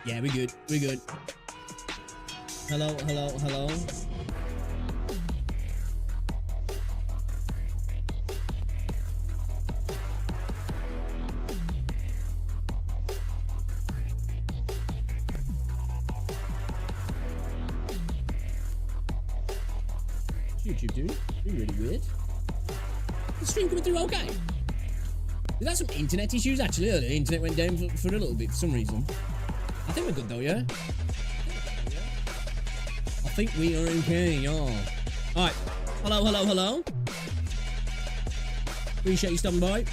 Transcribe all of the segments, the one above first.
Yeah, we're good. We're good. Hello, hello, hello. YouTube, dude. You're really weird. The stream coming through okay. We got some internet issues actually earlier. The internet went down for a little bit for some reason. I think we're good though, yeah? I think we are okay, y'all. Alright. Hello, hello, hello. Appreciate you stopping by.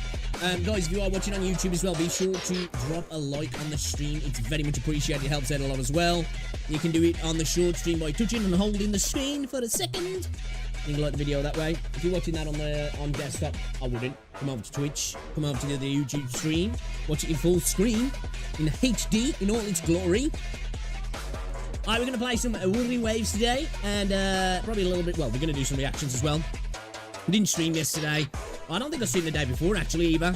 Guys, if you are watching on YouTube as well, be sure to drop a like on the stream. It's very much appreciated. It helps out a lot as well. You can do it on the short stream by touching and holding the screen for a second. You can like the video that way. If you're watching that on desktop, I wouldn't. Come over to Twitch. Come over to the YouTube stream. Watch it in full screen. In HD, in all its glory. Alright, we're going to play some Wuthering Waves today. And probably a little bit, well, we're going to do some reactions as well. We didn't stream yesterday. I don't think I streamed the day before, actually, either.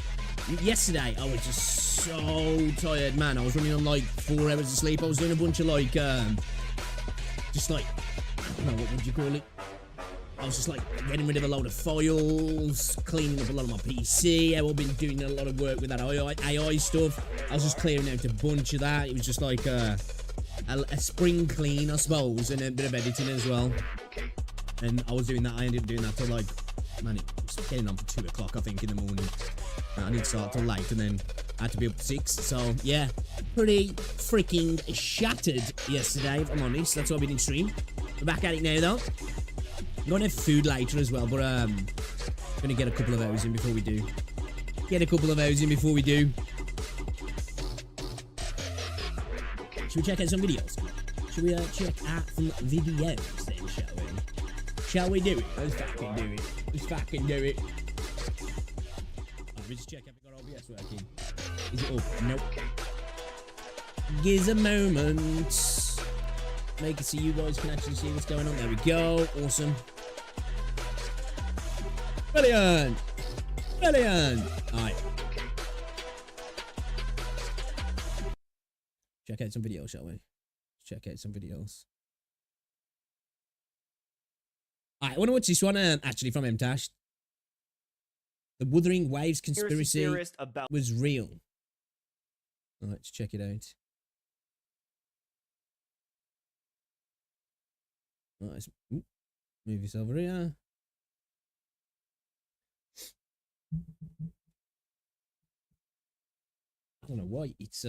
Yesterday, I was just so tired, man. I was running on, like, 4 hours of sleep. I was doing a bunch of, like, just, like, I don't know, what would you call it? I was just, like, getting rid of a load of files, cleaning up a lot of my PC. I've been doing a lot of work with that AI stuff. I was just clearing out a bunch of that. It was just, like, a spring clean, I suppose, and a bit of editing as well. And I was doing that. I ended up doing that till, like, man, it was getting on for 2 o'clock, I think, in the morning. I didn't start till late, and then I had to be up at 6. So, yeah, pretty freaking shattered yesterday, if I'm honest. That's why we didn't stream. We're back at it now, though. I'm going to have food later as well, but going to get a couple of hours in before we do. Should we check out some videos? Should we check out some videos then, shall we? Shall we do it? Let's fucking do it. Let's fucking do it. Alright, let's check if we got OBS working. Is it up? Nope. Give a moment. Make it so you guys can actually see what's going on. There we go. Awesome. Brilliant. Brilliant. Alright. Check out some videos, shall we? Check out some videos. Alright, I want to watch this one, actually, from MTash. The Wuthering Waves conspiracy was real. Alright, let's check it out. Alright, let's move this over here. I don't know why it's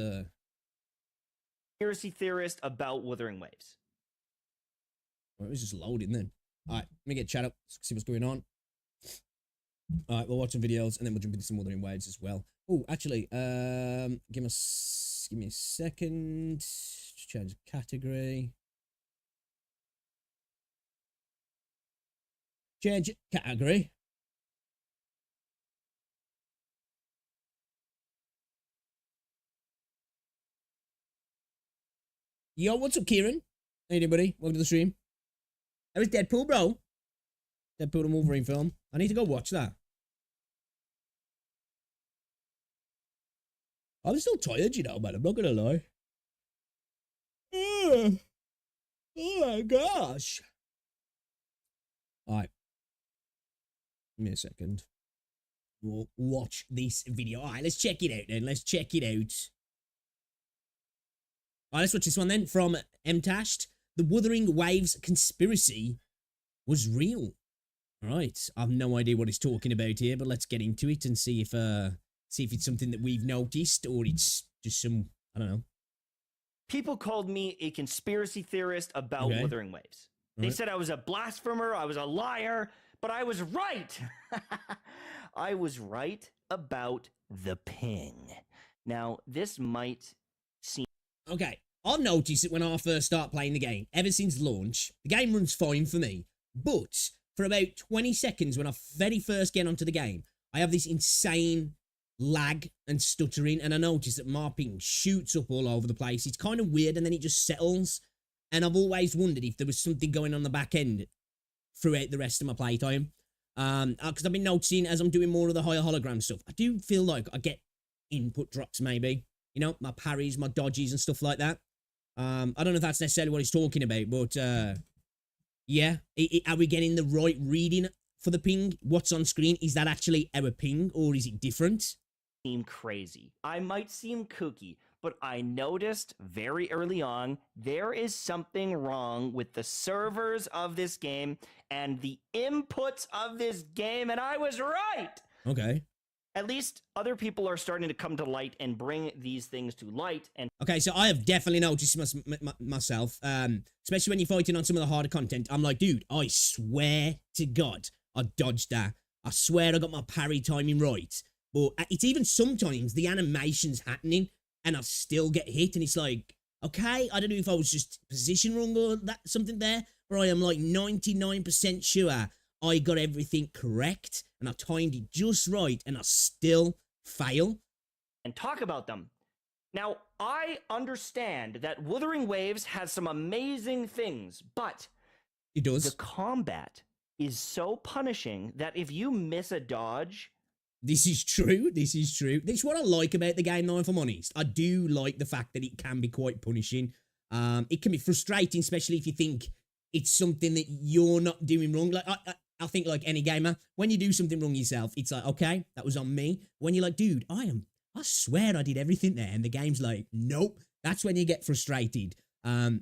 conspiracy theorist about Wuthering Waves. Well, it was just loading then. Alright, let me get chat up, see what's going on. Alright, we'll watch some videos and then we'll jump into some Wuthering Waves as well. Oh, actually, give me a second. Change category. Change category. Yo, what's up, Kieran? Hey, anybody? Welcome to the stream. That was Deadpool, bro. Deadpool and Wolverine film. I need to go watch that. I'm still tired, you know, man. I'm not gonna lie. Oh my gosh. Alright. Give me a second. We'll watch this video. Alright, let's check it out then. Let's check it out. Alright, let's watch this one then from MTashed. The Wuthering Waves conspiracy was real. Alright, I have no idea what he's talking about here, but let's get into it and see if it's something that we've noticed or it's just some, I don't know. People called me a conspiracy theorist about Wuthering Waves. They said I was a blasphemer, I was a liar, but I was right. I was right about the ping. Now, this might seem... Okay, I've noticed that when I first start playing the game, ever since launch, the game runs fine for me. But for about 20 seconds when I very first get onto the game, I have this insane lag and stuttering, and I notice that my ping shoots up all over the place. It's kind of weird, and then it just settles. And I've always wondered if there was something going on the back end throughout the rest of my playtime. Because I've been noticing as I'm doing more of the higher hologram stuff, I do feel like I get input drops maybe. You know, my parries, my dodges and stuff like that. I don't know if that's necessarily what he's talking about, but yeah. Are we getting the right reading for the ping? What's on screen? Is that actually our ping, or is it different? Seem crazy. I might seem kooky, but I noticed very early on there is something wrong with the servers of this game and the inputs of this game, and I was right. Okay. At least other people are starting to come to light and bring these things to light. And okay, so I have definitely noticed myself, especially when you're fighting on some of the harder content. I'm like, dude, I swear to God, I dodged that. I swear I got my parry timing right. But it's even sometimes the animation's happening and I still get hit, and it's like, okay, I don't know if I was just position wrong or that something there, but I am like 99% sure I got everything correct and I timed it just right, and I still fail. And talk about them. Now, I understand that Wuthering Waves has some amazing things, but it does. The combat is so punishing that if you miss a dodge... This is true. This is true. This is what I like about the game, now, if I'm honest. I do like the fact that it can be quite punishing. It can be frustrating, especially if you think it's something that you're not doing wrong. Like, I think like any gamer, when you do something wrong yourself, it's like, okay, that was on me. When you're like, dude, I swear I did everything there. And the game's like, nope. That's when you get frustrated.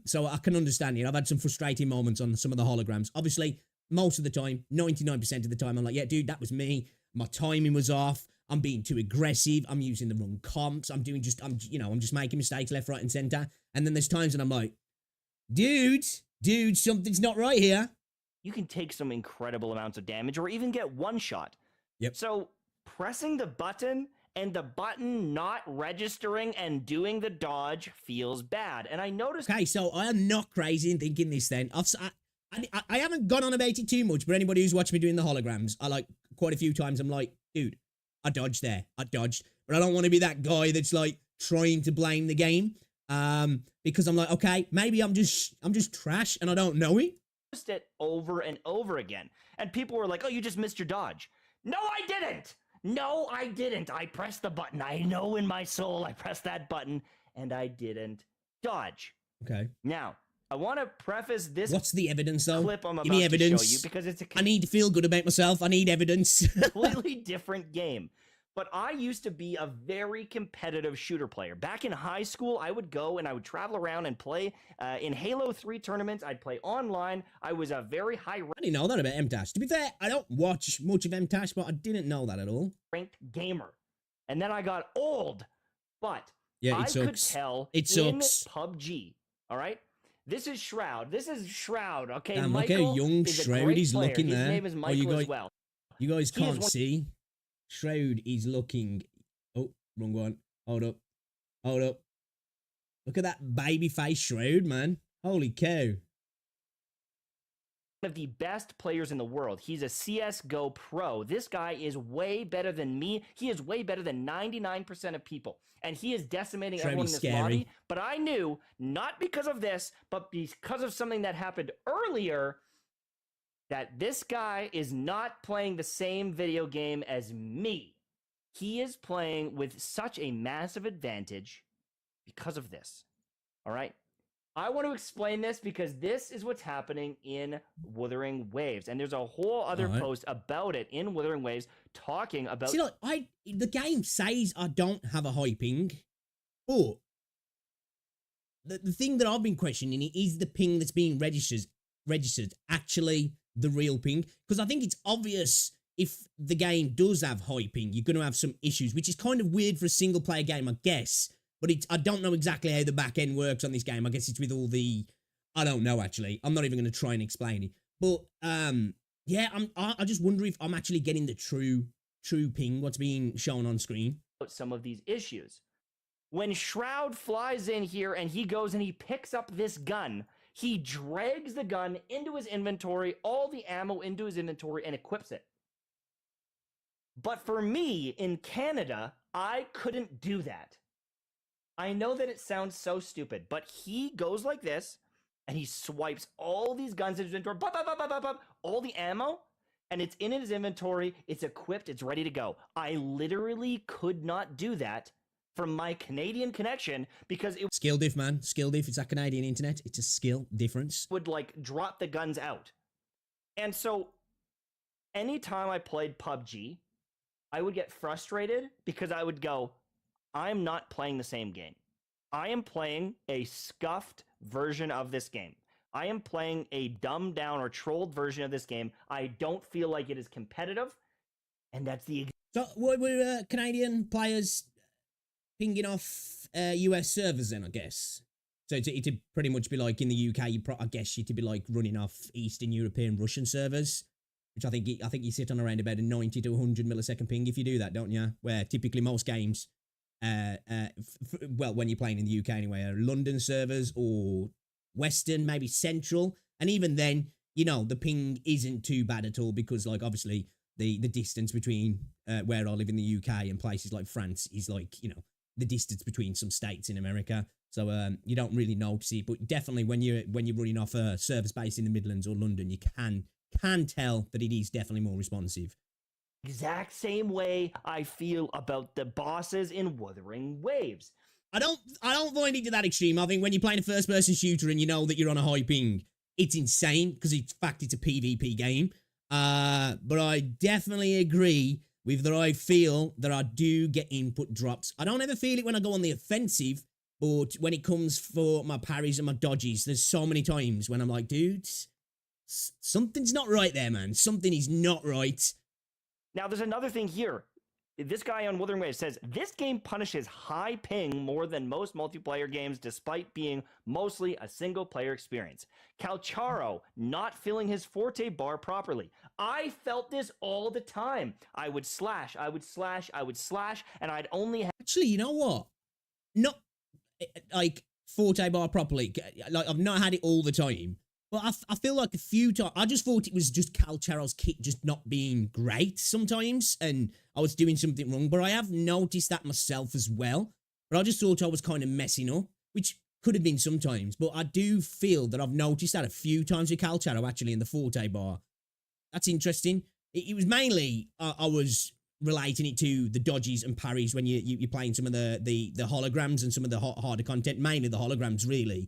So I can understand it. I've had some frustrating moments on some of the holograms. Obviously, most of the time, 99% of the time, I'm like, yeah, dude, that was me. My timing was off. I'm being too aggressive. I'm using the wrong comps. I'm just making mistakes left, right, and center. And then there's times when I'm like, dude, something's not right here. You can take some incredible amounts of damage or even get one shot. Yep. So pressing the button and the button not registering and doing the dodge feels bad. And I noticed... Okay, so I am not crazy in thinking this then. I haven't gone on about it too much, but anybody who's watched me doing the holograms, I like quite a few times, I'm like, dude, I dodged there. I dodged. But I don't want to be that guy that's like trying to blame the game. Because I'm like, okay, maybe I'm just trash and I don't know it. It over and over again. And people were like, oh, you just missed your dodge. No, I didn't. No, I didn't. I pressed the button. I know in my soul I pressed that button and I didn't dodge. Okay. Now, I want to preface this. What's the evidence, though? Clip I'm about Give me evidence. to show you because it's I need to feel good about myself. I need evidence. completely different game. But I used to be a very competitive shooter player. Back in high school, I would go and I would travel around and play in Halo 3 tournaments. I'd play online. I was a very high... I didn't know that about MTash. To be fair, I don't watch much of MTash, but I didn't know that at all. ...ranked gamer. And then I got old. But yeah, I could tell in PUBG, all right? This is Shroud. Okay, damn, Michael, look how young Shroud is looking there. His name is Michael as well. You guys can't see. Shroud is looking... Oh, wrong one. Hold up. Look at that baby face Shroud, man. Holy cow. One of the best players in the world. He's a CSGO pro. This guy is way better than me. He is way better than 99% of people. And he is decimating everyone in this lobby. But I knew, not because of this, but because of something that happened earlier, that this guy is not playing the same video game as me. He is playing with such a massive advantage because of this. All right? I want to explain this because this is what's happening in Wuthering Waves. And there's a whole other post about it in Wuthering Waves talking about... See, look, the game says I don't have a high ping, but the thing that I've been questioning is the ping that's being registered actually the real ping, because I think it's obvious if the game does have high ping, you're going to have some issues, which is kind of weird for a single player game, I guess. But I don't know exactly how the back end works on this game. I guess it's with all the... I don't know, actually. I'm not even going to try and explain it. But, yeah, I just wonder if I'm actually getting the true ping, what's being shown on screen. Some of these issues. When Shroud flies in here and he goes and he picks up this gun, he drags the gun into his inventory, all the ammo into his inventory, and equips it. But for me, in Canada, I couldn't do that. I know that it sounds so stupid, but he goes like this, and he swipes all these guns in his inventory, all the ammo, and it's in his inventory, it's equipped, it's ready to go. I literally could not do that from my Canadian connection because it skill diff, man. Skill diff. It's that Canadian internet. It's a skill difference. would like drop the guns out. And so anytime I played PUBG, I would get frustrated because I would go, I'm not playing the same game. I am playing a scuffed version of this game. I am playing a dumbed down or trolled version of this game. I don't feel like it is competitive. And that's the... So, were Canadian players pinging off US servers then, I guess? So it'd pretty much be like in the UK, I guess you'd be like running off Eastern European Russian servers, which I think you sit on around about a 90 to 100 millisecond ping if you do that, don't you? Where typically most games, well, when you're playing in the UK anyway, are London servers or Western, maybe Central, and even then, you know, the ping isn't too bad at all because, like, obviously the distance between where I live in the UK and places like France is like, you know, the distance between some states in America. So you don't really notice it, but definitely when you're running off a server space in the Midlands or London, you can tell that it is definitely more responsive. Exact same way I feel about the bosses in Wuthering Waves. I don't find it to that extreme. I think when you're playing a first-person shooter and you know that you're on a high ping, it's insane because in fact it's a PvP game. But I definitely agree with that. I feel that I do get input drops. I don't ever feel it when I go on the offensive, but when it comes for my parries and my dodges, there's so many times when I'm like, dude, something's not right there, man. Something is not right. Now, there's another thing here. This guy on Wuthering Waves says, this game punishes high ping more than most multiplayer games despite being mostly a single-player experience. Calcharo not filling his forte bar properly. I felt this all the time. I would slash, and I'd only have... Actually, you know what? Not, like, forte bar properly. Like, I've not had it all the time. But I feel like a few times, I just thought it was just Calcharo's kit just not being great sometimes, and I was doing something wrong, but I have noticed that myself as well, but I just thought I was kind of messing up, which could have been sometimes, but I do feel that I've noticed that a few times with Calcharo actually in the Forte bar. That's interesting. It was mainly, I was relating it to the dodges and parries when you're playing some of the holograms and some of the harder content, mainly the holograms really.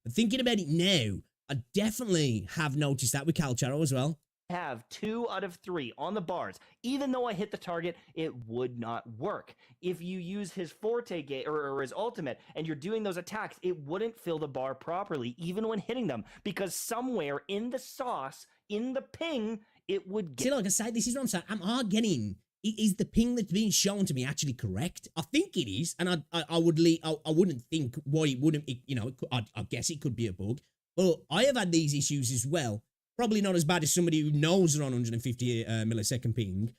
But thinking about it now, I definitely have noticed that with Calcharo as well. Have 2 out of 3 on the bars. Even though I hit the target, it would not work. If you use his forte game or his ultimate and you're doing those attacks, it wouldn't fill the bar properly, even when hitting them, because somewhere in the sauce, in the ping, it would get... See, like I say, this is what I'm saying. Am I getting... Is the ping that's being shown to me actually correct? I think it is, and I wouldn't think why it wouldn't. You know, I guess it could be a bug, but I have had these issues as well. Probably not as bad as somebody who knows they're on 150 millisecond ping,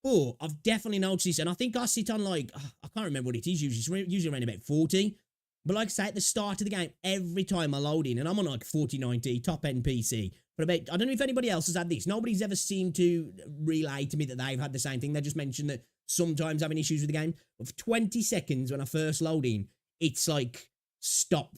but I've definitely noticed this, and I think I sit on like I can't remember what it is. Usually around about 40. But like I say, at the start of the game, every time I load in, and I'm on like 4090 top end PC. But about, I don't know if anybody else has had this. Nobody's ever seemed to relay to me that they've had the same thing. They just mentioned that sometimes having issues with the game. But for 20 seconds when I first load in, it's like stop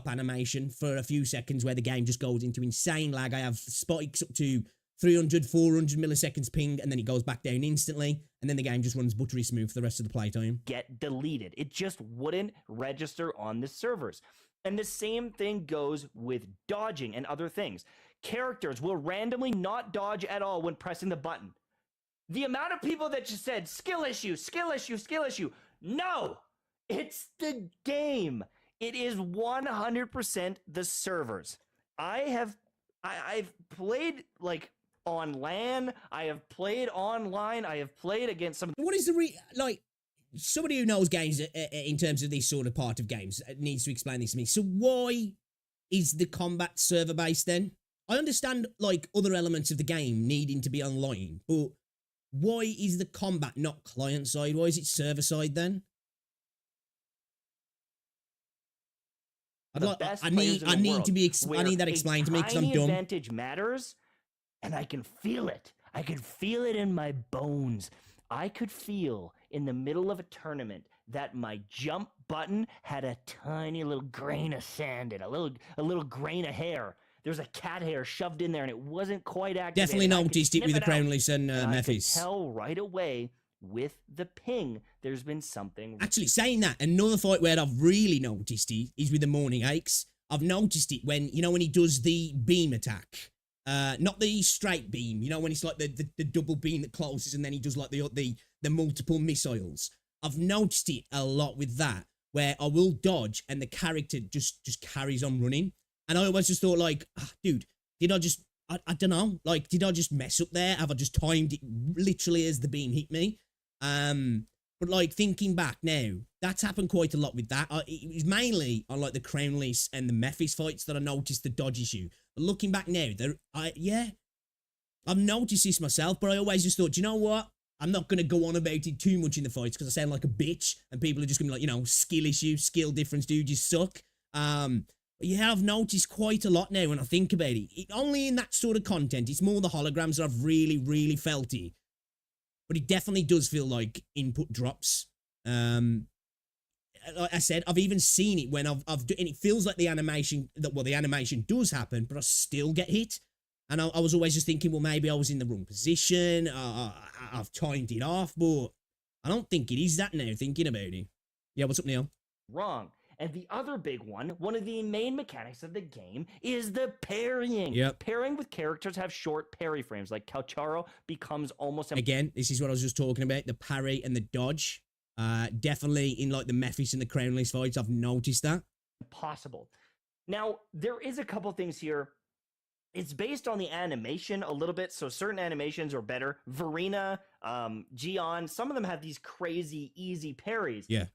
animation for a few seconds where the game just goes into insane lag. I have spikes up to 300, 400 milliseconds ping, and then it goes back down instantly, and then the game just runs buttery smooth for the rest of the playtime. Get deleted. It just wouldn't register on the servers. And the same thing goes with dodging and other things. Characters will randomly not dodge at all when pressing the button. The amount of people that just said, skill issue, skill issue, skill issue. No! It's the game. It is 100% the servers. I've played, like, on LAN. I have played online. I have played against some... What is the like, somebody who knows games in terms of this sort of part of games needs to explain this to me. So why is the combat server-based then? I understand, like, other elements of the game needing to be online, but why is the combat not client-side? Why is it server-side then? I need that explained to me because I'm dumb. Advantage matters, and I can feel it. I can feel it in my bones. I could feel in the middle of a tournament that my jump button had a tiny little grain of sand in it, a little grain of hair. There's a cat hair shoved in there, and it wasn't quite activated. Definitely noticed it with the Crownless and Mephis. I could tell right away with the ping, there's been something. Actually, saying that, another fight where I've really noticed it is with the morning aches. I've noticed it when, you know, when he does the beam attack. Not the straight beam, you know, when it's like the double beam that closes and then he does like the multiple missiles. I've noticed it a lot with that, where I will dodge and the character just carries on running. And I always just thought like, dude, did I just, I don't know, like, did I just mess up there? Have I just timed it literally as the beam hit me? But like thinking back now, that's happened quite a lot with that. It was mainly on like the Crown Lease and the Mephis fights that I noticed the dodge issue. But looking back now, I've noticed this myself, but I always just thought, you know what? I'm not going to go on about it too much in the fights because I sound like a bitch and people are just going to be like, you know, skill issue, skill difference, dude, you suck. But yeah, I've noticed quite a lot now when I think about it. Only in that sort of content. It's more the holograms that I've really, really felt it. But it definitely does feel like input drops. Like I said, I've even seen it when and it feels like the animation does happen, but I still get hit. And I was always just thinking, well, maybe I was in the wrong position. I've timed it off, but I don't think it is that now, thinking about it. Yeah, what's up, Neil? Wrong. And the other big one of the main mechanics of the game, is the parrying. Yep. Pairing with characters have short parry frames, like Calcharo becomes almost... Again, this is what I was just talking about, the parry and the dodge. Definitely in like the Mephis and the Crown Lease fights, I've noticed that. Possible. Now, there is a couple things here. It's based on the animation a little bit, so certain animations are better. Verena, Gion, some of them have these crazy, easy parries. Yeah.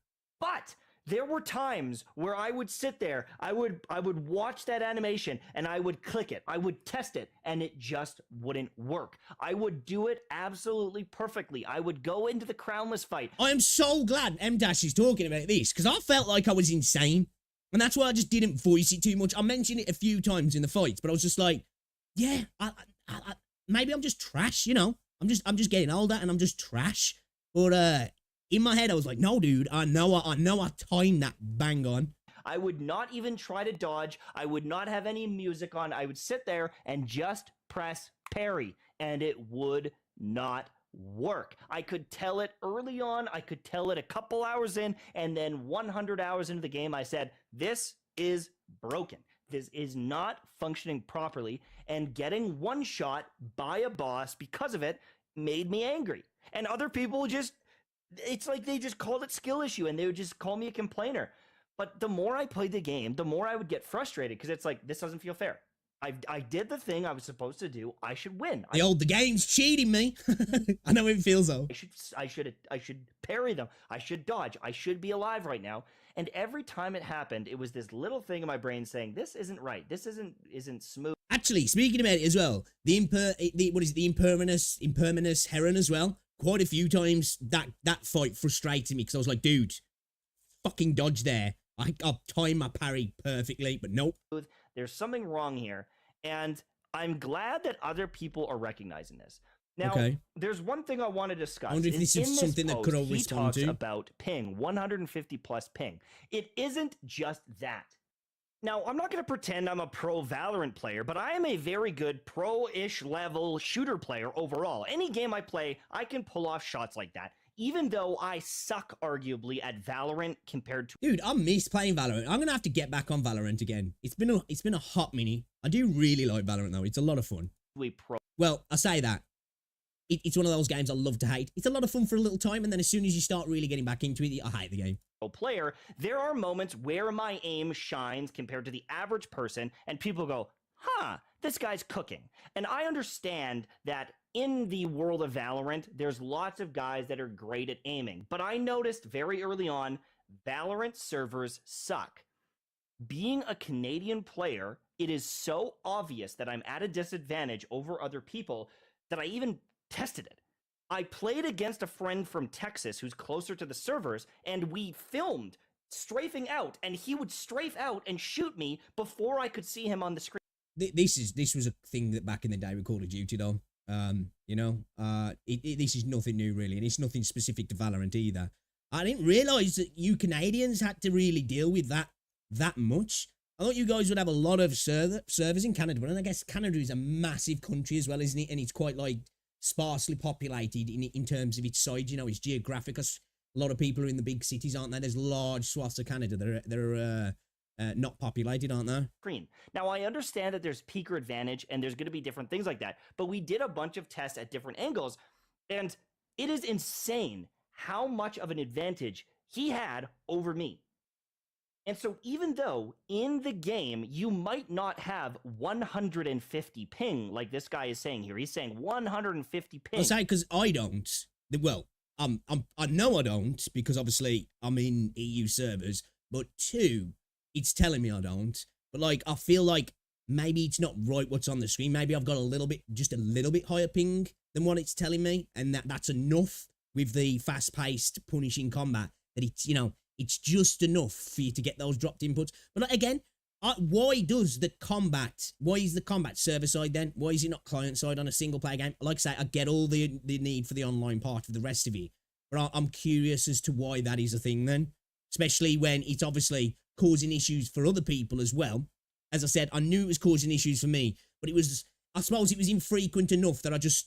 But there were times where I would sit there, I would watch that animation, and I would click it, I would test it, and it just wouldn't work. I would do it absolutely perfectly. I would go into the crownless fight. I am so glad M-Dash is talking about this, because I felt like I was insane. And that's why I just didn't voice it too much. I mentioned it a few times in the fights, but I was just like, yeah, maybe I'm just trash, you know? I'm just getting older and I'm just trash. But in my head, I was like, no, dude, I know I timed that bang on. I would not even try to dodge. I would not have any music on. I would sit there and just press parry, and it would not work. I could tell it early on. I could tell it a couple hours in, and then 100 hours into the game, I said, this is broken. This is not functioning properly, and getting one shot by a boss because of it made me angry. And other people just, it's like they just called it skill issue, and they would just call me a complainer. But the more I played the game, the more I would get frustrated, because it's like, this doesn't feel fair. I did the thing I was supposed to do. I should win. The game's cheating me. I know it feels though. I should parry them. I should dodge. I should be alive right now. And every time it happened, it was this little thing in my brain saying, this isn't right. This isn't smooth. Actually, speaking about it as well, the impermanence Heron as well. Quite a few times that fight frustrated me because I was like, dude, fucking dodge there. I'll time my parry perfectly, but nope. There's something wrong here, and I'm glad that other people are recognizing this. Now, there's one thing I want to discuss. I wonder if this is something that could all respond to. He talks about ping, 150 plus ping. It isn't just that. Now, I'm not going to pretend I'm a pro Valorant player, but I am a very good pro-ish level shooter player overall. Any game I play, I can pull off shots like that, even though I suck arguably at Valorant compared to... Dude, I miss playing Valorant. I'm going to have to get back on Valorant again. It's been a hot minute. I do really like Valorant though. It's a lot of fun. Well, I say that. It's one of those games I love to hate. It's a lot of fun for a little time, and then as soon as you start really getting back into it, I hate the game. Player, there are moments where my aim shines compared to the average person, and people go, huh, this guy's cooking. And I understand that in the world of Valorant, there's lots of guys that are great at aiming, but I noticed very early on, Valorant servers suck. Being a Canadian player, it is so obvious that I'm at a disadvantage over other people that I even tested it. I played against a friend from Texas who's closer to the servers, and we filmed strafing out, and he would strafe out and shoot me before I could see him on the screen. This was a thing that back in the day with Call of Duty though. This is nothing new really, and it's nothing specific to Valorant either. I didn't realize that you Canadians had to really deal with that much. I thought you guys would have a lot of servers in Canada, but I guess Canada is a massive country as well, isn't it? And it's quite like sparsely populated in terms of its size. You know, its geographic. A lot of people are in the big cities, aren't they? There's large swaths of Canada that are not populated, aren't they? Screen. Now, I understand that there's peaker advantage and there's going to be different things like that, but we did a bunch of tests at different angles, and it is insane how much of an advantage he had over me. And so even though in the game you might not have 150 ping, like this guy is saying here, he's saying 150 ping. I'll say because I don't. Well, I know I don't because obviously I'm in EU servers, but 2, it's telling me I don't. But like, I feel like maybe it's not right what's on the screen. Maybe I've got just a little bit higher ping than what it's telling me, and that's enough with the fast-paced, punishing combat that it's, you know, it's just enough for you to get those dropped inputs. But like, again, why is the combat server side then? Why is it not client side on a single player game? Like I say, I get all the need for the online part of the rest of it, but I'm curious as to why that is a thing then, especially when it's obviously causing issues for other people as well. As I said, I knew it was causing issues for me, but I suppose it was infrequent enough that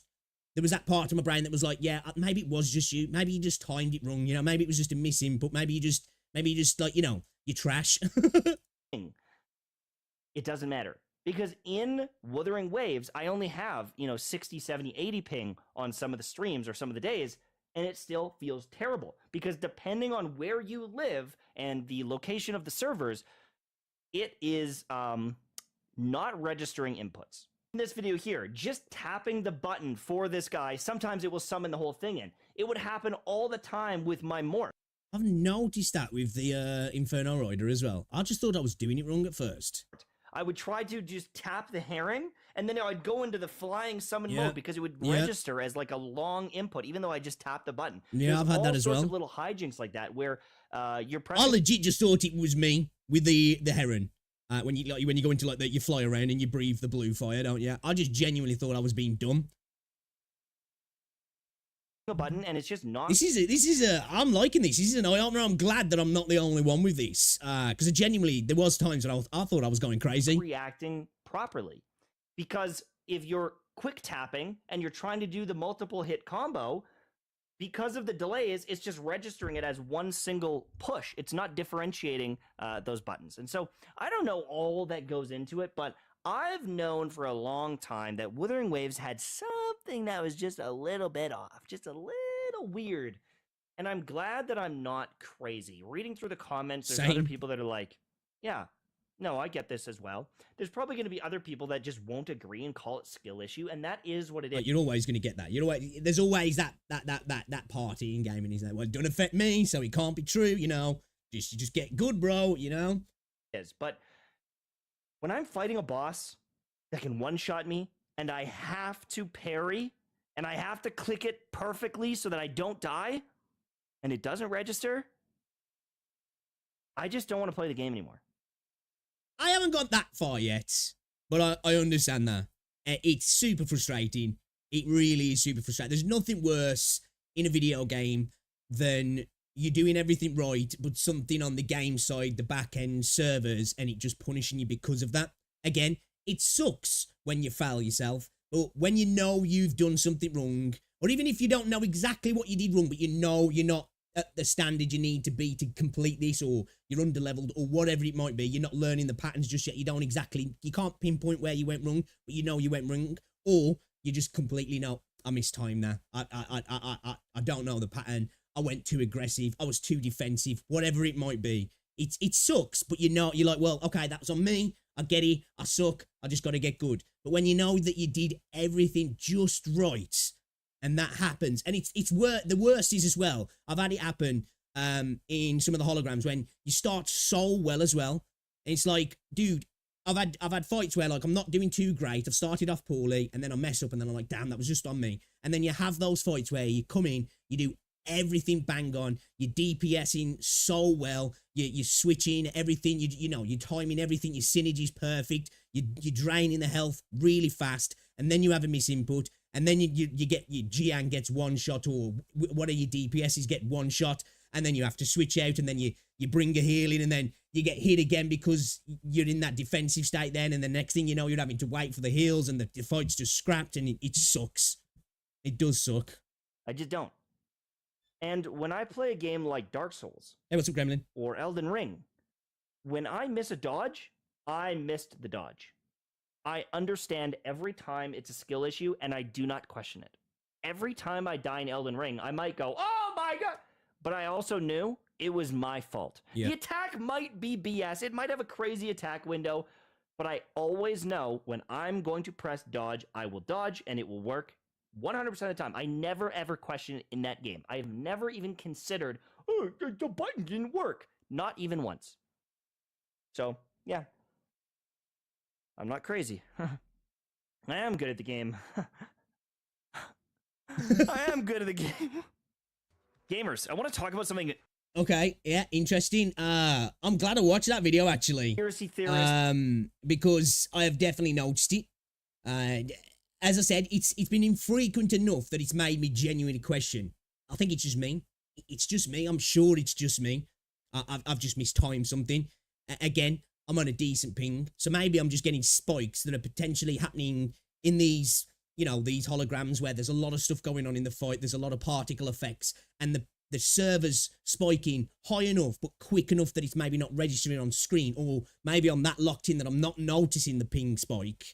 there was that part of my brain that was like, yeah, maybe it was just you. Maybe you just timed it wrong. You know, maybe it was just a misinput. Maybe you just like, you know, you're trash. It doesn't matter. Because in Wuthering Waves, I only have, 60, 70, 80 ping on some of the streams or some of the days, and it still feels terrible. Because depending on where you live and the location of the servers, it is not registering inputs. In this video here, just tapping the button for this guy, sometimes it will summon the whole thing in. It would happen all the time with my morph. I've noticed that with the Inferno Rider as well. I just thought I was doing it wrong at first. I would try to just tap the herring, and then I'd go into the flying summon mode because it would register as like a long input, even though I just tapped the button. Yeah, I've had that as well. All sorts of little hijinks like that where you're pressing. I legit just thought it was me with the heron. When you go into like you fly around and you breathe the blue fire, don't you? I just genuinely thought I was being dumb. A button and it's just not. I'm liking this. This is an eye opener. I'm glad that I'm not the only one with this. Because there was times when I thought I was going crazy. Reacting properly. Because if you're quick tapping and you're trying to do the multiple hit combo, because of the delays, it's just registering it as one single push. It's not differentiating those buttons. And so I don't know all that goes into it, but I've known for a long time that Wuthering Waves had something that was just a little bit off, just a little weird. And I'm glad that I'm not crazy. Reading through the comments, there's other people that are like, yeah, no, I get this as well. There's probably going to be other people that just won't agree and call it skill issue, and that is what it is. But you're always going to get that. There's always that party in gaming. Is that, well, it don't affect me, so it can't be true. You know, you just get good, bro. You know. But when I'm fighting a boss that can one-shot me, and I have to parry, and I have to click it perfectly so that I don't die, and it doesn't register, I just don't want to play the game anymore. I haven't got that far yet, but I understand that. It's super frustrating. It really is super frustrating. There's nothing worse in a video game than you're doing everything right, but something on the game side, the back-end servers, and it just punishing you because of that. Again, it sucks when you fail yourself, but when you know you've done something wrong, or even if you don't know exactly what you did wrong, but you know you're not at the standard you need to be to complete this, or you're underleveled, or whatever it might be, you're not learning the patterns just yet, you can't pinpoint where you went wrong, but you know you went wrong, or you just completely know, I missed time there, I don't know the pattern, I went too aggressive, I was too defensive, whatever it might be. It sucks, but you're like, well, okay, that was on me, I get it, I suck, I just gotta get good. But when you know that you did everything just right, and that happens, and the worst is as well, I've had it happen in some of the holograms when you start so well as well, and it's like, dude, I've had fights where like I'm not doing too great, I've started off poorly, and then I mess up, and then I'm like, damn, that was just on me. And then you have those fights where you come in, you do everything bang on, you're DPSing so well, you're switching everything, you're timing everything, your synergy's perfect, you're draining the health really fast, and then you have a misinput, and then you get your Jiang gets one shot, or one of your DPSs get one shot, and then you have to switch out, and then you bring a heal in, and then you get hit again because you're in that defensive state then, and the next thing you know, you're having to wait for the heals, and the fight's just scrapped, and it sucks. It does suck. I just don't. And when I play a game like Dark Souls, Hey, what's up, Gremlin? Or Elden Ring, when I miss a dodge, I missed the dodge. I understand every time it's a skill issue, and I do not question it. Every time I die in Elden Ring, I might go, oh my god! But I also knew it was my fault. Yeah. The attack might be BS. It might have a crazy attack window, but I always know when I'm going to press dodge, I will dodge, and it will work 100% of the time. I never ever question it in that game. I have never even considered, oh, the button didn't work. Not even once. So, yeah. I'm not crazy. I am good at the game. I am good at the game. Gamers, I want to talk about something. Okay, yeah, interesting. I'm glad I watched that video, actually. Conspiracy theorist. Because I have definitely noticed it. As I said, it's been infrequent enough that it's made me genuinely question. I think it's just me. It's just me. I'm sure it's just me. I've just mistimed something. Again, I'm on a decent ping, so maybe I'm just getting spikes that are potentially happening in these, you know, these holograms where there's a lot of stuff going on in the fight. There's a lot of particle effects, and the server's spiking high enough but quick enough that it's maybe not registering on screen, or maybe I'm that locked in that I'm not noticing the ping spike,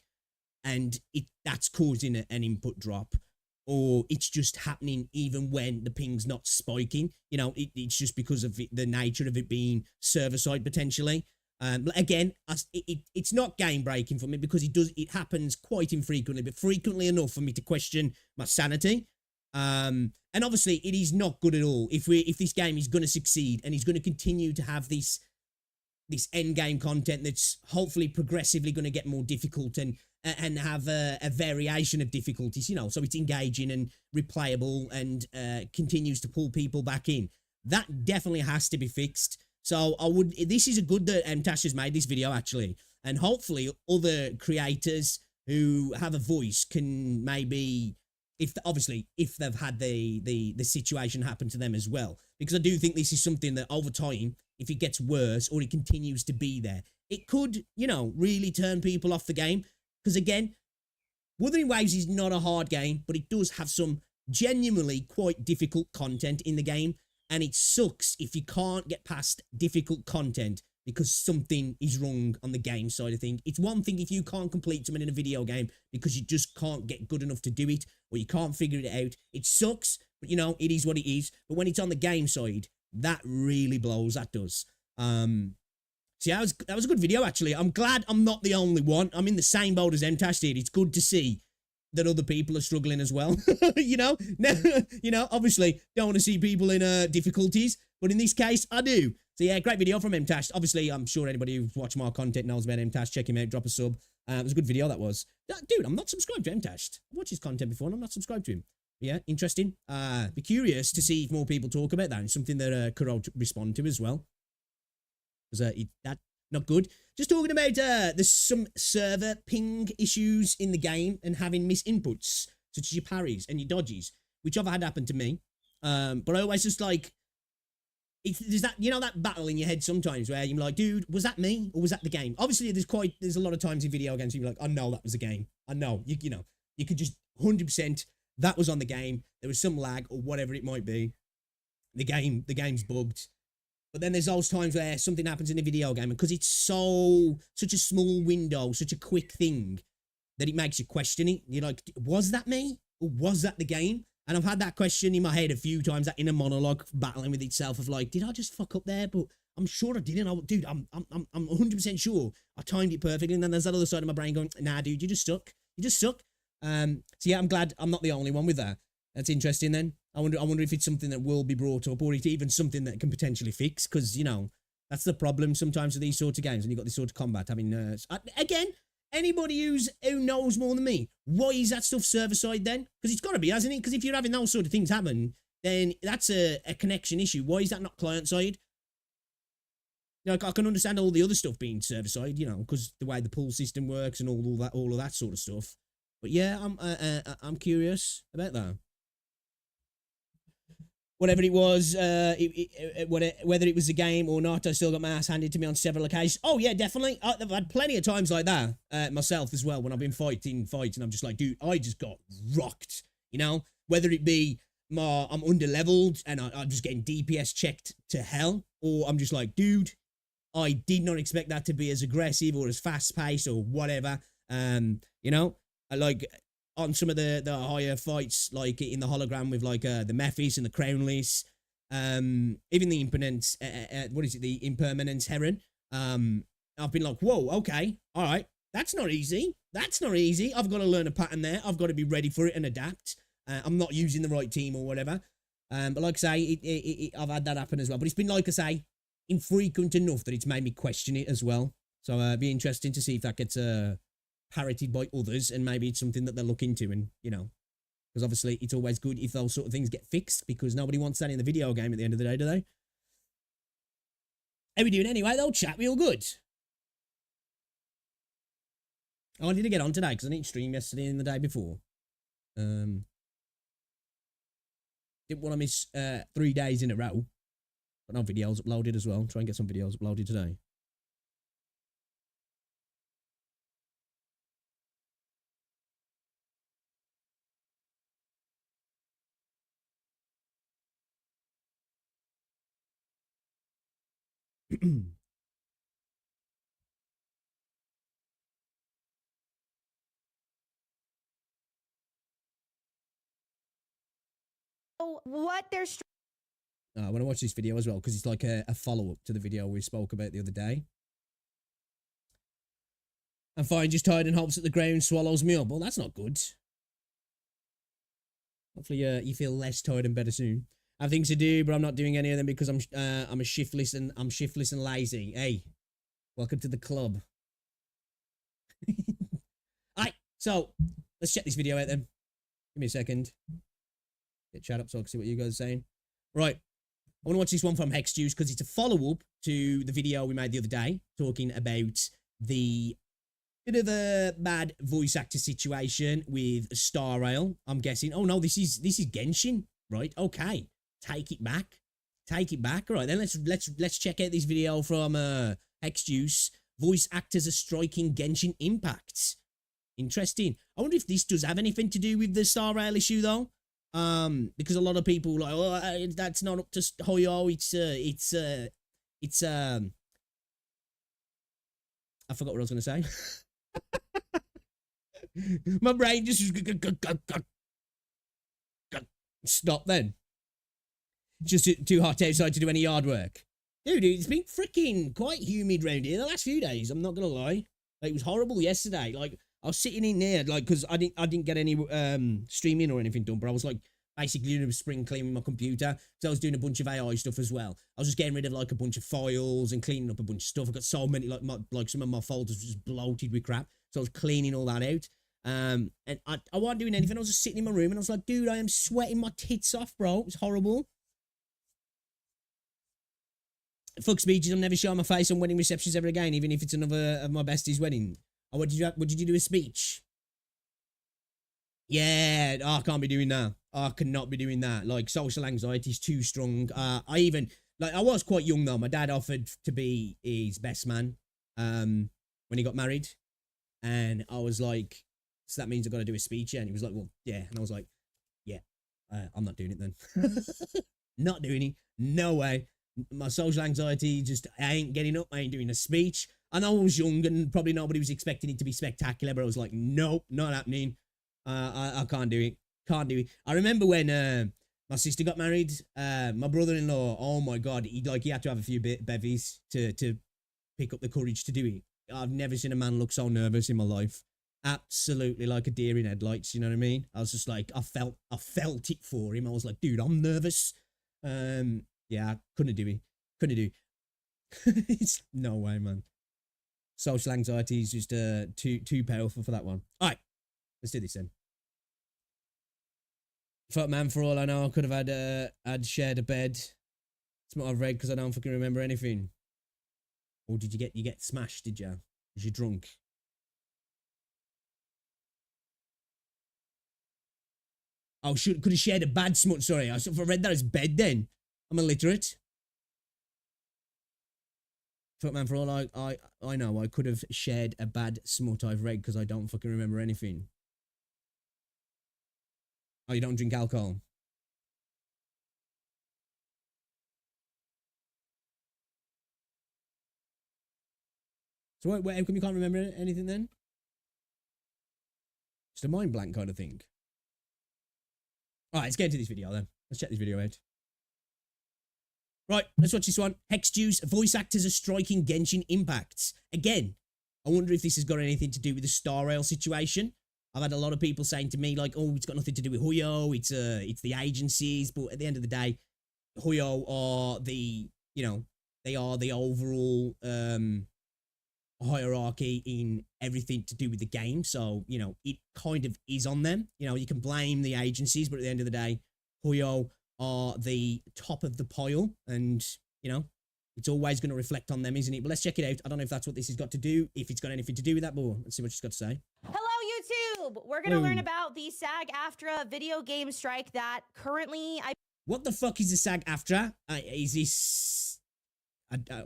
and that's causing an input drop, or it's just happening even when the ping's not spiking. You know, it's just because of the nature of it being server-side potentially. Again, it's not game breaking for me because it happens quite infrequently, but frequently enough for me to question my sanity. And obviously it is not good at all if this game is going to succeed and is going to continue to have this end game content that's hopefully progressively going to get more difficult and have a variation of difficulties, you know, so it's engaging and replayable and continues to pull people back in. That definitely has to be fixed. So this is a good that Tash has made this video, actually, and hopefully other creators who have a voice can maybe, if they've had the situation happen to them as well, because I do think this is something that over time, if it gets worse or it continues to be there, it could, you know, really turn people off the game. Because again, Wuthering Waves is not a hard game, but it does have some genuinely quite difficult content in the game. And it sucks if you can't get past difficult content because something is wrong on the game side of things. It's one thing if you can't complete something in a video game because you just can't get good enough to do it, or you can't figure it out. It sucks, but you know, it is what it is. But when it's on the game side, that really blows. That does. So yeah, that was a good video, actually. I'm glad I'm not the only one. I'm in the same boat as MTash did. It's good to see that other people are struggling as well. you know, obviously don't want to see people in difficulties, but in this case, I do. So yeah, great video from MTash. Obviously, I'm sure anybody who's watched my content knows about MTash. Check him out, drop a sub. It was a good video, that was. Dude, I'm not subscribed to MTash. I've watched his content before and I'm not subscribed to him. Yeah, interesting. Be curious to see if more people talk about that. It's something that Kuro respond to as well. Because that not good. Just talking about there's some server ping issues in the game and having misinputs, such as your parries and your dodges, which I've had happen to me. But I always just like, there's that, you know, that battle in your head sometimes where you're like, dude, was that me or was that the game? Obviously, there's a lot of times in video games you're like, I know that was the game. I know, you know, you could just 100% that was on the game. There was some lag or whatever it might be. The game's bugged. But then there's those times where something happens in a video game, and because it's such a small window, such a quick thing, that it makes you question it. You're like, was that me? Or was that the game? And I've had that question in my head a few times, that inner monologue battling with itself of like, did I just fuck up there? But I'm sure I didn't. Dude, I'm 100% sure I timed it perfectly. And then there's that other side of my brain going, nah, dude, you just suck. You just suck. So yeah, I'm glad I'm not the only one with that. That's interesting then. I wonder if it's something that will be brought up, or it's even something that can potentially fix, because, you know, that's the problem sometimes with these sorts of games when you've got this sort of combat. I mean, again, anybody who knows more than me, why is that stuff server-side then? Because it's got to be, hasn't it? Because if you're having those sort of things happen, then that's a connection issue. Why is that not client-side? You know, I can understand all the other stuff being server-side, you know, because the way the pull system works and all of that sort of stuff. But yeah, I'm curious about that. Whatever it was, whether it was a game or not, I still got my ass handed to me on several occasions. Oh, yeah, definitely. I've had plenty of times like that myself as well, when I've been fighting fights, and I'm just like, dude, I just got rocked, you know? Whether it be I'm under-leveled and I'm just getting DPS checked to hell, or I'm just like, dude, I did not expect that to be as aggressive or as fast-paced or whatever. You know, I like on some of the higher fights, like in the hologram with like the Mephis and the Crownleys, even the Impermanence, what is it, the Impermanence Heron. I've been like, whoa, okay, all right, that's not easy. That's not easy. I've got to learn a pattern there. I've got to be ready for it and adapt. I'm not using the right team or whatever. But like I say, I've had that happen as well. But it's been, like I say, infrequent enough that it's made me question it as well. So it'd be interesting to see if that gets parroted by others, and maybe it's something that they'll look into. And, you know, because obviously it's always good if those sort of things get fixed, because nobody wants that in the video game at the end of the day, do they? How we doing anyway, though? Chat, we all good? I wanted to get on today because I didn't stream yesterday and the day before. Didn't want to miss 3 days in a row. But no videos uploaded as well. Try and get some videos uploaded today. What there's I want to watch this video as well because it's like a follow-up to the video we spoke about the other day. I'm fine, just tired and hopes that the ground swallows me up. Well, that's not good. Hopefully you feel less tired and better soon. I have things to do, but I'm not doing any of them because I'm a shiftless and lazy. Hey, welcome to the club. Alright, so let's check this video out then. Give me a second. Get chat up so I can see what you guys are saying. Right. I want to watch this one from Hex Juice because it's a follow-up to the video we made the other day talking about the bit of a bad voice actor situation with Star Rail. I'm guessing. Oh no, this is Genshin, right? Okay, take it back. Take it back. All right, then let's check out this video from Hex Juice. Voice actors are striking Genshin impacts. Interesting. I wonder if this does have anything to do with the Star Rail issue though. Because a lot of people like, oh, that's not up to Hoyo. It's I forgot what I was going to say. My brain just stop then. Just too hot outside to do any yard work. Dude, it's been freaking quite humid round here the last few days. I'm not going to lie. Like, it was horrible yesterday. Like, I was sitting in there, like, because I didn't get any streaming or anything done, but I was like basically doing a spring clean with my computer. So I was doing a bunch of AI stuff as well. I was just getting rid of like a bunch of files and cleaning up a bunch of stuff. I got so many, like some of my folders were just bloated with crap. So I was cleaning all that out. And I wasn't doing anything. I was just sitting in my room and I was like, dude, I am sweating my tits off, bro. It was horrible. Fuck speeches. I'm never showing my face on wedding receptions ever again, even if it's another of my besties' wedding. Oh, what did you do a speech? Yeah, oh, I can't be doing that. Oh, I cannot be doing that. Like, social anxiety is too strong. I was quite young though. My dad offered to be his best man when he got married. And I was like, so that means I've got to do a speech, yeah? And he was like, well, yeah. And I was like, yeah, I'm not doing it then. Not doing it. No way. My social anxiety just, I ain't getting up. I ain't doing a speech. I know I was young and probably nobody was expecting it to be spectacular, but I was like, nope, not happening. I can't do it. Can't do it. I remember when my sister got married, my brother-in-law, oh my God, he had to have a few bevies to pick up the courage to do it. I've never seen a man look so nervous in my life. Absolutely like a deer in headlights, you know what I mean? I was just like, I felt it for him. I was like, dude, I'm nervous. Yeah, couldn't do it. Couldn't do it. It's no way, man. Social anxiety is just too powerful for that one. All right, let's do this then. Fuck man, for all I know, I could have had shared a bed. It's what I've read because I don't fucking remember anything. Or did you get smashed? Did you? Was you drunk? Oh, could have shared a bad smut. Sorry, I read that as bed. Then I'm illiterate. Fuck man, for all I know, I could have shared a bad smut I've read because I don't fucking remember anything. Oh, you don't drink alcohol? So how come you can't remember anything then? Just a mind blank kind of thing. Alright, let's get into this video then. Let's check this video out. Right, let's watch this one. Hex Juice, voice actors are striking Genshin impacts. Again, I wonder if this has got anything to do with the Star Rail situation. I've had a lot of people saying to me like, oh, it's got nothing to do with Huyo, it's the agencies, but at the end of the day, Huyo are the, you know, they are the overall hierarchy in everything to do with the game. So, you know, it kind of is on them. You know, you can blame the agencies, but at the end of the day, Huyo are the top of the pile, and, you know, it's always going to reflect on them, isn't it? But let's check it out. I don't know if that's what this has got to do, if it's got anything to do with that, but let's see what she's got to say. Hello, YouTube! We're going to learn about the SAG-AFTRA video game strike that currently What the fuck is the SAG-AFTRA? Is this...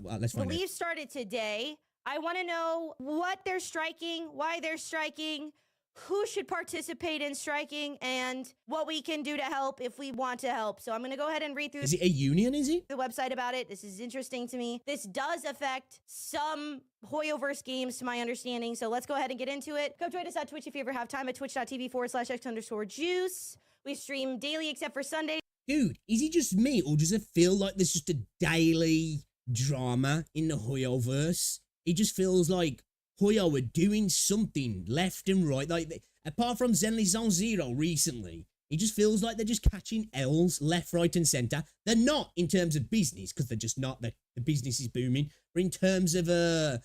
well, let's find out. believe started today. I want to know what they're striking, why they're striking, who should participate in striking, and what we can do to help if we want to help. So I'm going to go ahead and read through Is it a union, is it? the website about it. This is interesting to me. This does affect some Hoyoverse games, to my understanding. So let's go ahead and get into it. Come join us at Twitch if you ever have time at twitch.tv/x_juice. We stream daily except for Sunday. Dude, is it just me, or does it feel like there's just a daily drama in the Hoyoverse? It just feels like Huyo are doing something left and right. Like, apart from Zenly Zone Zero recently, it just feels like they're just catching L's left, right, and center. They're not in terms of business, because they're just not. The business is booming. But in terms of the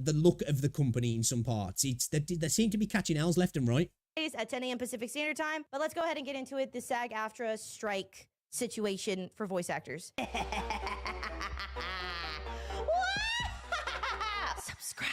look of the company in some parts, they seem to be catching L's left and right. At 10 a.m. Pacific Standard Time. But let's go ahead and get into it. The SAG-AFTRA strike situation for voice actors. Subscribe.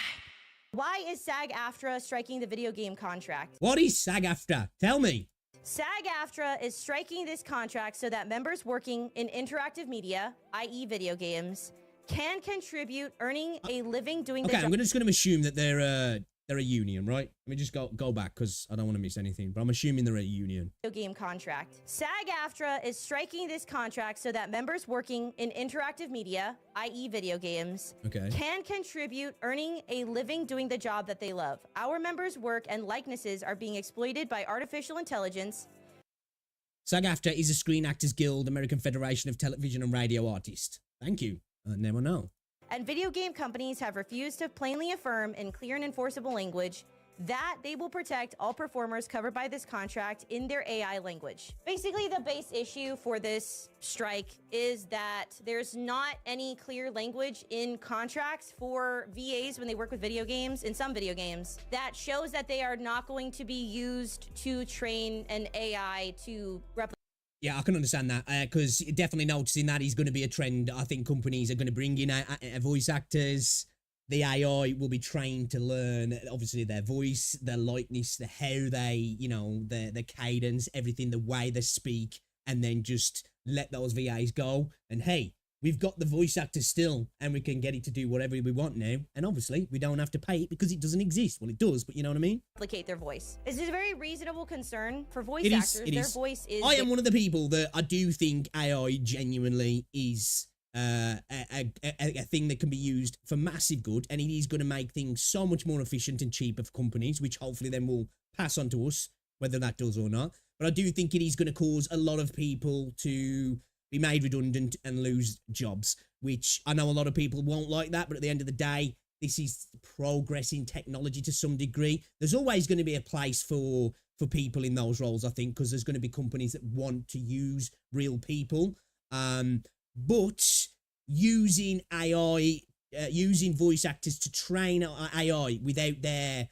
Why is SAG-AFTRA striking the video game contract? What is SAG-AFTRA? Tell me. SAG-AFTRA is striking this contract so that members working in interactive media, i.e. video games, can contribute, earning a living doing the job. I'm just going to assume that they're a union, right? Let me just go back, because I don't want to miss anything, but I'm assuming they're a union. Video game contract. SAG-AFTRA is striking this contract so that members working in interactive media, i.e. video games, can contribute, earning a living doing the job that they love. Our members' work and likenesses are being exploited by artificial intelligence. SAG-AFTRA is a Screen Actors Guild, American Federation of Television and Radio Artists. Thank you. Now I know. And video game companies have refused to plainly affirm in clear and enforceable language that they will protect all performers covered by this contract in their AI language. Basically, the base issue for this strike is that there's not any clear language in contracts for VAs when they work with video games, in some video games, that shows that they are not going to be used to train an AI to replicate. Yeah, I can understand that, because definitely noticing that is going to be a trend. I think companies are going to bring in voice actors. The AI will be trained to learn, obviously, their voice, their likeness, how they, you know, their cadence, everything, the way they speak, and then just let those VAs go. And hey, we've got the voice actor still, and we can get it to do whatever we want now. And obviously, we don't have to pay it because it doesn't exist. Well, it does, but you know what I mean? Replicate their voice. This is a very reasonable concern for voice actors. Their voice is... I am one of the people that I do think AI genuinely is a thing that can be used for massive good, and it is going to make things so much more efficient and cheaper for companies, which hopefully then will pass on to us, whether that does or not. But I do think it is going to cause a lot of people to be made redundant and lose jobs, which I know a lot of people won't like that, but at the end of the day, this is progress in technology to some degree. There's always going to be a place for people in those roles, I think, because there's going to be companies that want to use real people. But using AI, using voice actors to train AI without their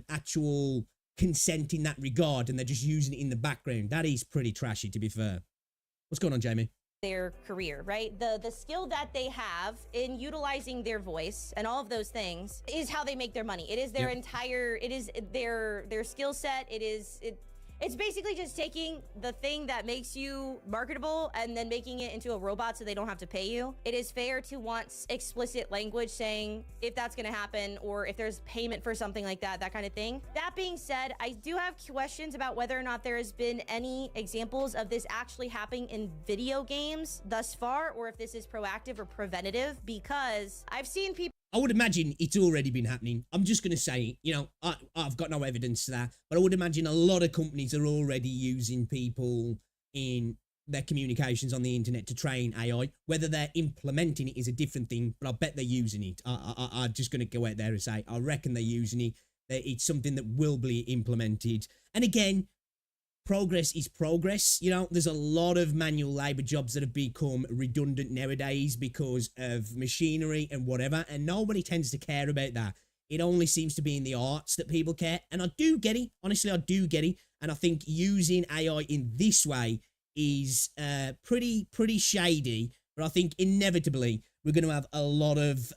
actual consent in that regard, and they're just using it in the background, that is pretty trashy, to be fair. What's going on, Jamie? Their career, right? The skill that they have in utilizing their voice and all of those things is how they make their money. It is their entire, it is their skill set. It's basically just taking the thing that makes you marketable and then making it into a robot so they don't have to pay you. It is fair to want explicit language saying if that's going to happen or if there's payment for something like that, that kind of thing. That being said, I do have questions about whether or not there has been any examples of this actually happening in video games thus far, or if this is proactive or preventative, because I've seen people. I would imagine it's already been happening. I'm just going to say, you know, I've got no evidence to that, but I would imagine a lot of companies are already using people in their communications on the internet to train AI. Whether they're implementing it is a different thing, but I bet they're using it. I'm just going to go out there and say, I reckon they're using it. It's something that will be implemented. And again, progress is progress. You know, there's a lot of manual labor jobs that have become redundant nowadays because of machinery and whatever, and nobody tends to care about that. It only seems to be in the arts that people care, and I do get it. Honestly, I do get it, and I think using AI in this way is pretty shady, but I think inevitably we're going to have a lot of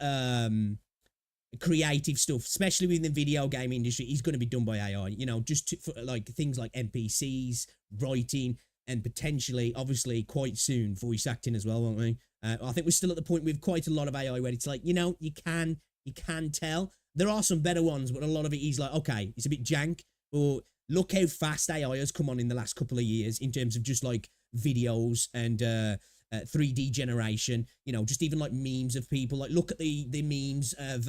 creative stuff, especially within the video game industry, is going to be done by AI, you know, just for like things like NPCs, writing, and potentially, obviously, quite soon, voice acting as well, won't we? I think we're still at the point with quite a lot of AI where it's like, you know, you can tell. There are some better ones, but a lot of it is like, okay, it's a bit jank, or look how fast AI has come on in the last couple of years in terms of just like videos and 3D generation, you know, just even like memes of people. Like, look at the memes of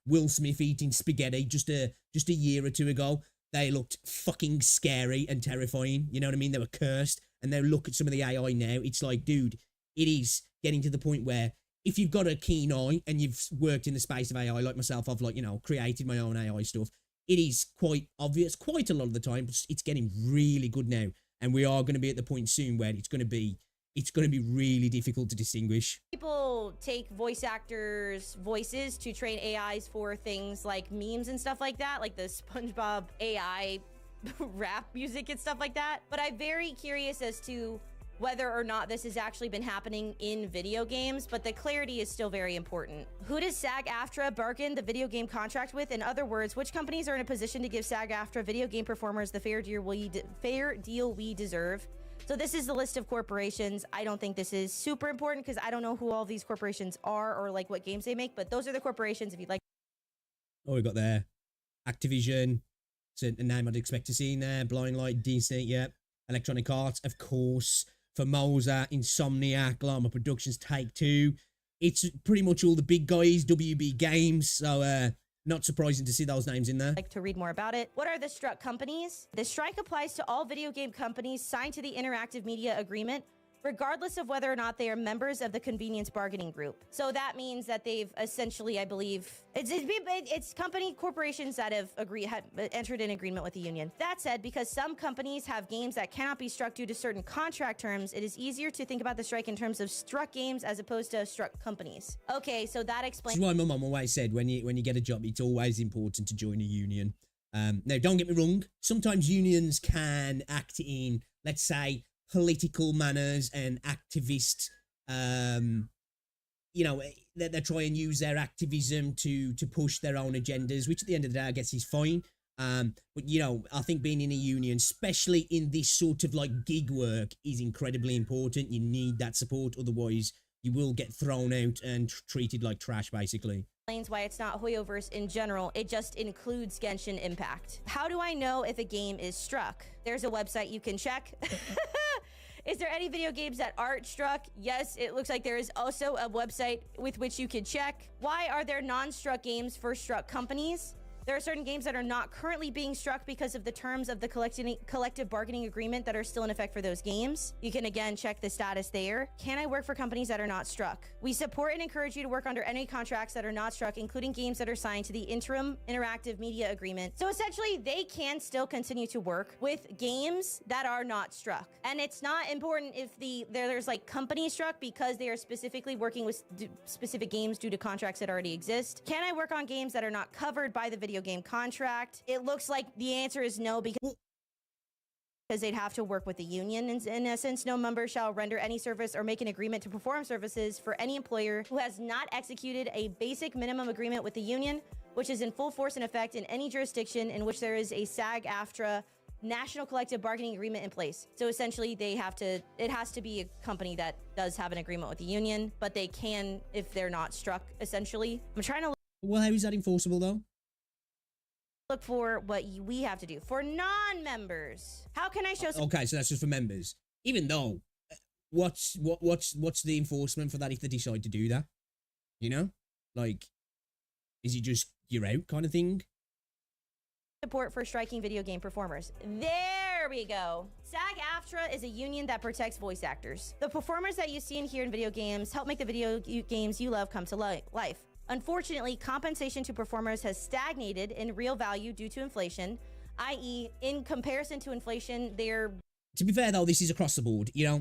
Will Smith eating spaghetti just a year or two ago. They looked fucking scary and terrifying. You know what I mean? They were cursed. And now look at some of the AI now. It's like, dude, it is getting to the point where if you've got a keen eye and you've worked in the space of AI, like myself, I've like, you know, created my own AI stuff. It is quite obvious, quite a lot of the time, but it's getting really good now. And we are going to be at the point soon where it's going to be really difficult to distinguish. People take voice actors' voices to train AIs for things like memes and stuff like that, like the SpongeBob AI rap music and stuff like that. But I'm very curious as to whether or not this has actually been happening in video games, but the clarity is still very important. Who does SAG-AFTRA bargain the video game contract with? In other words, which companies are in a position to give SAG-AFTRA video game performers the fair deal we deserve? So this is the list of corporations. I don't think this is super important because I don't know who all these corporations are or like what games they make, but those are the corporations if you'd like. Oh, we got there. Activision. It's a name I'd expect to see in there. Blind Light, Disney, yep. Electronic Arts, of course. Formosa, Insomniac, Llama Productions, Take-Two. It's pretty much all the big guys, WB Games. So, not surprising to see those names in there. Like to read more about it. What are the struck companies? The strike applies to all video game companies signed to the Interactive Media Agreement, regardless of whether or not they are members of the Convenience Bargaining Group. So that means that they've essentially, I believe, it's corporations that have entered in agreement with the union. That said, because some companies have games that cannot be struck due to certain contract terms, it is easier to think about the strike in terms of struck games as opposed to struck companies. Okay, so that explains. This is why my mum always said when you get a job, it's always important to join a union. Now, don't get me wrong. Sometimes unions can act in, let's say, political manners and activist, you know, they try and use their activism to push their own agendas, which at the end of the day, I guess is fine. But, you know, I think being in a union, especially in this sort of like gig work, is incredibly important. You need that support. Otherwise, you will get thrown out and treated like trash, basically. Explains why it's not Hoyoverse in general. It just includes Genshin Impact. How do I know if a game is struck? There's a website you can check. Is there any video games that aren't struck? Yes, it looks like there is also a website with which you can check. Why are there non-struck games for struck companies? There are certain games that are not currently being struck because of the terms of the collective bargaining agreement that are still in effect for those games. You can again check the status there. Can I work for companies that are not struck? We support and encourage you to work under any contracts that are not struck, including games that are signed to the interim interactive media agreement. So essentially, they can still continue to work with games that are not struck. And it's not important if there's like companies struck because they are specifically working with specific games due to contracts that already exist. Can I work on games that are not covered by the video game contract? It looks like the answer is no, because they'd have to work with the union. In essence, no member shall render any service or make an agreement to perform services for any employer who has not executed a basic minimum agreement with the union, which is in full force and effect in any jurisdiction in which there is a SAG-AFTRA national collective bargaining agreement in place. So essentially it has to be a company that does have an agreement with the union, but they can if they're not struck, essentially. I'm trying to Well, how is that enforceable though? look for what we have to do for non-members. How can I show Okay, so that's just for members. Even though, what's the enforcement for that if they decide to do that? You know, like, is it just you're out kind of thing? support for striking video game performers? There we go. SAG-AFTRA is a union that protects voice actors. The performers that you see and hear in video games help make the video games you love come to life. Unfortunately, compensation to performers has stagnated in real value due to inflation, i.e., in comparison to inflation, they're... To be fair, though, this is across the board, you know,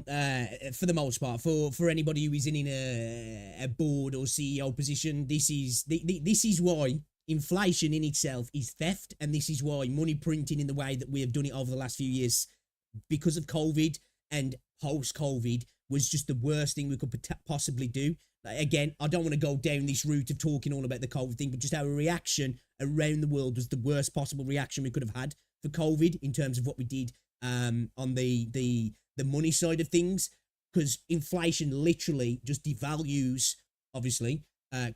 for the most part. For anybody who is in a board or CEO position, this is why inflation in itself is theft, and this is why money printing in the way that we have done it over the last few years, because of COVID and post-COVID, was just the worst thing we could possibly do. Again, I don't want to go down this route of talking all about the COVID thing, but just our reaction around the world was the worst possible reaction we could have had for COVID in terms of what we did on the money side of things, because inflation literally just devalues, obviously,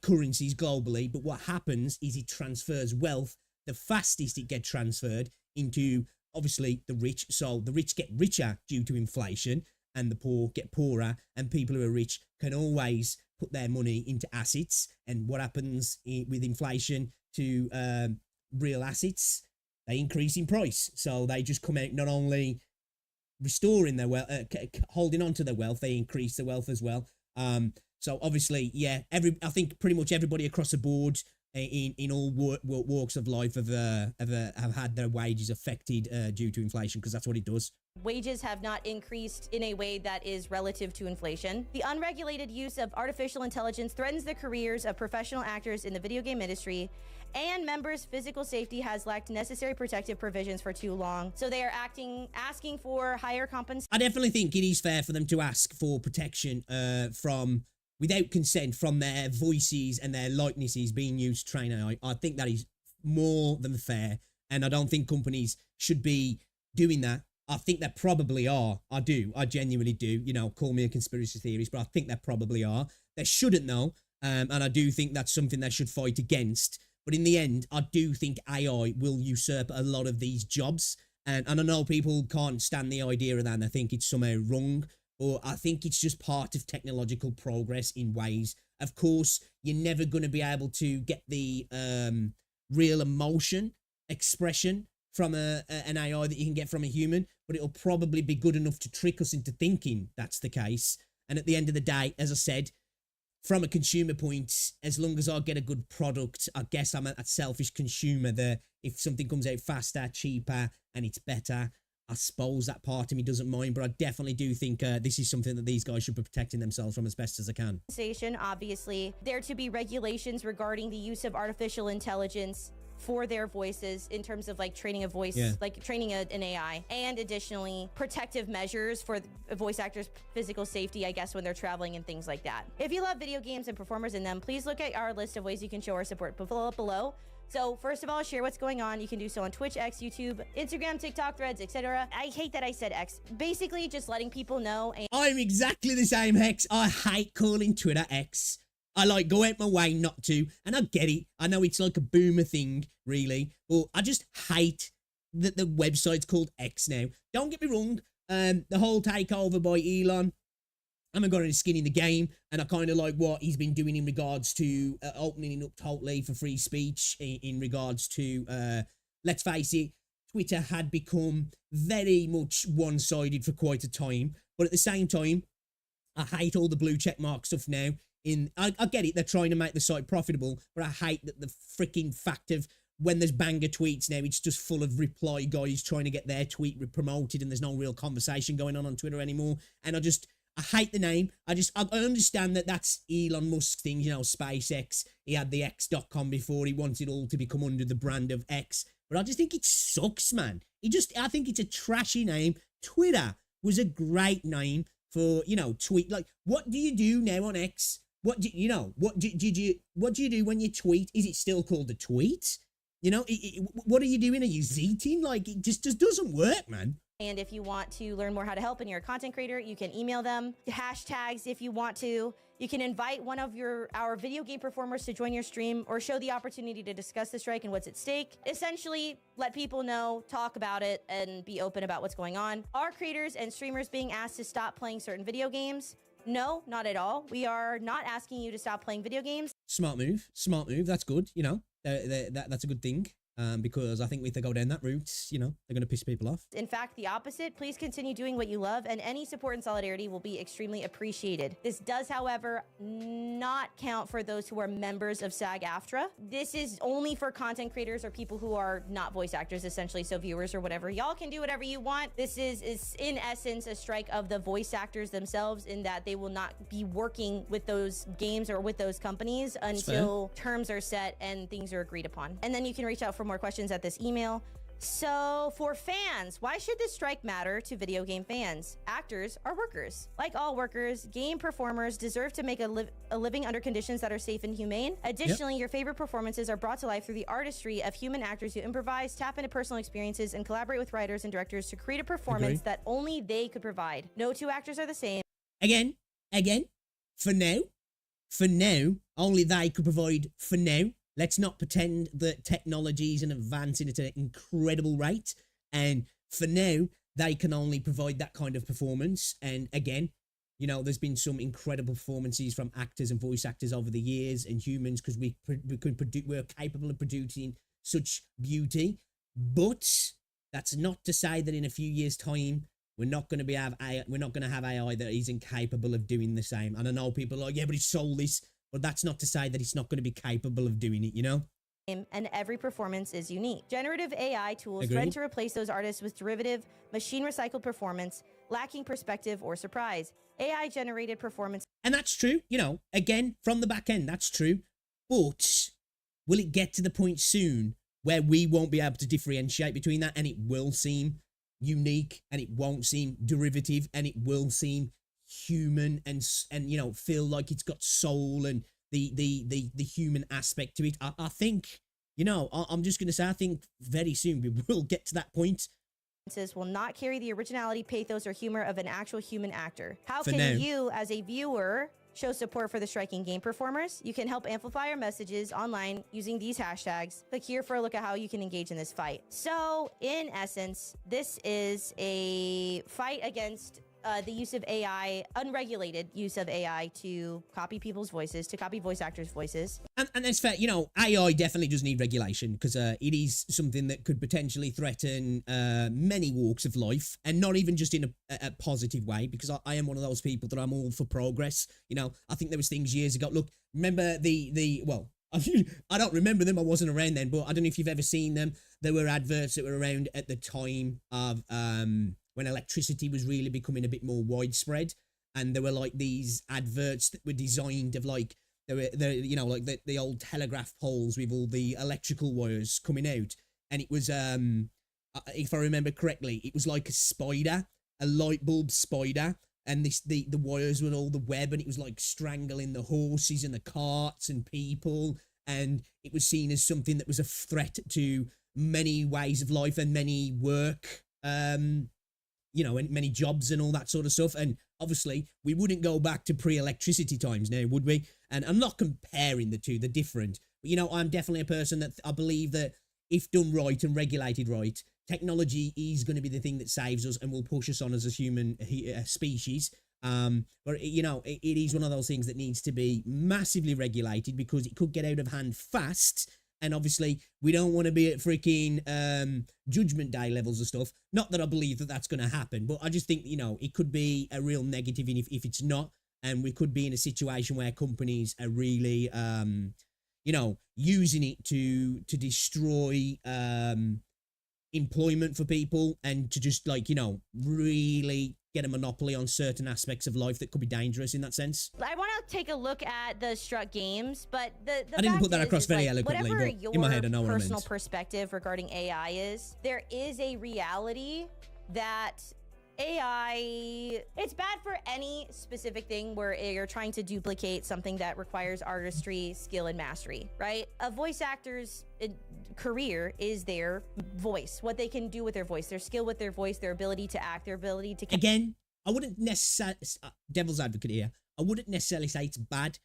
currencies globally. But what happens is it transfers wealth. The fastest it gets transferred into, obviously, the rich. So the rich get richer due to inflation, and the poor get poorer, and people who are rich can always put their money into assets. And what happens with inflation to real assets? They increase in price. So they just come out not only restoring their wealth, holding on to their wealth, they increase their wealth as well. So obviously, yeah, I think pretty much everybody across the board in all walks of life have had their wages affected due to inflation, because that's what it does. Wages have not increased in a way that is relative to inflation. The unregulated use of artificial intelligence threatens the careers of professional actors in the video game industry, and members' physical safety has lacked necessary protective provisions for too long. So they are asking for higher compensation. I definitely think it is fair for them to ask for protection without consent from their voices and their likenesses being used to train AI. I think that is more than fair, and I don't think companies should be doing that. I think they probably are. I do. I genuinely do. You know, call me a conspiracy theorist, but I think they probably are. They shouldn't, though. And I do think that's something they should fight against. But in the end, I do think AI will usurp a lot of these jobs. And I know people can't stand the idea of that, and I think it's somehow wrong. Or I think it's just part of technological progress in ways. Of course, you're never going to be able to get the real emotion expression from an AI that you can get from a human, but it'll probably be good enough to trick us into thinking that's the case. And at the end of the day, as I said, from a consumer point, as long as I get a good product, I guess I'm a selfish consumer that if something comes out faster, cheaper, and it's better, I suppose that part of me doesn't mind. But I definitely do think this is something that these guys should be protecting themselves from as best as they can. Obviously, there to be regulations regarding the use of artificial intelligence for their voices in terms of like training a voice, like training an AI, and additionally protective measures for voice actors' physical safety, I guess, when they're traveling and things like that. If you love video games and performers in them, please look at our list of ways you can show our support below. So first of all, share what's going on. You can do so on Twitch, X, YouTube, Instagram, TikTok, Threads, etc. I hate that I said X. Basically, just letting people know. And I'm exactly the same, Hex. I hate calling Twitter X. I go out my way not to, and I get it. I know it's like a boomer thing, really, but I just hate that the website's called X now. Don't get me wrong, the whole takeover by Elon, I haven't got any skin in the game, and I kind of like what he's been doing in regards to opening it up totally for free speech, in regards to, let's face it, Twitter had become very much one-sided for quite a time, but at the same time, I hate all the blue check mark stuff now. I get it, they're trying to make the site profitable, but I hate that the freaking fact of when there's banger tweets now, it's just full of reply guys trying to get their tweet promoted, and there's no real conversation going on Twitter anymore. And I hate the name. I understand that that's Elon Musk thing, you know, SpaceX. He had the X.com before. He wants it all to become under the brand of X. But I just think it sucks, man. I think it's a trashy name. Twitter was a great name for, you know, tweet. Like, what do you do now on X? What do you do when you tweet? Is it still called a tweet? You know, what are you doing? Are you zeeting? Like, it just doesn't work, man. And if you want to learn more how to help and you're a content creator, you can email them. Hashtags if you want to. You can invite one of our video game performers to join your stream or show the opportunity to discuss the strike and what's at stake. Essentially, let people know, talk about it, and be open about what's going on. Are creators and streamers being asked to stop playing certain video games? No, not at all. We are not asking you to stop playing video games. Smart move. Smart move. That's good. You know, that's a good thing. Because I think if they go down that route, you know, they're going to piss people off. In fact, the opposite. Please continue doing what you love, and any support and solidarity will be extremely appreciated. This does, however, not count for those who are members of SAG-AFTRA. This is only for content creators or people who are not voice actors, essentially, so viewers or whatever. Y'all can do whatever you want. This is in essence a strike of the voice actors themselves, in that they will not be working with those games or with those companies until terms are set and things are agreed upon. And then you can reach out for more questions at this email. So for fans, why should this strike matter to video game fans? Actors are workers. Like all workers, game performers deserve to make a living under conditions that are safe and humane. Additionally, your favorite performances are brought to life through the artistry of human actors who improvise, tap into personal experiences, and collaborate with writers and directors to create a performance that only they could provide. No two actors are the same. Again, for now, only they could provide for now. Let's not pretend that technology is advancing at an incredible rate. And for now, they can only provide that kind of performance. And again, you know, there's been some incredible performances from actors and voice actors over the years, and humans, because we're capable of producing such beauty. But that's not to say that in a few years' time, we're not going to have AI that is incapable of doing the same. And I know people are like, yeah, but it's soulless. But that's not to say that it's not going to be capable of doing it, you know? And every performance is unique. Generative AI tools threaten to replace those artists with derivative, machine-recycled performance, lacking perspective or surprise. AI-generated performance. And that's true, you know, again, from the back end, that's true. But will it get to the point soon where we won't be able to differentiate between that, and it will seem unique, and it won't seem derivative, and it will seem human, and you know, feel like it's got soul and the human aspect to it? I think, you know, I'm just going to say, I think very soon we will get to that point. Will not carry the originality, pathos, or humor of an actual human actor. How can you, as a viewer, show support for the striking game performers? You can help amplify our messages online using these hashtags. Click here for a look at how you can engage in this fight. So, in essence, this is a fight against the use of AI, unregulated use of AI to copy people's voices, to copy voice actors' voices. And that's fair. You know, AI definitely does need regulation, because it is something that could potentially threaten many walks of life, and not even just in a positive way, because I am one of those people that I'm all for progress. You know, I think there was things years ago. Look, remember well, I don't remember them. I wasn't around then, but I don't know if you've ever seen them. There were adverts that were around at the time of when electricity was really becoming a bit more widespread, and there were like these adverts that were designed of like, there you know, like the old telegraph poles with all the electrical wires coming out, and it was if I remember correctly, it was like a spider, a light bulb spider, and the wires were all the web, and it was like strangling the horses and the carts and people, and it was seen as something that was a threat to many ways of life and many work, you know, and many jobs and all that sort of stuff. And obviously, we wouldn't go back to pre-electricity times now, would we? And I'm not comparing the two, they're different. But, you know, I'm definitely a person that I believe that if done right and regulated right, technology is going to be the thing that saves us and will push us on as a human species. But, you know, it is one of those things that needs to be massively regulated, because it could get out of hand fast. And obviously, we don't want to be at freaking Judgment Day levels of stuff. Not that I believe that that's going to happen, but I just think, you know, it could be a real negative if it's not. And we could be in a situation where companies are really, you know, using it to destroy employment for people, and to just, like, you know, really get a monopoly on certain aspects of life that could be dangerous in that sense. I want to take a look at the struck games, but I didn't put that across very eloquently, whatever but your in my head I know what I meant. personal perspective regarding AI is, there is a reality that AI, it's bad for any specific thing where you're trying to duplicate something that requires artistry, skill, and mastery, right? A voice actor's career is their voice, what they can do with their voice, their skill with their voice, their ability to act, their ability to... Again, I wouldn't necessarily, devil's advocate here, I wouldn't necessarily say it's bad.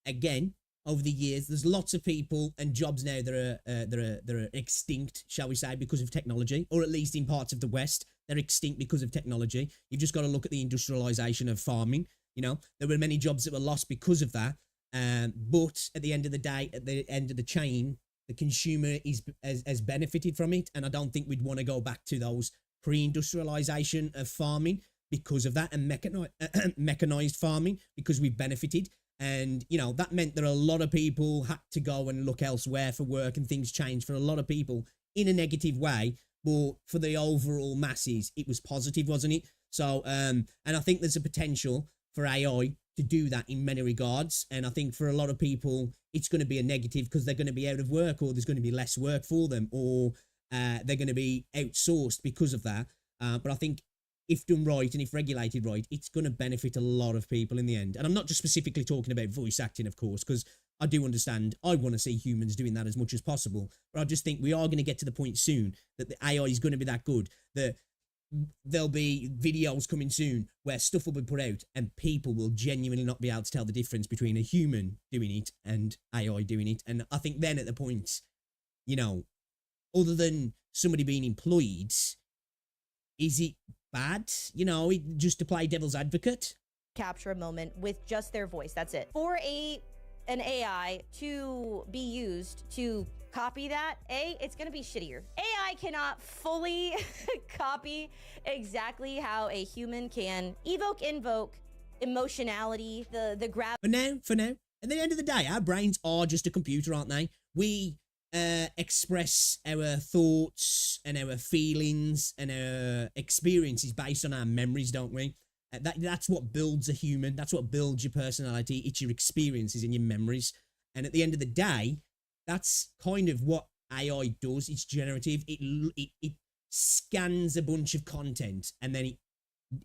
Again, over the years, there's lots of people and jobs now that are extinct, shall we say, because of technology, or at least in parts of the West, they're extinct because of technology. You've just got to look at the industrialization of farming. You know, there were many jobs that were lost because of that. But at the end of the day, at the end of the chain, the consumer has benefited from it. And I don't think we'd want to go back to those pre-industrialization of farming because of that, and mechanized farming because we've benefited. And, you know, that meant that a lot of people had to go and look elsewhere for work, and things changed for a lot of people in a negative way. But for the overall masses, it was positive, wasn't it? So, and I think there's a potential for AI to do that in many regards. And I think for a lot of people, it's going to be a negative because they're going to be out of work, or there's going to be less work for them, or they're going to be outsourced because of that. But I think if done right and if regulated right, it's going to benefit a lot of people in the end. And I'm not just specifically talking about voice acting, of course, because I do understand I want to see humans doing that as much as possible. But I just think we are going to get to the point soon that the AI is going to be that good, that there'll be videos coming soon where stuff will be put out and people will genuinely not be able to tell the difference between a human doing it and AI doing it. And I think then at the point, you know, other than somebody being employed, is it bad, you know, just to play devil's advocate? Capture a moment with just their voice. That's it. For an AI to be used to copy that, it's going to be shittier. AI cannot fully copy exactly how a human can invoke emotionality, the grab. For now, at the end of the day, our brains are just a computer, aren't they? We express our thoughts and our feelings and our experiences based on our memories, don't we? That's what builds a human. That's what builds your personality. It's your experiences and your memories. And at the end of the day, that's kind of what AI does. It's generative. It scans a bunch of content, and then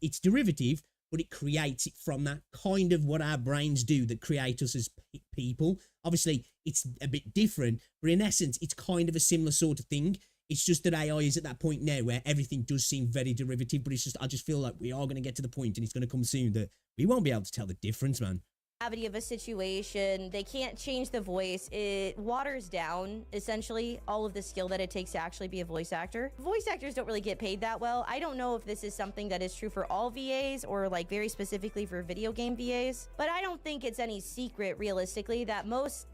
it's derivative, but it creates it from that. Kind of what our brains do that create us as people. Obviously, it's a bit different, but in essence, it's kind of a similar sort of thing. It's just that AI is at that point now where everything does seem very derivative, but it's just, I just feel like we are going to get to the point, and it's going to come soon, that we won't be able to tell the difference, man. Gravity of a situation, they can't change the voice. It waters down essentially all of the skill that it takes to actually be a voice actor. Voice actors don't really get paid that well. I don't know if this is something that is true for all VAs or like very specifically for video game VAs, but I don't think it's any secret realistically that most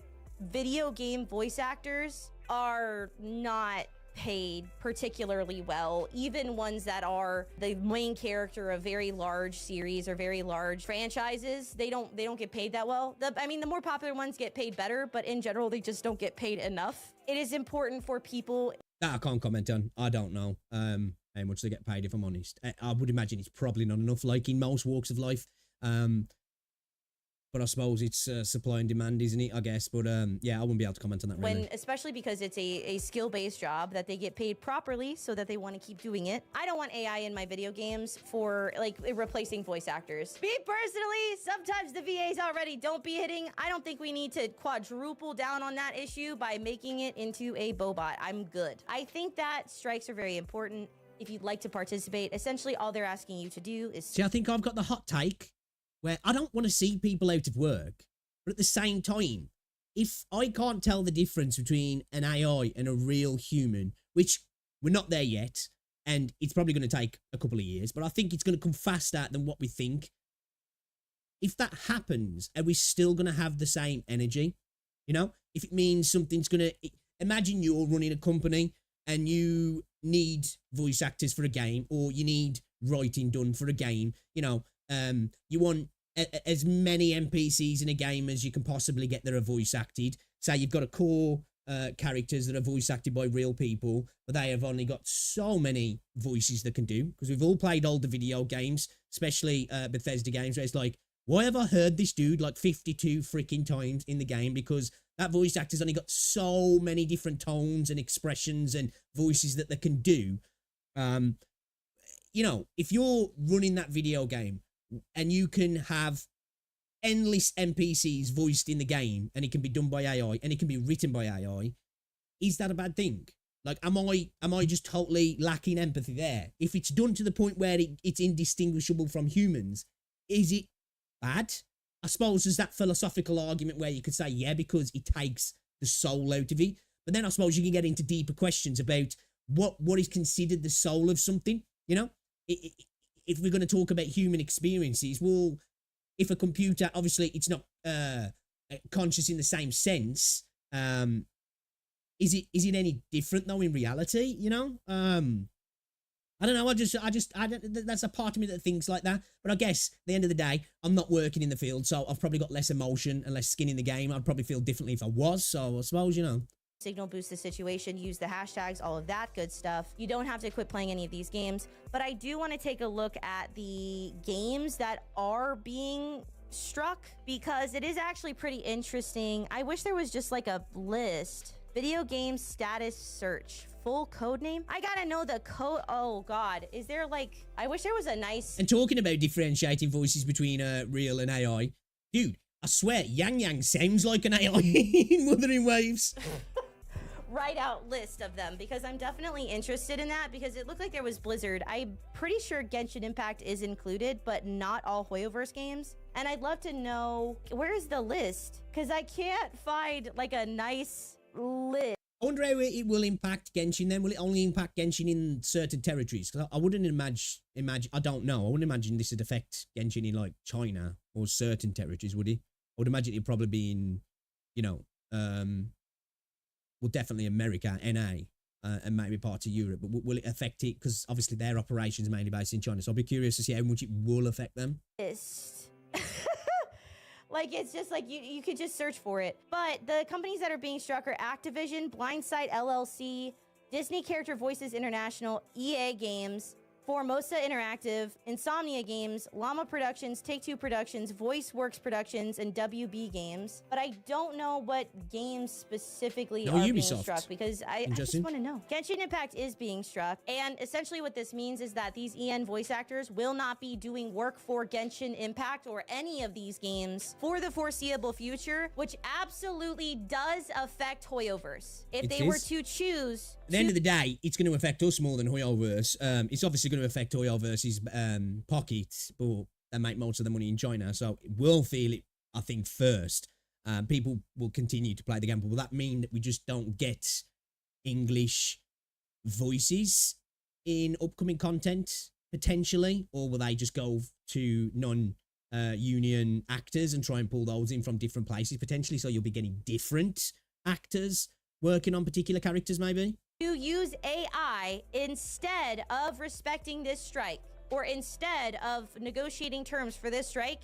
video game voice actors are not paid particularly well. Even ones that are the main character of very large series or very large franchises, they don't get paid that well. I mean, the more popular ones get paid better, but in general, they just don't get paid enough. It is important for people. That I can't comment on. I don't know how much they get paid, if I'm honest. I would imagine it's probably not enough, like in most walks of life. But I suppose it's supply and demand, isn't it? I guess. But yeah, I wouldn't be able to comment on that really. Especially because it's a skill-based job that they get paid properly so that they want to keep doing it. I don't want AI in my video games for like replacing voice actors. Me personally, sometimes the VAs already don't be hitting. I don't think we need to quadruple down on that issue by making it into a bobot. I'm good. I think that strikes are very important. If you'd like to participate, essentially all they're asking you to do is... See, I think I've got the hot take where I don't want to see people out of work, but at the same time, if I can't tell the difference between an AI and a real human, which we're not there yet, and it's probably going to take a couple of years, but I think it's going to come faster than what we think. If that happens, are we still going to have the same energy? You know, if it means something's going to... Imagine you're running a company and you need voice actors for a game, or you need writing done for a game, you know, you want as many NPCs in a game as you can possibly get that are voice acted. Say you've got a core characters that are voice acted by real people, but they have only got so many voices they can do, because we've all played older video games, especially Bethesda games, where it's like, why have I heard this dude like 52 freaking times in the game? Because that voice actor's only got so many different tones and expressions and voices that they can do. you know, if you're running that video game and you can have endless NPCs voiced in the game and it can be done by AI and it can be written by AI, is that a bad thing? Like, am I just totally lacking empathy there? If it's done to the point where it's indistinguishable from humans, is it bad? I suppose there's that philosophical argument where you could say, yeah, because it takes the soul out of it. But then I suppose you can get into deeper questions about what is considered the soul of something, you know? If we're going to talk about human experiences, well, if a computer, obviously it's not conscious in the same sense, is it any different though in reality, you know? I don't know. I don't, that's a part of me that thinks like that. But I guess at the end of the day, I'm not working in the field, so I've probably got less emotion and less skin in the game. I'd probably feel differently if I was. So I suppose, you know. Signal boost the situation, use the hashtags, all of that good stuff. You don't have to quit playing any of these games, but I do want to take a look at the games that are being struck because it is actually pretty interesting. I wish there was just like a list. Video game status search. Full code name? I gotta know the code. Oh God, is there like, I wish there was a nice... And talking about differentiating voices between real and AI, dude, I swear, Yang Yang sounds like an AI in Wuthering Waves. Write out list of them because I'm definitely interested in that because it looked like there was Blizzard. I'm pretty sure Genshin Impact is included, but not all Hoyoverse games. And I'd love to know, where's the list? Because I can't find like a nice list. I wonder how it will impact Genshin then. Will it only impact Genshin in certain territories? Because I wouldn't imagine, I don't know. I wouldn't imagine this would affect Genshin in like China or certain territories, would it? I would imagine it'd probably be in, you know, well, definitely America, NA, and maybe parts of Europe. But will it affect it? Because obviously their operations are mainly based in China. So I'll be curious to see how much it will affect them. Like, it's just like you could just search for it. But the companies that are being struck are Activision, Blindsight LLC, Disney Character Voices International, EA Games, Formosa Interactive, Insomnia Games, Llama Productions, Take-Two Productions, VoiceWorks Productions, and WB Games. But I don't know what games specifically are being struck because I just want to know. Genshin Impact is being struck, and essentially what this means is that these EN voice actors will not be doing work for Genshin Impact or any of these games for the foreseeable future, which absolutely does affect Hoyoverse. If they were to choose... At the end of the day, it's going to affect us more than Hoyoverse. It's obviously going to affect Hoyoverse's pockets, but they make most of the money in China, so it will feel it, I think, first. People will continue to play the game, but will that mean that we just don't get English voices in upcoming content, potentially? Or will they just go to non-union actors and try and pull those in from different places, potentially? So you'll be getting different actors working on particular characters, maybe? To use AI instead of respecting this strike or instead of negotiating terms for this strike,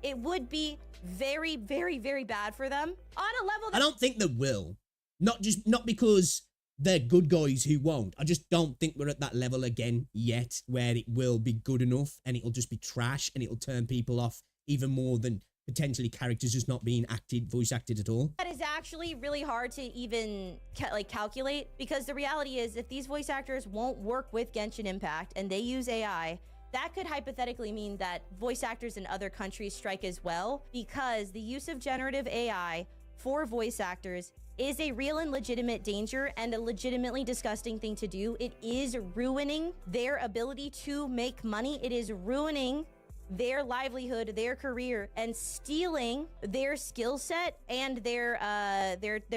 it would be very, very, very bad for them on a level that... I don't think they will. Not because they're good guys who won't. I just don't think we're at that level again yet where it will be good enough and it'll just be trash and it'll turn people off even more than potentially characters just not being voice acted at all. That is actually really hard to even calculate because the reality is if these voice actors won't work with Genshin Impact and they use AI, that could hypothetically mean that voice actors in other countries strike as well because the use of generative AI for voice actors is a real and legitimate danger and a legitimately disgusting thing to do. It is ruining their ability to make money. It is ruining their livelihood, their career, and stealing their skill set and their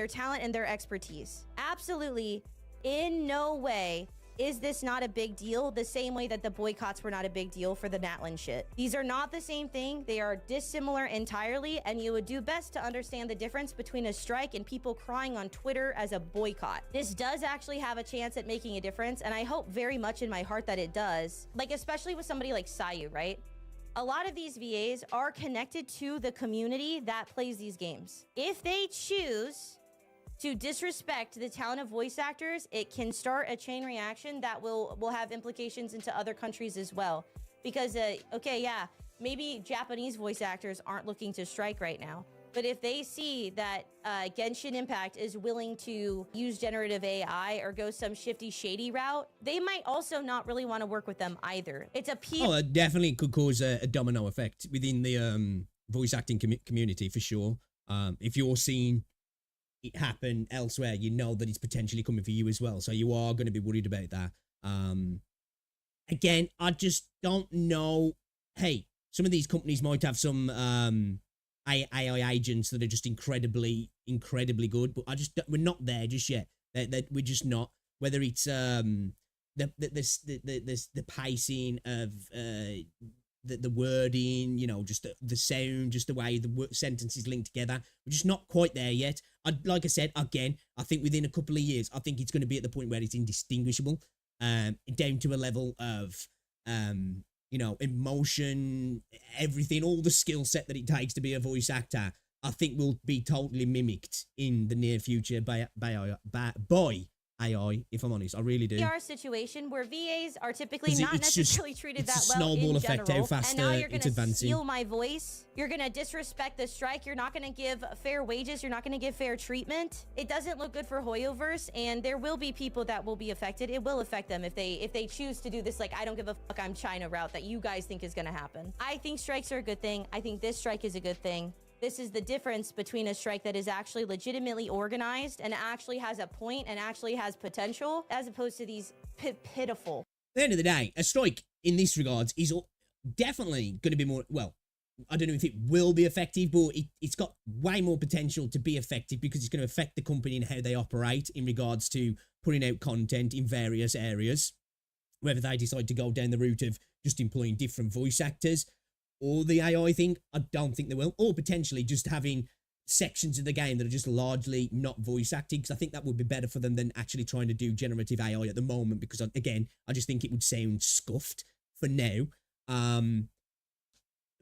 talent and their expertise. Absolutely, in no way is this not a big deal, the same way that the boycotts were not a big deal for the Natlin shit. These are not the same thing. They are dissimilar entirely, and you would do best to understand the difference between a strike and people crying on Twitter as a boycott. This does actually have a chance at making a difference, and I hope very much in my heart that it does. Like, especially with somebody like Sayu, right? A lot of these VAs are connected to the community that plays these games. If they choose to disrespect the talent of voice actors, it can start a chain reaction that will have implications into other countries as well. Because, okay, yeah, maybe Japanese voice actors aren't looking to strike right now, But if they see that Genshin Impact is willing to use generative AI or go some shifty, shady route, they might also not really want to work with them either. It's a Oh, it definitely could cause a domino effect within the voice acting community for sure. If you're seeing it happen elsewhere, you know that it's potentially coming for you as well. So you are going to be worried about that. Again, I just don't know. Hey, some of these companies might have some AI agents that are just incredibly good, but we're not there just yet. That we're just not. Whether it's the pacing of the wording, you know, just the sound, just the way the sentences link together. We're just not quite there yet. Like I said, again, I think within a couple of years, I think it's going to be at the point where it's indistinguishable, down to a level of, you know, emotion, everything, all the skill set that it takes to be a voice actor, I think will be totally mimicked in the near future by AI, if I'm honest. I really do. VR situation where VAs are typically not necessarily treated that well snowball in effect, general. how fast And now you're going it's to advancing. steal my voice. You're going to disrespect the strike. You're not going to give fair wages. You're not going to give fair treatment. It doesn't look good for Hoyoverse, and there will be people that will be affected. It will affect them if they choose to do this, like, I don't give a fuck, I'm China route that you guys think is going to happen. I think strikes are a good thing. I think this strike is a good thing. This is the difference between a strike that is actually legitimately organized and actually has a point and actually has potential, as opposed to these pitiful. At the end of the day, a strike in this regards is definitely going to be more, well, I don't know if it will be effective, but it's got way more potential to be effective because it's going to affect the company and how they operate in regards to putting out content in various areas. Whether they decide to go down the route of just employing different voice actors or the AI thing, I don't think they will. Or potentially just having sections of the game that are just largely not voice acting, because I think that would be better for them than actually trying to do generative AI at the moment, because, again, I just think it would sound scuffed for now,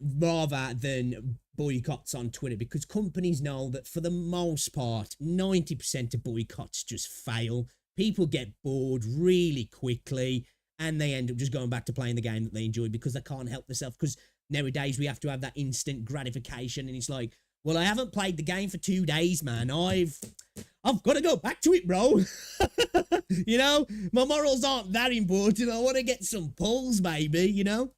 rather than boycotts on Twitter, because companies know that for the most part, 90% of boycotts just fail. People get bored really quickly, and they end up just going back to playing the game that they enjoy because they can't help themselves, because nowadays we have to have that instant gratification, and it's like, well, I haven't played the game for 2 days, man. I've got to go back to it, bro. You know, my morals aren't that important. I want to get some pulls, baby, you know?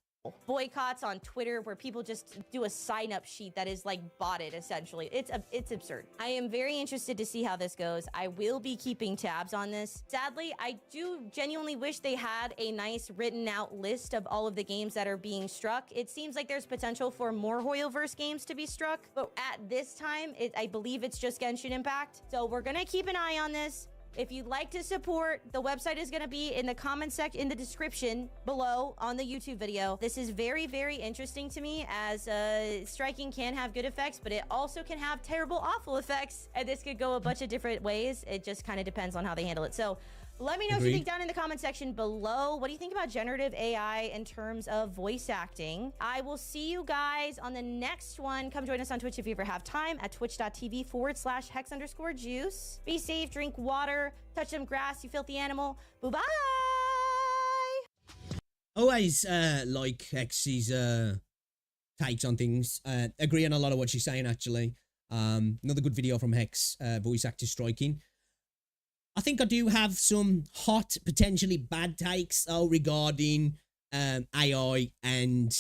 Boycotts on Twitter where people just do a sign-up sheet that is like botted, essentially. It's absurd. I am very interested to see how this goes. I will be keeping tabs on this. Sadly, I do genuinely wish they had a nice written out list of all of the games that are being struck. It seems like there's potential for more Hoyoverse games to be struck, but at this time, I believe it's just Genshin Impact. So we're gonna keep an eye on this. If you'd like to support, the website is going to be in the comment section, in the description below on the YouTube video. This is very, very interesting to me, as striking can have good effects, but it also can have terrible, awful effects. And this could go a bunch of different ways. It just kind of depends on how they handle it. So let me know what you think down in the comment section below. What do you think about generative AI in terms of voice acting? I will see you guys on the next one. Come join us on Twitch if you ever have time at twitch.tv/hex_juice. Be safe, drink water, touch some grass, you filthy animal. Bye-bye. Always like Hex's takes on things. Agree on a lot of what she's saying, actually. Another good video from Hex, voice actor striking. I think I do have some hot, potentially bad takes, though, regarding AI and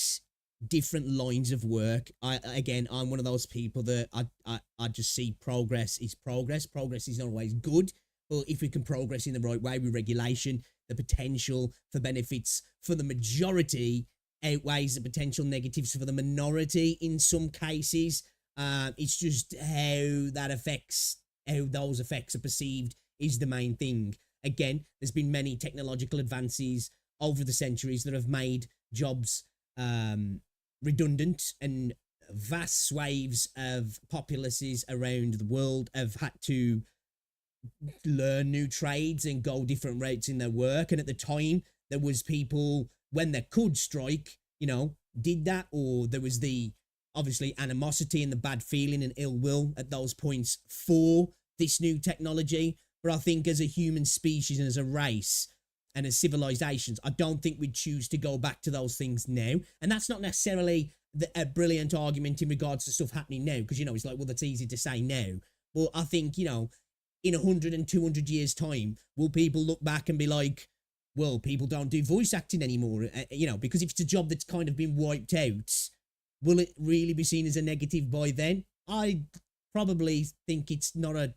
different lines of work. Again, I'm one of those people that I just see progress is progress. Progress is not always good, but if we can progress in the right way with regulation, the potential for benefits for the majority outweighs the potential negatives for the minority in some cases. It's just how those effects are perceived is the main thing. Again, there's been many technological advances over the centuries that have made jobs redundant, and vast swathes of populaces around the world have had to learn new trades and go different routes in their work. And at the time, there was people, when they could strike, you know, did that, or there was the, obviously, animosity and the bad feeling and ill will at those points for this new technology. But I think as a human species and as a race and as civilizations, I don't think we'd choose to go back to those things now. And that's not necessarily a brilliant argument in regards to stuff happening now, because, you know, it's like, well, that's easy to say now. But I think, you know, in 100 and 200 years' time, will people look back and be like, well, people don't do voice acting anymore, you know, because if it's a job that's kind of been wiped out, will it really be seen as a negative by then? I probably think it's not a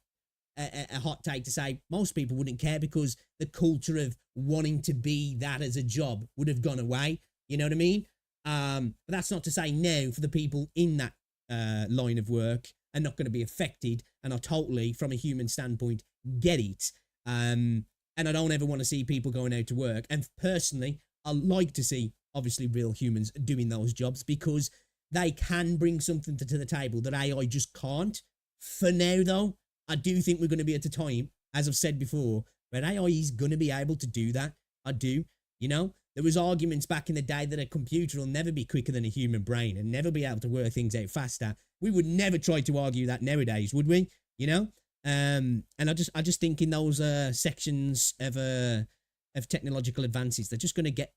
hot take to say most people wouldn't care, because the culture of wanting to be that as a job would have gone away. You know what I mean? But that's not to say now for the people in that line of work are not going to be affected, and are totally, from a human standpoint, get it. And I don't ever want to see people going out to work. And personally, I like to see, obviously, real humans doing those jobs, because they can bring something to the table that AI just can't. For now, though, I do think we're going to be at a time, as I've said before, where AI is going to be able to do that. I do. You know, there was arguments back in the day that a computer will never be quicker than a human brain and never be able to work things out faster. We would never try to argue that nowadays, would we? You know? And I just think in those sections of technological advances, they're just going to get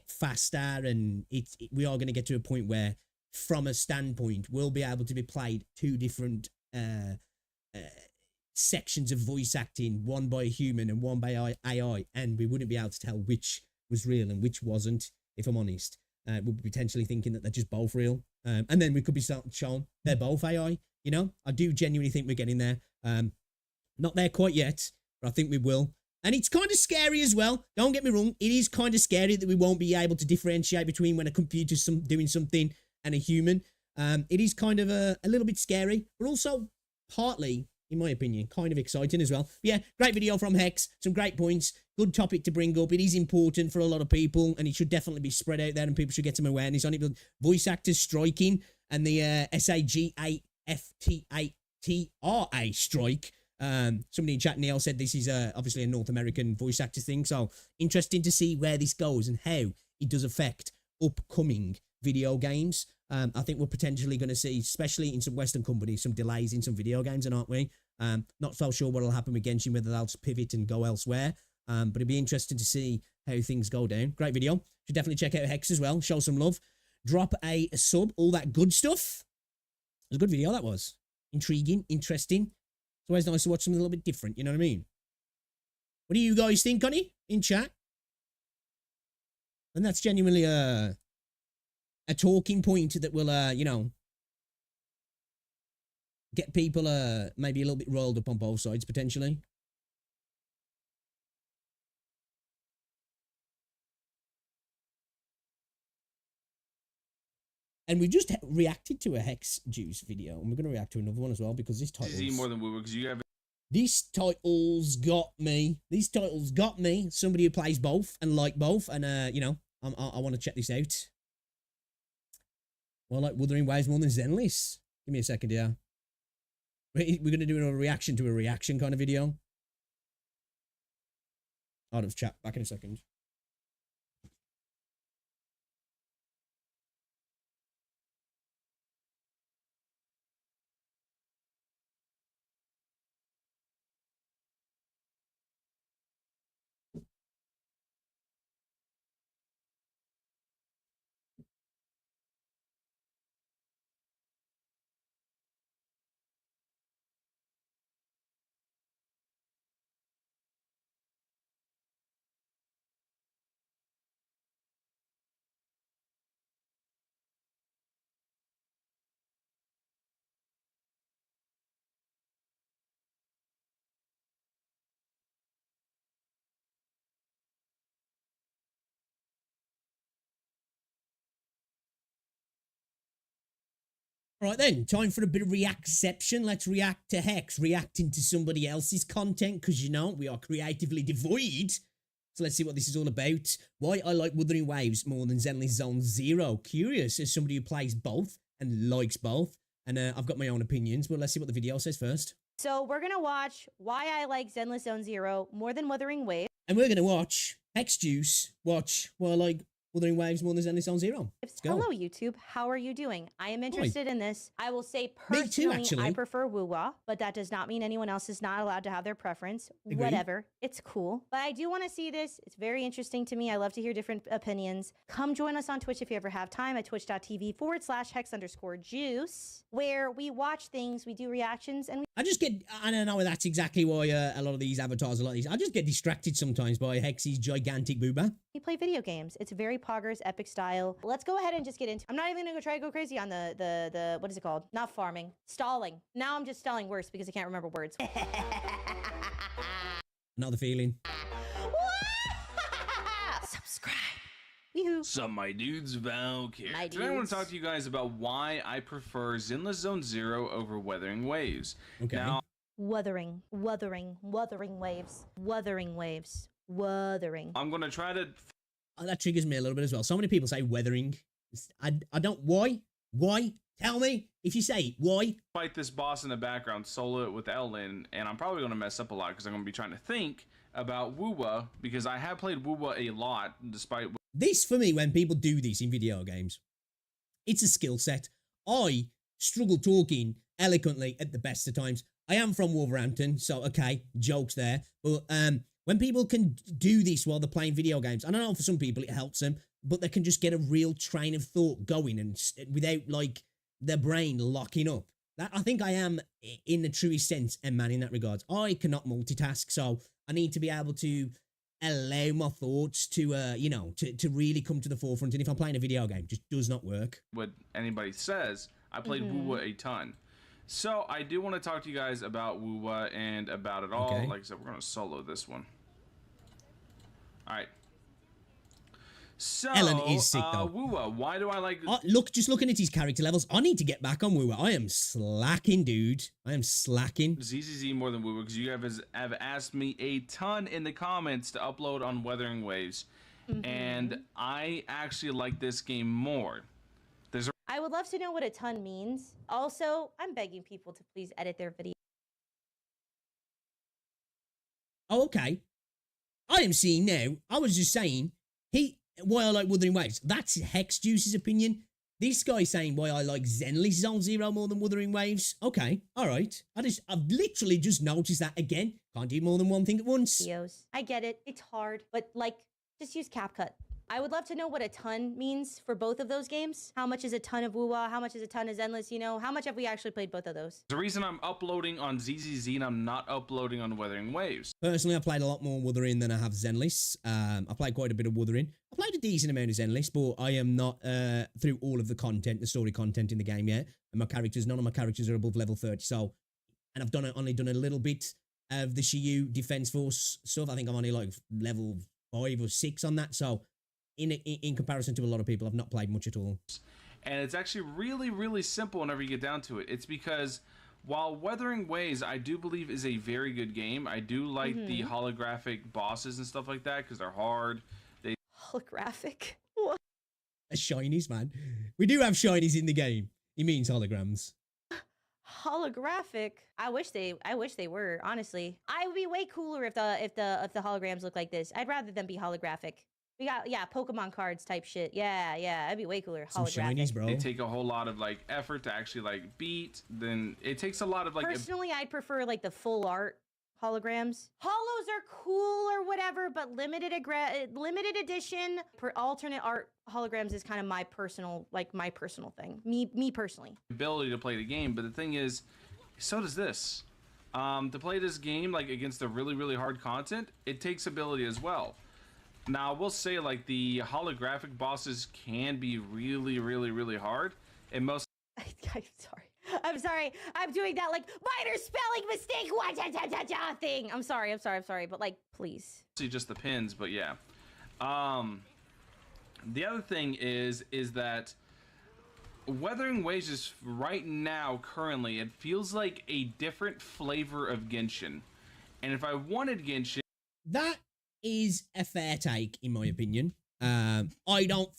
faster, and we are going to get to a point where, from a standpoint, we'll be able to be played two different sections of voice acting, one by a human and one by AI, and we wouldn't be able to tell which was real and which wasn't, if I'm honest. We'll be potentially thinking that they're just both real, and then we could be shown they're both AI. You know, I do genuinely think we're getting there. Not there quite yet, but I think we will. And it's kind of scary as well. Don't get me wrong. It is kind of scary that we won't be able to differentiate between when a computer's doing something and a human. It is kind of a little bit scary, but also partly, in my opinion, kind of exciting as well. But yeah, great video from Hex. Some great points. Good topic to bring up. It is important for a lot of people, and it should definitely be spread out there, and people should get some awareness on it. But voice actors striking, and the SAGAFTATRA strike. Somebody in chat, Neil, said this is obviously a North American voice actor thing. So interesting to see where this goes and how it does affect upcoming video games. I think we're potentially going to see, especially in some Western companies, some delays in some video games, aren't we? Not so sure what will happen with Genshin, whether they'll pivot and go elsewhere. But it'd be interesting to see how things go down. Great video. Should definitely check out Hex as well. Show some love. Drop a sub. All that good stuff. It was a good video, that was. Intriguing. Interesting. It's always nice to watch something a little bit different. You know what I mean? What do you guys think, Connie? In chat? And that's genuinely a talking point that will, you know, get people maybe a little bit rolled up on both sides, potentially. And we've just reacted to a Hex Juice video, and we're going to react to another one as well, because this title. More than WuWa, because you have. This title's got me. This title's got me. Somebody who plays both and like both, and you know, I want to check this out. Well, like Wuthering Waves more than Zenless. Give me a second here. We're going to do a reaction to a reaction kind of video. Out of chat. Back in a second. Right then, time for a bit of reactception. Let's react to Hex, reacting to somebody else's content, because, you know, we are creatively devoid. So let's see what this is all about. Why I like Wuthering Waves more than Zenless Zone Zero. Curious, as somebody who plays both and likes both. And I've got my own opinions, but let's see what the video says first. So we're going to watch why I like Zenless Zone Zero more than Wuthering Waves. And we're going to watch Hex Juice watch why I like Wuthering Waves more than Zenless on Zero. Let's go. Hello, YouTube. How are you doing? I am interested in this. I will say Me personally, too, actually. I prefer WuWa, but that does not mean anyone else is not allowed to have their preference. Agreed. Whatever. It's cool. But I do want to see this. It's very interesting to me. I love to hear different opinions. Come join us on Twitch if you ever have time at twitch.tv/hex_juice, where we watch things, we do reactions, and I don't know, that's exactly why a lot of these avatars are like these. I just get distracted sometimes by Hex's gigantic booba. we play video games. It's very poggers, epic style. Let's go ahead and just get into I'm not even gonna try to go crazy on the what is it called? Not farming. Stalling. Now I'm just stalling worse because I can't remember words. Another feeling. Subscribe. Yoo-hoo. Sup, my dudes, Valk here. My Today I want dudes. to talk to you guys about why I prefer Zenless Zone Zero over Wuthering Waves. Okay. Now, Wuthering waves. Wuthering waves. Wuthering. I'm going to try to That triggers me a little bit as well. So many people say weathering. I don't, why? Why? Tell me. If you say it, why? fight this boss in the background, solo it with Ellen, and I'm probably going to mess up a lot because I'm going to be trying to think about WuWa, because I have played WuWa a lot, despite This, for me, when people do this in video games, it's a skill set. I struggle talking eloquently at the best of times. I am from Wolverhampton, so okay, jokes there. But when people can do this while they're playing video games, I don't know, for some people it helps them, but they can just get a real train of thought going and without like their brain locking up. That, I think I am, in the truest sense, a man in that regard. I cannot multitask, so I need to be able to allow my thoughts to, you know, to really come to the forefront. And if I'm playing a video game, it just does not work. what anybody says. I played WuWa a ton. So I do want to talk to you guys about WuWa and about it all. Okay. Like I said, we're going to solo this one. All right. So, Ellen is sick, though. WuWa, why do I like... Look, just looking at his character levels, I need to get back on WuWa. I am slacking, dude. I am slacking. ZZZ more than WuWa, because you guys have asked me a ton in the comments to upload on Wuthering Waves, and I actually like this game more. There's a I would love to know what a ton means. Also, I'm begging people to please edit their video. Oh, okay. I am seeing now. I was just saying, why I like Wuthering Waves. That's Hex Juice's opinion. This guy's saying why I like Zenless Zone Zero more than Wuthering Waves. Okay, all right. I've literally just noticed that again. Can't do more than one thing at once. Videos. I get it. It's hard, but like, just use CapCut. I would love to know what a ton means for both of those games. How much is a ton of WuWa? How much is a ton of Zenless? You know, how much have we actually played both of those? The reason I'm uploading on ZZZ and I'm not uploading on Wuthering Waves. Personally, I played a lot more Wuthering than I have Zenless. I played quite a bit of Wuthering. I played a decent amount of Zenless, but I am not through all of the content, the story content in the game yet. And my characters, none of my characters are above level 30. So, and I've only done a little bit of the Shiyu Defense Force stuff. I think I'm only like level 5 or 6 on that. So, in comparison to a lot of people, I've not played much at all. And it's actually really, really simple whenever you get down to it. It's because while Wuthering Waves, I do believe, is a very good game. I do like the holographic bosses and stuff like that because they're hard. Holographic? What? Shinies, man. We do have shinies in the game. He means holograms. Holographic? I wish they were, honestly. I would be way cooler if the holograms look like this. I'd rather them be holographic. We got, yeah, Pokemon cards type shit. Yeah, that'd be way cooler. Some Holographic. shinies, bro. They take a whole lot of like effort to actually like beat. Then it takes a lot of like. Personally, I'd prefer like the full art holograms. Holos are cool or whatever, but limited edition alternate art holograms is kind of my personal thing. Me personally. Ability to play the game, but the thing is, so does this. To play this game like against the really, really hard content, it takes ability as well. Now, I will say, like, the holographic bosses can be really, really, really hard. And most... I'm sorry. I'm doing that, like, minor spelling mistake thing. I'm sorry. But, like, please. Just the pins, but yeah. The other thing is that Wuthering Waves is right now, currently, it feels like a different flavor of Genshin. And if I wanted Genshin... That is a fair take, in my opinion. I don't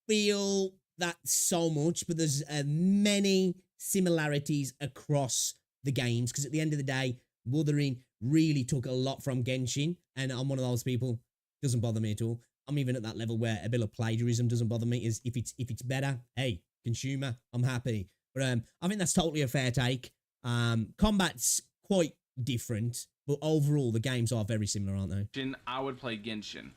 feel that so much, but there's many similarities across the games, because at the end of the day, Wuthering really took a lot from Genshin, and I'm one of those people, doesn't bother me at all. I'm even at that level where a bit of plagiarism doesn't bother me. Is if it's better, hey, consumer, I'm happy. But I think that's totally a fair take. Combat's quite different, but overall the games are very similar, aren't they? I would play Genshin.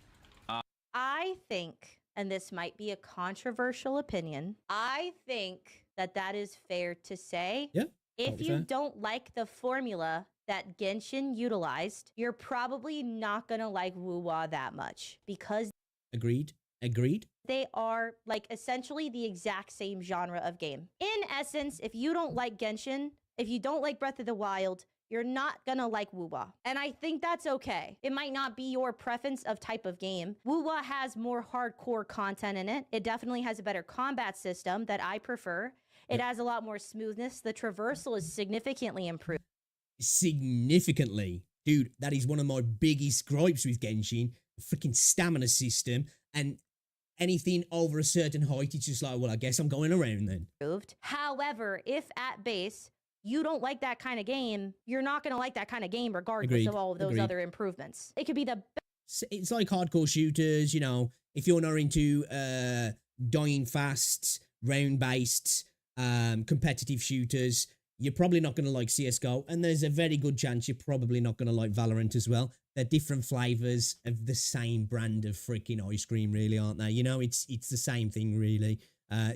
I think, and this might be a controversial opinion, I think that is fair to say. Yeah. If you don't like the formula that Genshin utilized, you're probably not gonna like WuWa that much because Agreed. they are like essentially the exact same genre of game. In essence, if you don't like Genshin, if you don't like Breath of the Wild, you're not gonna like WuWa. And I think that's okay. It might not be your preference of type of game. WuWa has more hardcore content in it. It definitely has a better combat system that I prefer. It has a lot more smoothness. The traversal is significantly improved. Significantly. Dude, that is one of my biggest gripes with Genshin. Freaking stamina system. And anything over a certain height, it's just like, well, I guess I'm going around then. However, if at base, you don't like that kind of game, you're not going to like that kind of game regardless of all of those other improvements. It could be the it's like hardcore shooters, you know, if you're not into dying fast, round-based, competitive shooters, you're probably not going to like CSGO, and there's a very good chance you're probably not going to like Valorant as well. They're different flavors of the same brand of freaking ice cream, really, aren't they? You know, it's the same thing, really.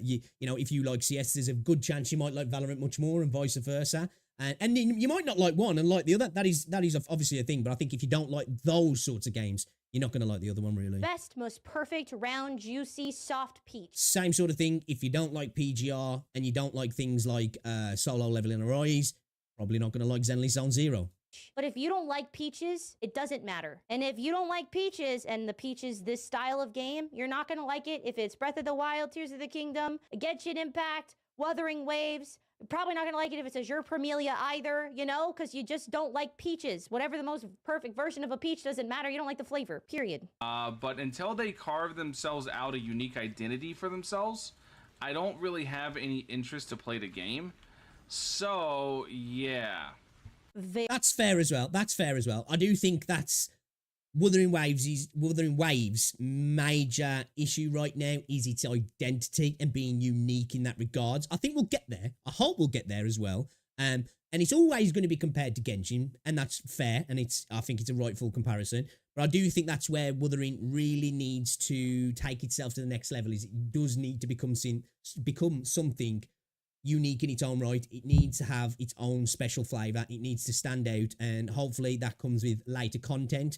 You know, if you like CS, there's a good chance you might like Valorant much more, and vice versa. And you might not like one and like the other. That is obviously a thing. But I think if you don't like those sorts of games, you're not going to like the other one, really. best, most perfect, round, juicy, soft peach. Same sort of thing. If you don't like PGR and you don't like things like solo leveling or Rise, probably not going to like Zenly Zone Zero. But if you don't like peaches, it doesn't matter. And if you don't like peaches and the peaches, this style of game, you're not going to like it if it's Breath of the Wild, Tears of the Kingdom, Genshin Impact, Wuthering Waves. You're probably not going to like it if it's Azure Premilia either, you know, because you just don't like peaches. Whatever the most perfect version of a peach doesn't matter. You don't like the flavor, period. But until they carve themselves out a unique identity for themselves, I don't really have any interest to play the game. So, yeah. That's fair as well. I do think that's Wuthering Waves' major issue right now is its identity and being unique in that regards. I think we'll get there. I hope we'll get there as well. And it's always going to be compared to Genshin, and that's fair, and I think it's a rightful comparison. But I do think that's where Wuthering really needs to take itself to the next level. Is it does need to become something unique in its own right. It needs to have its own special flavor. It needs to stand out, and hopefully that comes with later content,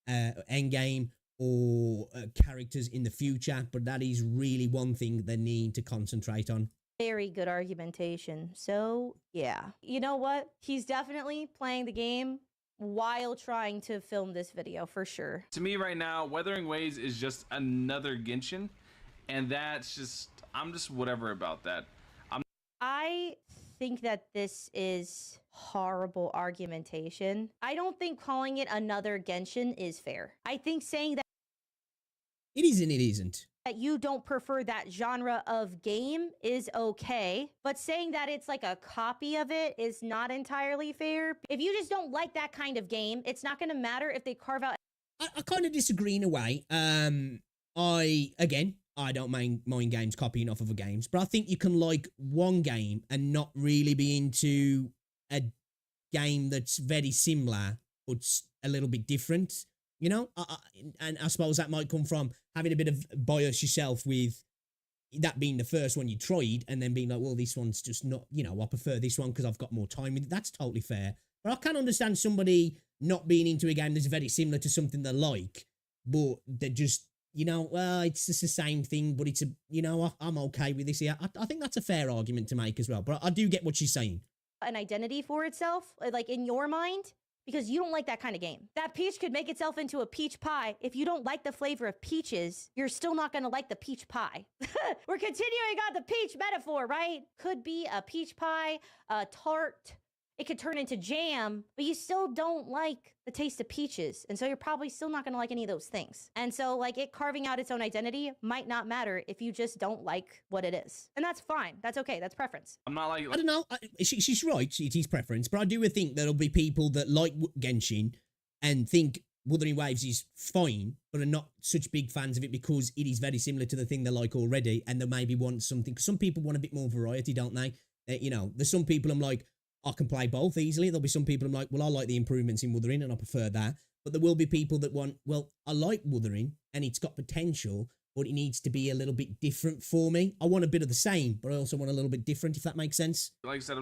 endgame, or characters in the future. But that is really one thing they need to concentrate on. Very good argumentation. So, yeah. You know what? He's definitely playing the game while trying to film this video, for sure. To me right now, Wuthering Waves is just another Genshin, and that's just, I'm just whatever about that. I think that this is horrible argumentation. I don't think calling it another Genshin is fair. I think saying that it isn't. That you don't prefer that genre of game is okay, but saying that it's like a copy of it is not entirely fair. If you just don't like that kind of game, it's not going to matter if they carve out. I kind of disagree in a way. I don't mind games copying off other games, but I think you can like one game and not really be into a game that's very similar but a little bit different, you know? And I suppose that might come from having a bit of bias yourself with that being the first one you tried and then being like, well, this one's just not, you know, I prefer this one because I've got more time with it. That's totally fair. But I can understand somebody not being into a game that's very similar to something they like, but they're just, you know, well, it's just the same thing, but it's you know, I'm okay with this here. I think that's a fair argument to make as well, but I do get what she's saying. An identity for itself, like in your mind, because you don't like that kind of game. That peach could make itself into a peach pie. If you don't like the flavor of peaches, you're still not going to like the peach pie. We're continuing on the peach metaphor, right? Could be a peach pie, a tart. It could turn into jam, but you still don't like the taste of peaches. And so you're probably still not going to like any of those things. And so like it carving out its own identity might not matter if you just don't like what it is. And that's fine. That's okay. That's preference. I'm not like... I don't know. She's right. It is preference. But I do think there'll be people that like Genshin and think Wuthering Waves is fine, but are not such big fans of it because it is very similar to the thing they like already, and they maybe want something. Because some people want a bit more variety, don't they? You know, there's some people I'm like, I can play both easily. There'll be some people I'm like, well, I like the improvements in Wuthering and I prefer that. But there will be people that want, well, I like Wuthering and it's got potential, but it needs to be a little bit different for me. I want a bit of the same, but I also want a little bit different, if that makes sense. Like I said,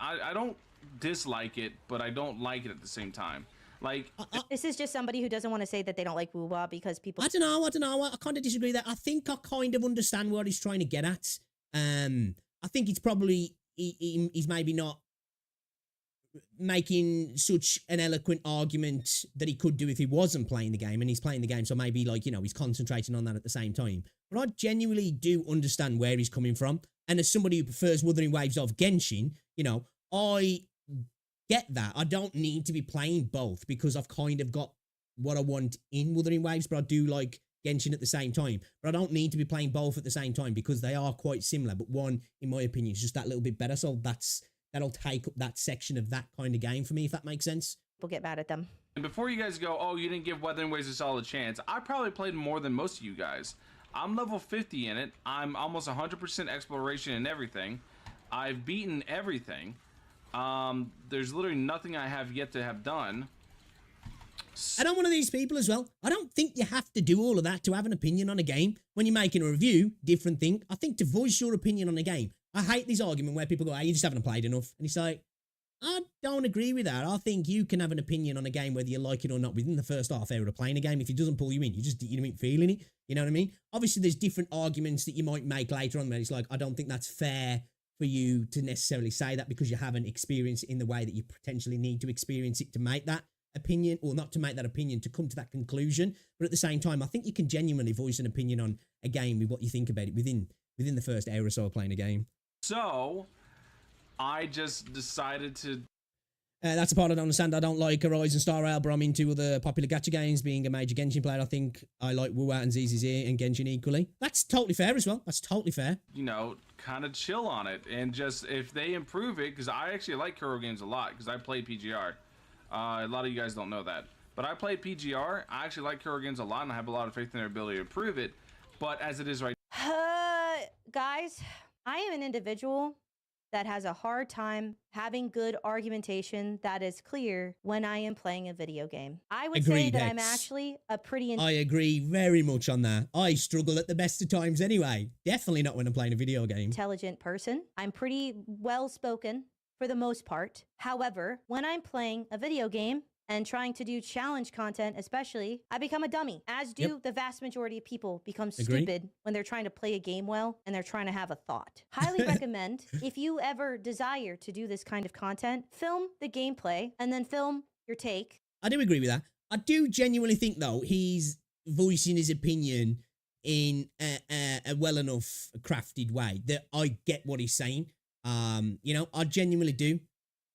I don't dislike it, but I don't like it at the same time. Like, this is just somebody who doesn't want to say that they don't like WuWa because people. I don't know. I kind of disagree there. I think I kind of understand what he's trying to get at. I think it's probably, he's maybe not making such an eloquent argument that he could do if he wasn't playing the game, and he's playing the game, so maybe, like, you know, he's concentrating on that at the same time. But I genuinely do understand where he's coming from, and as somebody who prefers Wuthering Waves of Genshin, you know, I get that. I don't need to be playing both because I've kind of got what I want in Wuthering Waves, but I do like Genshin at the same time. But I don't need to be playing both at the same time because they are quite similar, but one, in my opinion, is just that little bit better, so that'll take up that section of that kind of game for me, if that makes sense. People get mad at them. And before you guys go, oh, you didn't give Wuthering Waves a solid chance, I probably played more than most of you guys. I'm level 50 in it. I'm almost 100% exploration and everything. I've beaten everything. There's literally nothing I have yet to have done. And I'm one of these people as well. I don't think you have to do all of that to have an opinion on a game. When you're making a review, different thing. I think to voice your opinion on a game, I hate this argument where people go, hey, you just haven't played enough. And it's like, I don't agree with that. I think you can have an opinion on a game whether you like it or not within the first half hour of playing a game. If it doesn't pull you in, you ain't feeling it. You know what I mean? Obviously, there's different arguments that you might make later on where it's like, I don't think that's fair for you to necessarily say that because you haven't experienced it in the way that you potentially need to experience it to make that opinion, or not to make that opinion, to come to that conclusion. But at the same time, I think you can genuinely voice an opinion on a game with what you think about it within the first hour or so of playing a game. So, I just decided to... That's a part I don't understand. I don't like Horizon Star Rail, but I'm into other popular gacha games. Being a major Genshin player, I think I like WuWa and ZZZ and Genshin equally. That's totally fair as well. That's totally fair. You know, kind of chill on it. And just, if they improve it, because I actually like Kuro games a lot, because I played PGR. A lot of you guys don't know that. But I played PGR. I actually like Kuro games a lot, and I have a lot of faith in their ability to improve it. But as it is right Guys, I am an individual that has a hard time having good argumentation that is clear when I am playing a video game. I would say that I'm actually a pretty... I agree very much on that. I struggle at the best of times anyway. Definitely not when I'm playing a video game. Intelligent person. I'm pretty well-spoken for the most part. However, when I'm playing a video game and trying to do challenge content especially, I become a dummy, as do the vast majority of people become stupid when they're trying to play a game well and they're trying to have a thought. Highly recommend, if you ever desire to do this kind of content, film the gameplay and then film your take. I do agree with that. I do genuinely think, though, he's voicing his opinion in a well enough crafted way that I get what he's saying. You know, I genuinely do.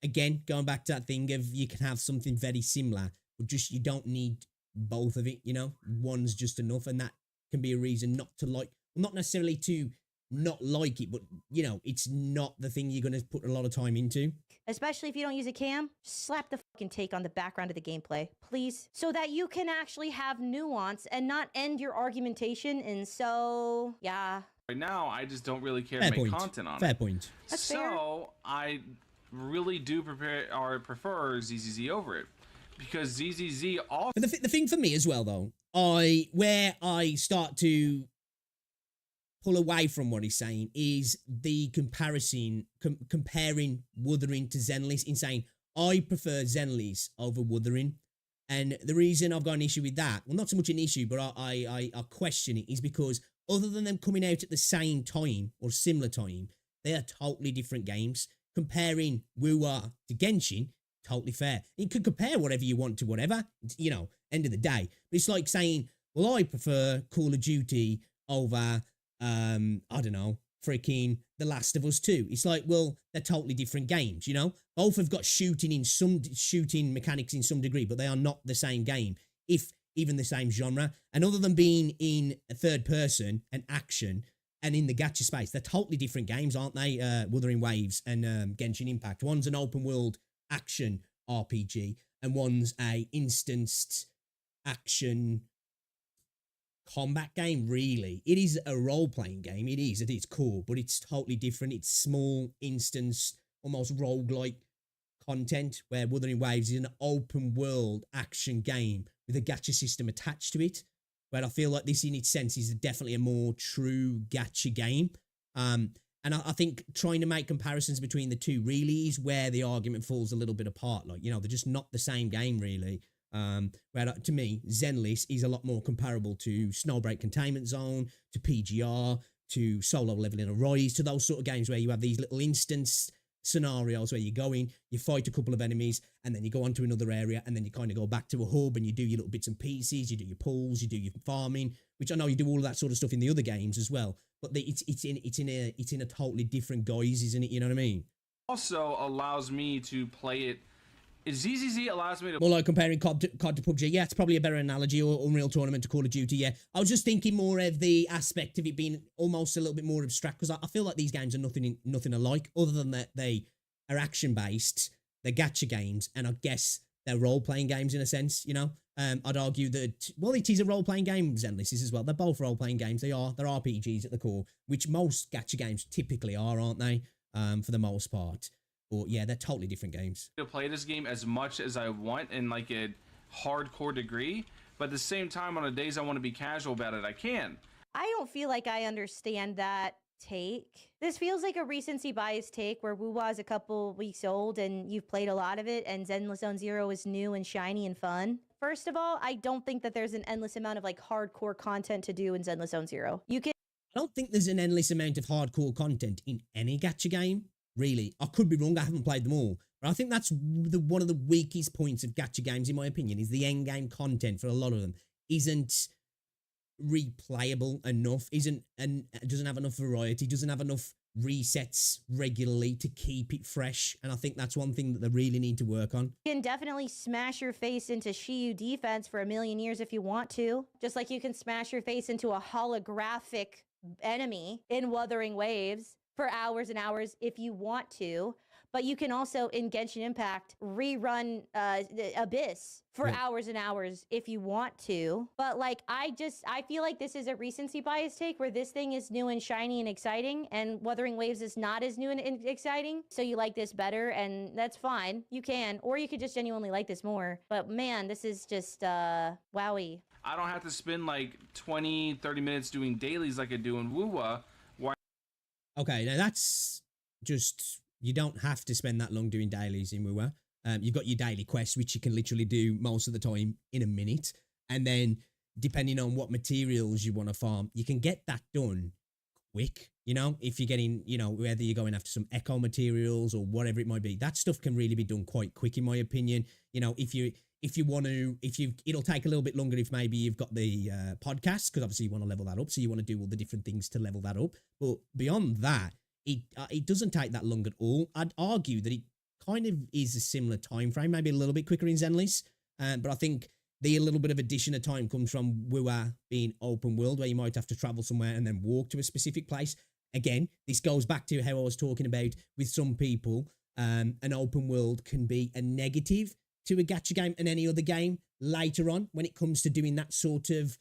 Again, going back to that thing of you can have something very similar, but just you don't need both of it, you know? One's just enough, and that can be a reason not to like, not necessarily to not like it, but, you know, it's not the thing you're going to put a lot of time into. Especially if you don't use a cam, slap the fucking take on the background of the gameplay, please, so that you can actually have nuance and not end your argumentation in so, yeah. Right now, I just don't really care to make content on it. Fair point. That's fair. So, I really do prefer ZZZ over it, because ZZZ also... But the thing for me as well, though, where I start to pull away from what he's saying is the comparison, comparing Wuthering to Zenless, in saying, I prefer Zenless over Wuthering. And the reason I've got an issue with that, well, not so much an issue, but I question it, is because other than them coming out at the same time or similar time, they are totally different games. Comparing WuWa to Genshin, totally fair. You can compare whatever you want to whatever, you know, end of the day. But it's like saying, well, I prefer Call of Duty over, I don't know, freaking The Last of Us 2. It's like, well, they're totally different games, you know? Both have got shooting mechanics in some degree, but they are not the same game, if even the same genre. And other than being in a third person and action, and in the gacha space, they're totally different games, aren't they? Wuthering Waves and Genshin Impact. One's an open world action RPG, and one's a instanced action combat game, really. It is a role-playing game. It is at its core, but it's totally different. It's small, instance, almost roguelike content, where Wuthering Waves is an open world action game with a gacha system attached to it, where I feel like this in its sense is definitely a more true gacha game. And I think trying to make comparisons between the two really is where the argument falls a little bit apart. Like, you know, they're just not the same game, really. Where to me, Zenless is a lot more comparable to Snowbreak Containment Zone, to PGR, to Solo Leveling Arise, to those sort of games where you have these little instance scenarios where you go in, you fight a couple of enemies, and then you go on to another area, and then you kind of go back to a hub, and you do your little bits and pieces, you do your pulls, you do your farming, which I know you do all of that sort of stuff in the other games as well. But it's in a totally different guise, isn't it? You know what I mean? Also allows me to play it. ZZZ allows me to... More like comparing COD to PUBG. Yeah, it's probably a better analogy, or Unreal Tournament to Call of Duty, yeah. I was just thinking more of the aspect of it being almost a little bit more abstract, because I feel like these games are nothing alike, other than that they are action-based, they're gacha games, and I guess they're role-playing games in a sense, you know? I'd argue that, well, it is a role-playing game, Zenless is as well. They're both role-playing games. They're RPGs at the core, which most gacha games typically are, aren't they? For the most part. But yeah, they're totally different games. To play this game as much as I want in like a hardcore degree, but at the same time, on the days I want to be casual about it, I can. I don't feel like I understand that take. This feels like a recency bias take where WuWa is a couple weeks old and you've played a lot of it, and Zenless Zone Zero is new and shiny and fun. First of all, I don't think that there's an endless amount of like hardcore content to do in Zenless Zone Zero. You can... I don't think there's an endless amount of hardcore content in any gacha game, really. I could be wrong, I haven't played them all. But I think that's one of the weakest points of gacha games, in my opinion, is the end game content for a lot of them isn't replayable enough, doesn't have enough variety, doesn't have enough resets regularly to keep it fresh. And I think that's one thing that they really need to work on. You can definitely smash your face into Shiyu defense for 1,000,000 years if you want to. Just like you can smash your face into a holographic enemy in Wuthering Waves for hours and hours if you want to. But you can also, in Genshin Impact, rerun Abyss for hours and hours if you want to. But like, I feel like this is a recency bias take where this thing is new and shiny and exciting, and Wuthering Waves is not as new and exciting. So you like this better, and that's fine. You can, or you could just genuinely like this more. But man, this is just, wowie. I don't have to spend like 20, 30 minutes doing dailies like I do in WuWa. Okay, now that's just... You don't have to spend that long doing dailies in WuWa. You've got your daily quest, which you can literally do most of the time in a minute. And then, depending on what materials you want to farm, you can get that done quick. You know, if you're getting, you know, whether you're going after some echo materials or whatever it might be, that stuff can really be done quite quick, in my opinion. You know, it'll take a little bit longer if maybe you've got the podcast, because obviously you want to level that up. So you want to do all the different things to level that up. But beyond that, it doesn't take that long at all. I'd argue that it kind of is a similar time frame, maybe a little bit quicker in Zenless, but I think the little bit of addition of time comes from WuWa being open world, where you might have to travel somewhere and then walk to a specific place. Again, this goes back to how I was talking about with some people, an open world can be a negative to a gacha game and any other game later on when it comes to doing that sort of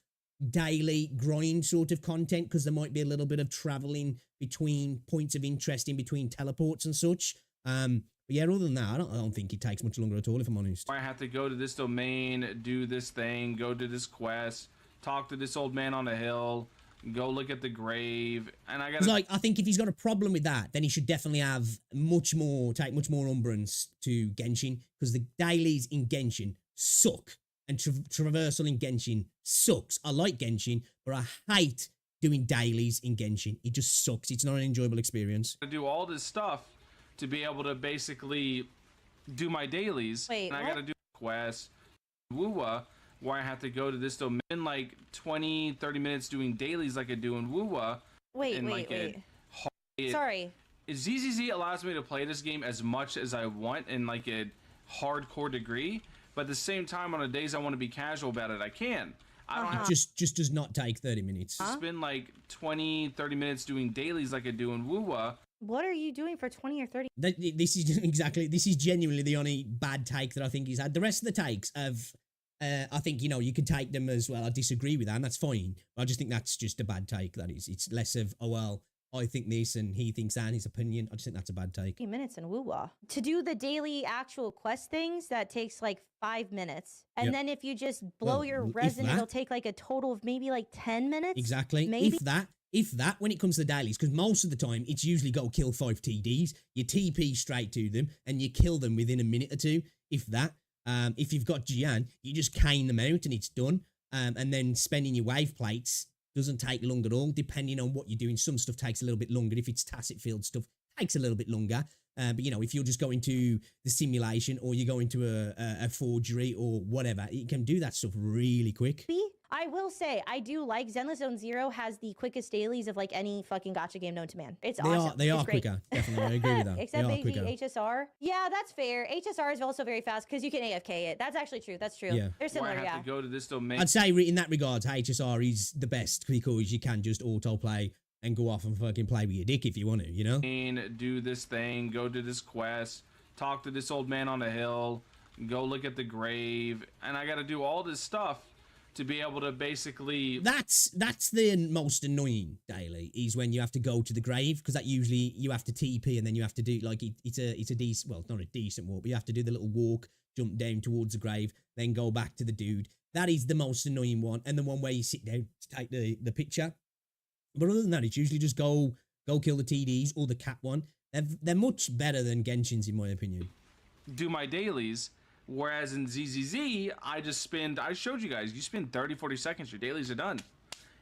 daily grind sort of content, because there might be a little bit of traveling between points of interest in between teleports and such. But yeah, other than that, I don't think it takes much longer at all, if I'm honest. I have to go to this domain, do this thing, go to this quest, talk to this old man on a hill, go look at the grave, and I gotta... I think if he's got a problem with that, then he should definitely have take much more umbrance to Genshin, because the dailies in Genshin suck. And traversal in Genshin sucks. I like Genshin, but I hate doing dailies in Genshin. It just sucks. It's not an enjoyable experience. I do all this stuff to be able to basically do my dailies. Wait, and I gotta do quests. WuWa, where I have to go to this domain, like 20, 30 minutes doing dailies like I do in WuWa. Wait. Sorry. ZZZ allows me to play this game as much as I want in like a hardcore degree. But at the same time, on the days I want to be casual about it, I can. I don't have just does not take 30 minutes. to spend like 20, 30 minutes doing dailies like I do in WuWa. What are you doing for 20 or 30? This is genuinely the only bad take that I think he's had. The rest of the takes have I think, you know, you can take them as well. I disagree with that, and that's fine. I just think that's just a bad take. That is, it's less of, oh, well, I think this and he thinks that in his opinion. I just think that's a bad take. Minutes in WuWa. To do the daily actual quest things, that takes like 5 minutes. And then if you just blow your resin, it'll take like a total of maybe like 10 minutes. Exactly. Maybe. If that, when it comes to the dailies, because most of the time it's usually go kill 5 TDs, you TP straight to them and you kill them within a minute or two. If that, if you've got Jian, you just cane them out and it's done. And then spending your wave plates doesn't take long at all, depending on what you're doing. Some stuff takes a little bit longer. If it's tacit field stuff, takes a little bit longer. But, you know, if you're just going to the simulation or you're going to a forgery or whatever, you can do that stuff really quick. I will say, I do like Zenless Zone Zero has the quickest dailies of like any fucking gacha game known to man. It's awesome. They are quicker. Definitely, I agree with that. Except maybe HSR. Yeah, that's fair. HSR is also very fast because you can AFK it. That's actually true. That's true. Yeah. They're similar, I have to go to this domain. I'd say in that regard, HSR is the best because you can just autoplay and go off and fucking play with your dick if you want to, you know? Do this thing, go to this quest, talk to this old man on the hill, go look at the grave, and I got to do all this stuff to be able to basically... That's the most annoying daily, is when you have to go to the grave, because that usually you have to TP and then you have to do, like, it's a decent, well, it's not a decent walk, but you have to do the little walk, jump down towards the grave, then go back to the dude. That is the most annoying one, and the one where you sit down to take the picture. But other than that, it's usually just go kill the TDs or the cat one. They're much better than Genshin's, in my opinion. Do my dailies, whereas in ZZZ, I showed you guys, you spend 30, 40 seconds, your dailies are done.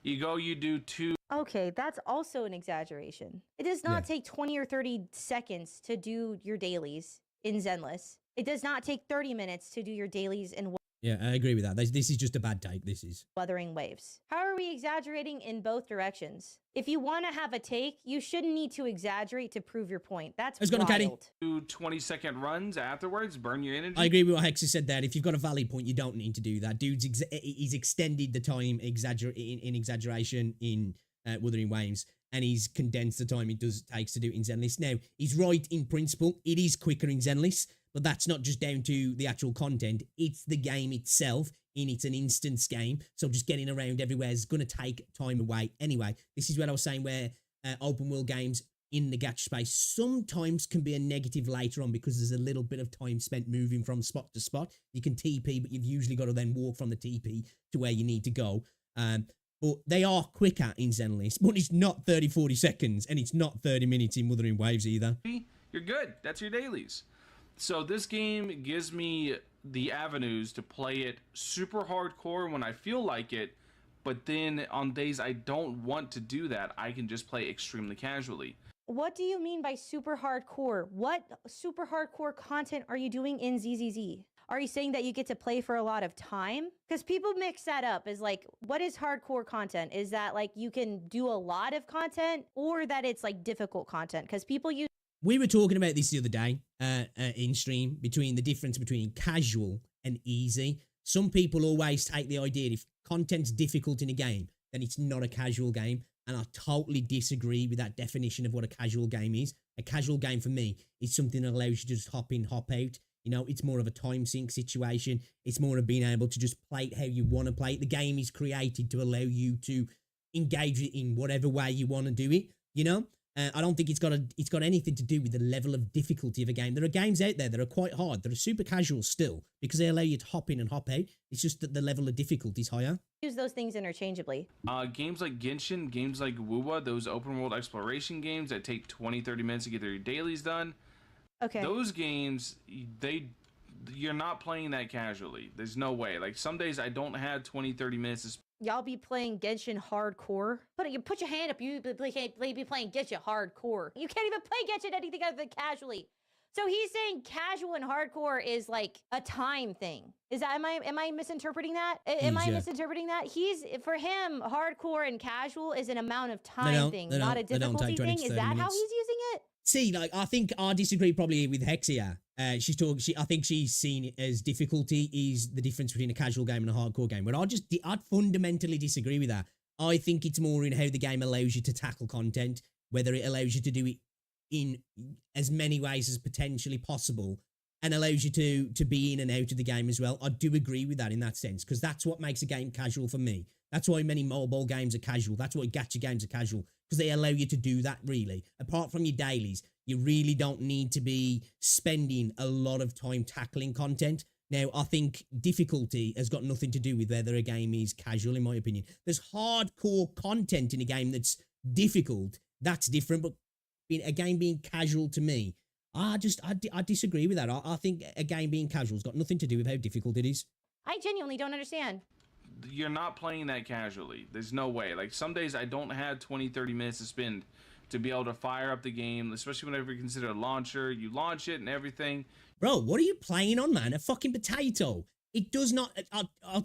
You go, you do 2. Okay, that's also an exaggeration. It does not take 20 or 30 seconds to do your dailies in Zenless. It does not take 30 minutes to do your dailies in... Yeah, I agree with that. This is just a bad take. This is Wuthering Waves. How are we exaggerating in both directions? If you want to have a take, you shouldn't need to exaggerate to prove your point. That's wild. Do 20-second runs afterwards, burn your energy. I agree with what Hexa said there. If you've got a valid point, you don't need to do that. Dude's he's extended the time in exaggeration in Wuthering Waves, and he's condensed the time it takes to do it in Zenless. Now, he's right in principle. It is quicker in Zenless. But that's not just down to the actual content. It's the game itself. It's an instance game. So just getting around everywhere is going to take time away. Anyway, this is what I was saying where open world games in the gacha space sometimes can be a negative later on because there's a little bit of time spent moving from spot to spot. You can TP, but you've usually got to then walk from the TP to where you need to go. But they are quicker in Zenless, but it's not 30, 40 seconds, and it's not 30 minutes in Wuthering Waves either. You're good. That's your dailies. So this game gives me the avenues to play it super hardcore when I feel like it, but then on days I don't want to do that, I can just play extremely casually. What do you mean by super hardcore? What super hardcore content are you doing in ZZZ? Are you saying that you get to play for a lot of time? Because people mix that up as like, what is hardcore content? Is that like you can do a lot of content, or that it's like difficult content? Because people use... We were talking about this the other day in stream, between the difference between casual and easy. Some people always take the idea if content's difficult in a game, then it's not a casual game. And I totally disagree with that definition of what a casual game is. A casual game for me is something that allows you to just hop in, hop out. You know, it's more of a time sink situation. It's more of being able to just play it how you want to play it. The game is created to allow you to engage it in whatever way you want to do it, you know? I don't think it's got anything to do with the level of difficulty of a game. There are games out there that are quite hard, that are super casual still, because they allow you to hop in and hop out. It's just that the level of difficulty is higher. Use those things interchangeably. Games like Genshin, games like WuWa, those open world exploration games that take 20, 30 minutes to get their dailies done. Okay. Those games, you're not playing that casually. There's no way. Like some days I don't have 20, 30 minutes to y'all be playing Genshin hardcore? Put your hand up. You be playing Genshin hardcore. You can't even play Genshin anything other than casually. So he's saying casual and hardcore is like a time thing. Is that, am I misinterpreting that? Am I misinterpreting that? For him, hardcore and casual is an amount of time thing, not a difficulty thing. Is that how he's using it? See, like, I think I disagree probably with Hexia. I think she's seen it as difficulty is the difference between a casual game and a hardcore game. But I'd fundamentally disagree with that. I think it's more in how the game allows you to tackle content, whether it allows you to do it in as many ways as potentially possible and allows you to be in and out of the game as well. I do agree with that in that sense, because that's what makes a game casual for me. That's why many mobile games are casual. That's why gacha games are casual, because they allow you to do that, really. Apart from your dailies, you really don't need to be spending a lot of time tackling content. Now, I think difficulty has got nothing to do with whether a game is casual, in my opinion. There's hardcore content in a game that's difficult. That's different, but a game being casual to me, I disagree with that. I think a game being casual has got nothing to do with how difficult it is. I genuinely don't understand. You're not playing that casually. There's no way. Like, some days I don't have 20, 30 minutes to spend to be able to fire up the game, especially whenever you consider a launcher. You launch it and everything. Bro, what are you playing on, man? A fucking potato. It does not...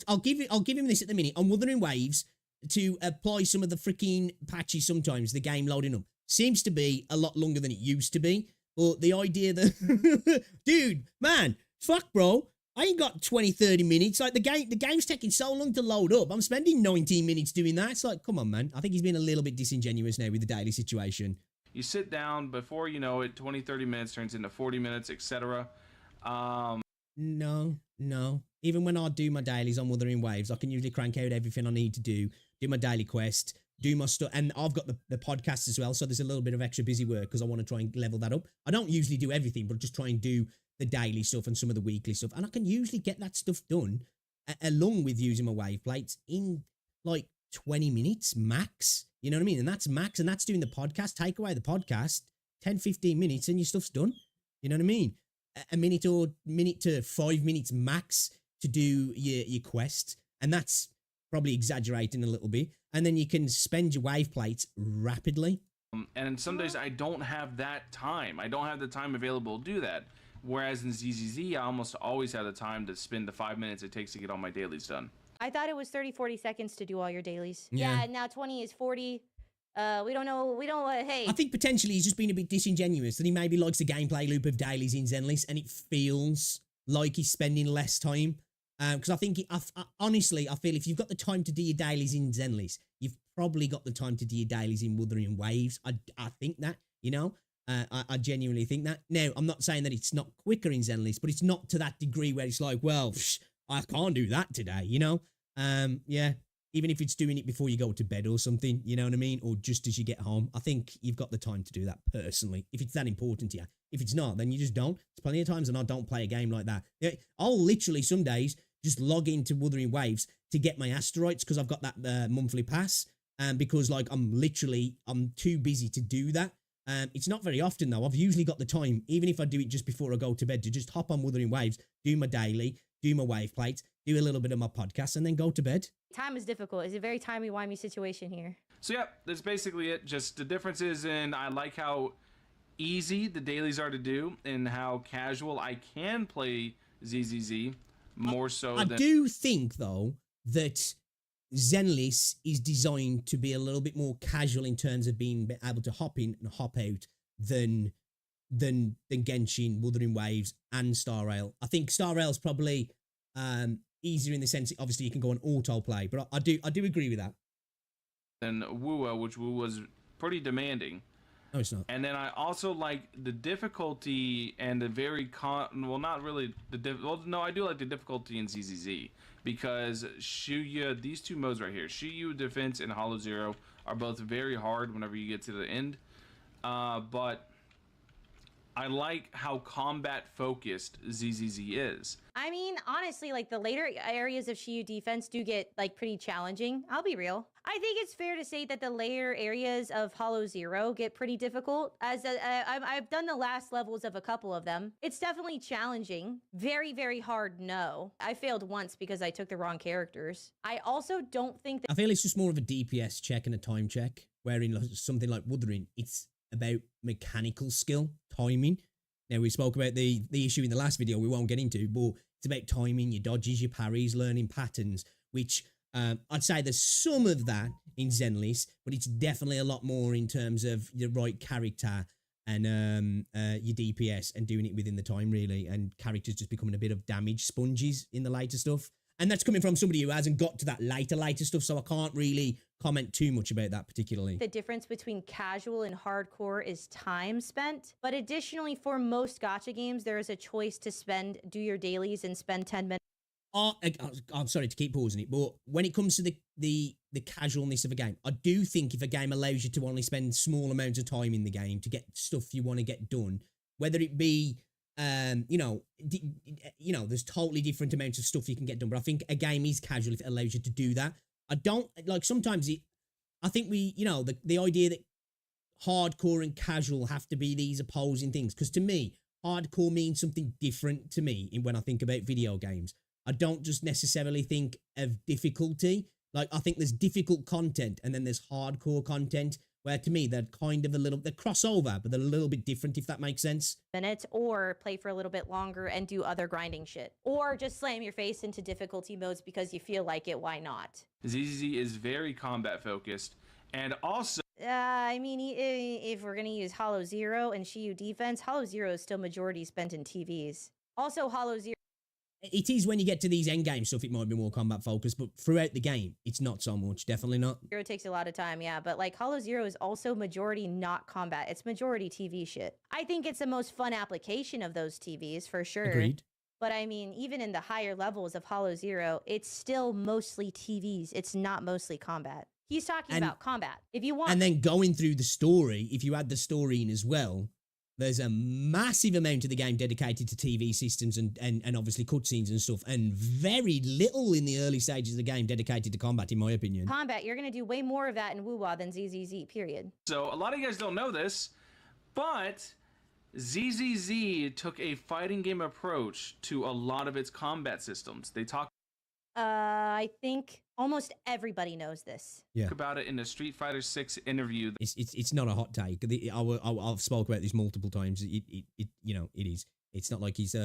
I'll give him this at the minute. On Wuthering Waves, to apply some of the freaking patches sometimes, the game loading up, seems to be a lot longer than it used to be. But the idea that... Dude, man, fuck, bro. I ain't got 20, 30 minutes. Like, the game's taking so long to load up. I'm spending 19 minutes doing that. It's like, come on, man. I think he's been a little bit disingenuous now with the daily situation. You sit down, before you know it, 20, 30 minutes turns into 40 minutes, etc. No. Even when I do my dailies on Wuthering Waves, I can usually crank out everything I need to do my daily quest, do my stuff. And I've got the podcast as well, so there's a little bit of extra busy work because I want to try and level that up. I don't usually do everything, but just try and do the daily stuff and some of the weekly stuff. And I can usually get that stuff done along with using my wave plates in like 20 minutes max. You know what I mean? And that's max. And that's doing the podcast. Take away the podcast, 10, 15 minutes and your stuff's done. You know what I mean? A minute to 5 minutes max to do your quest. And that's probably exaggerating a little bit. And then you can spend your wave plates rapidly. And some days I don't have that time. I don't have the time available to do that. Whereas in ZZZ, I almost always have the time to spend the 5 minutes it takes to get all my dailies done. I thought it was 30, 40 seconds to do all your dailies. Yeah. Yeah, now 20 is 40. We don't know. Hey. I think potentially he's just been a bit disingenuous, that he maybe likes the gameplay loop of dailies in Zenless and it feels like he's spending less time. Because I think, honestly, I feel if you've got the time to do your dailies in Zenless, you've probably got the time to do your dailies in Wuthering Waves. I think that, you know. I genuinely think that. Now, I'm not saying that it's not quicker in Zenless, but it's not to that degree where it's like, well, I can't do that today, you know? Yeah, even if it's doing it before you go to bed or something, you know what I mean? Or just as you get home. I think you've got the time to do that personally, if it's that important to you. If it's not, then you just don't. There's plenty of times when I don't play a game like that. I'll literally some days just log into Wuthering Waves to get my asteroids because I've got that monthly pass. Because like I'm too busy to do that. It's not very often though. I've usually got the time, even if I do it just before I go to bed, to just hop on Wuthering Waves, do my daily, do my wave plates, do a little bit of my podcast, and then go to bed. Time is difficult. It's a very timey-wimey situation here. So yeah, that's basically it. Just the differences in, I like how easy the dailies are to do and how casual I can play ZZZ more so than... I do think though that Zenless is designed to be a little bit more casual in terms of being able to hop in and hop out than Genshin, Wuthering Waves, and Star Rail. I think Star Rail's probably easier in the sense that obviously you can go on autoplay, but I do agree with that. And WuWa, which was pretty demanding. No, it's not. And then I also like the difficulty and the very not really no, I do like the difficulty in ZZZ because Shuya, these two modes right here, Shuyu Defense and Hollow Zero, are both very hard whenever you get to the end. But I like how combat focused ZZZ is. I mean, honestly, like the later areas of Shiyu defense do get like pretty challenging. I'll be real. I think it's fair to say that the later areas of Hollow Zero get pretty difficult. As I've done the last levels of a couple of them. It's definitely challenging. Very, very hard, no. I failed once because I took the wrong characters. I also don't think that... I feel it's just more of a DPS check and a time check, wherein something like Wuthering, it's about mechanical skill, timing. Now, we spoke about the issue in the last video we won't get into, but it's about timing, your dodges, your parries, learning patterns, which I'd say there's some of that in Zenless, but it's definitely a lot more in terms of your right character and your DPS and doing it within the time, really, and characters just becoming a bit of damage sponges in the later stuff. And that's coming from somebody who hasn't got to that later stuff, so I can't really comment too much about that particularly. The difference between casual and hardcore is time spent. But additionally, for most gacha games, there is a choice to do your dailies and spend 10 minutes. I'm sorry to keep pausing it, but when it comes to the casualness of a game, I do think if a game allows you to only spend small amounts of time in the game to get stuff you want to get done, whether it be there's totally different amounts of stuff you can get done, but I think a game is casual if it allows you to do that. I don't like sometimes I think the idea that hardcore and casual have to be these opposing things, because to me hardcore means something different to me when I think about video games. I don't just necessarily think of difficulty. Like, I think there's difficult content and then there's hardcore content, where to me they're kind of they're crossover, but they're a little bit different, if that makes sense. Minutes, or play for a little bit longer and do other grinding shit, or just slam your face into difficulty modes because you feel like it. Why not? ZZZ is very combat focused, and also I mean, if we're gonna use Hollow Zero and Shiyu defense, Hollow Zero is still majority spent in TVs. Also, Hollow Zero. It is when you get to these endgame stuff, it might be more combat focused, but throughout the game, it's not so much. Definitely not. Zero takes a lot of time, yeah, but like Hollow Zero is also majority not combat. It's majority TV shit. I think it's the most fun application of those TVs for sure. Agreed. But I mean, even in the higher levels of Hollow Zero, it's still mostly TVs. It's not mostly combat. He's talking about combat. If you want, and then going through the story, if you add the story in as well, there's a massive amount of the game dedicated to TV systems and obviously cutscenes and stuff, and very little in the early stages of the game dedicated to combat, in my opinion. Combat, you're going to do way more of that in WuWa than ZZZ, period. So a lot of you guys don't know this, but ZZZ took a fighting game approach to a lot of its combat systems. They talk I think almost everybody knows this. Yeah. about it in a Street Fighter 6 interview. It's not a hot take. I've spoke about this multiple times. It is. It's not like he's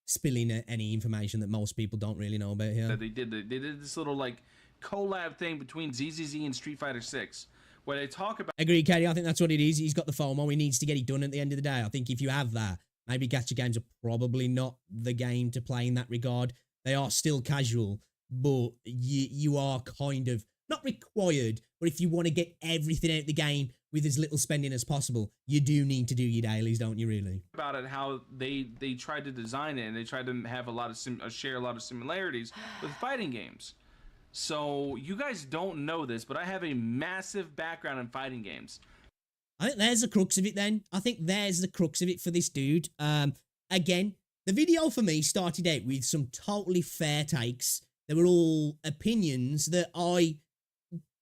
spilling any information that most people don't really know about here. That they did this little like collab thing between ZZZ and Street Fighter 6, where they talk about. Agreed, Katie. I think that's what it is. He's got the FOMO. He needs to get it done at the end of the day. I think if you have that, maybe gacha games are probably not the game to play in that regard. They are still casual, but you are kind of not required, but if you want to get everything out the game with as little spending as possible, you do need to do your dailies, don't you, really? About it, how they tried to design it, and they tried to have a lot of share a lot of similarities with fighting games. So you guys don't know this, but I have a massive background in fighting games. I think there's the crux of it then. I think there's the crux of it for this dude. Again, the video for me started out with some totally fair takes. They were all opinions that I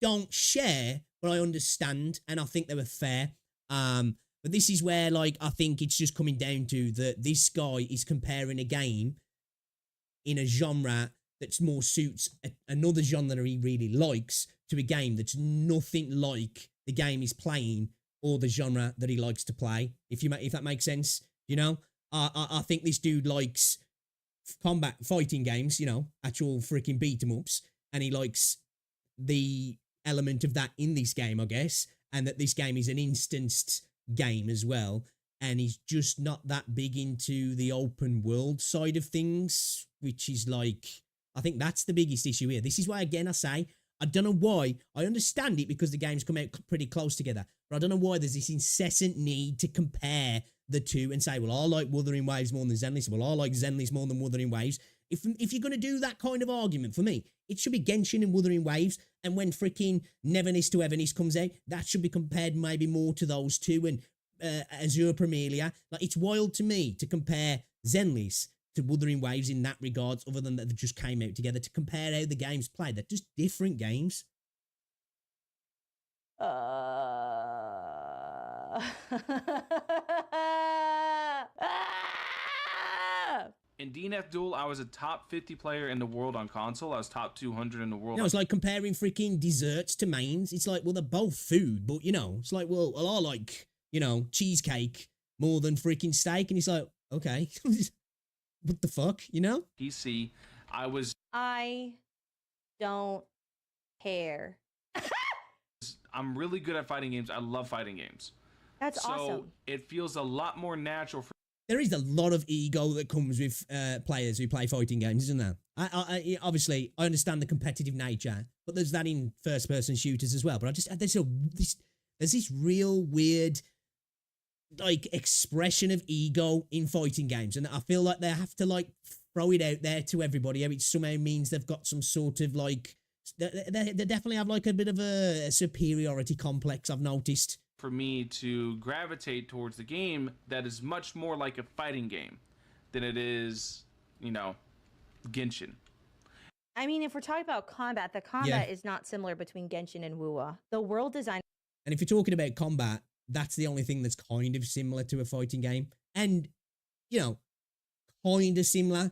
don't share, but I understand, and I think they were fair. But this is where, like, I think it's just coming down to that this guy is comparing a game in a genre that's more suits another genre that he really likes to a game that's nothing like the game he's playing or the genre that he likes to play. If that makes sense, you know. I think this dude likes combat fighting games, you know, actual freaking beat 'em ups, and he likes the element of that in this game, I guess, and that this game is an instanced game as well, and he's just not that big into the open world side of things, which is like, I think that's the biggest issue here. This is why, again, I say, I don't know why. I understand it because the games come out pretty close together, but I don't know why there's this incessant need to compare the two and say, well, I like Wuthering Waves more than Zenless. Well, I like Zenless more than Wuthering Waves. If you're going to do that kind of argument, for me, it should be Genshin and Wuthering Waves, and when freaking Neverness to Everness comes out, that should be compared maybe more to those two, and Azure Premilia. Like, it's wild to me to compare Zenless to Wuthering Waves in that regards, other than that they just came out together, to compare how the games play. They're just different games. In DNF Duel, I was a top 50 player in the world on console. I was top 200 in the world. You know, it's like comparing freaking desserts to mains. It's like, well, they're both food, but, you know, it's like, well, I like, you know, cheesecake more than freaking steak. And it's like, okay, what the fuck, you know? PC, I don't care. I'm really good at fighting games. I love fighting games. That's awesome. So it feels a lot more natural for. There is a lot of ego that comes with players who play fighting games, isn't there? Obviously, I understand the competitive nature, but there's that in first-person shooters as well. But there's this real weird, like, expression of ego in fighting games, and I feel like they have to, like, throw it out there to everybody. It somehow means they've got some sort of, like, they definitely have, like, a bit of a superiority complex, I've noticed. For me to gravitate towards the game that is much more like a fighting game than it is, you know, Genshin. I mean, if we're talking about combat, the combat is not similar between Genshin and WuWa. The world design. And if you're talking about combat, that's the only thing that's kind of similar to a fighting game. And, you know, kind of similar.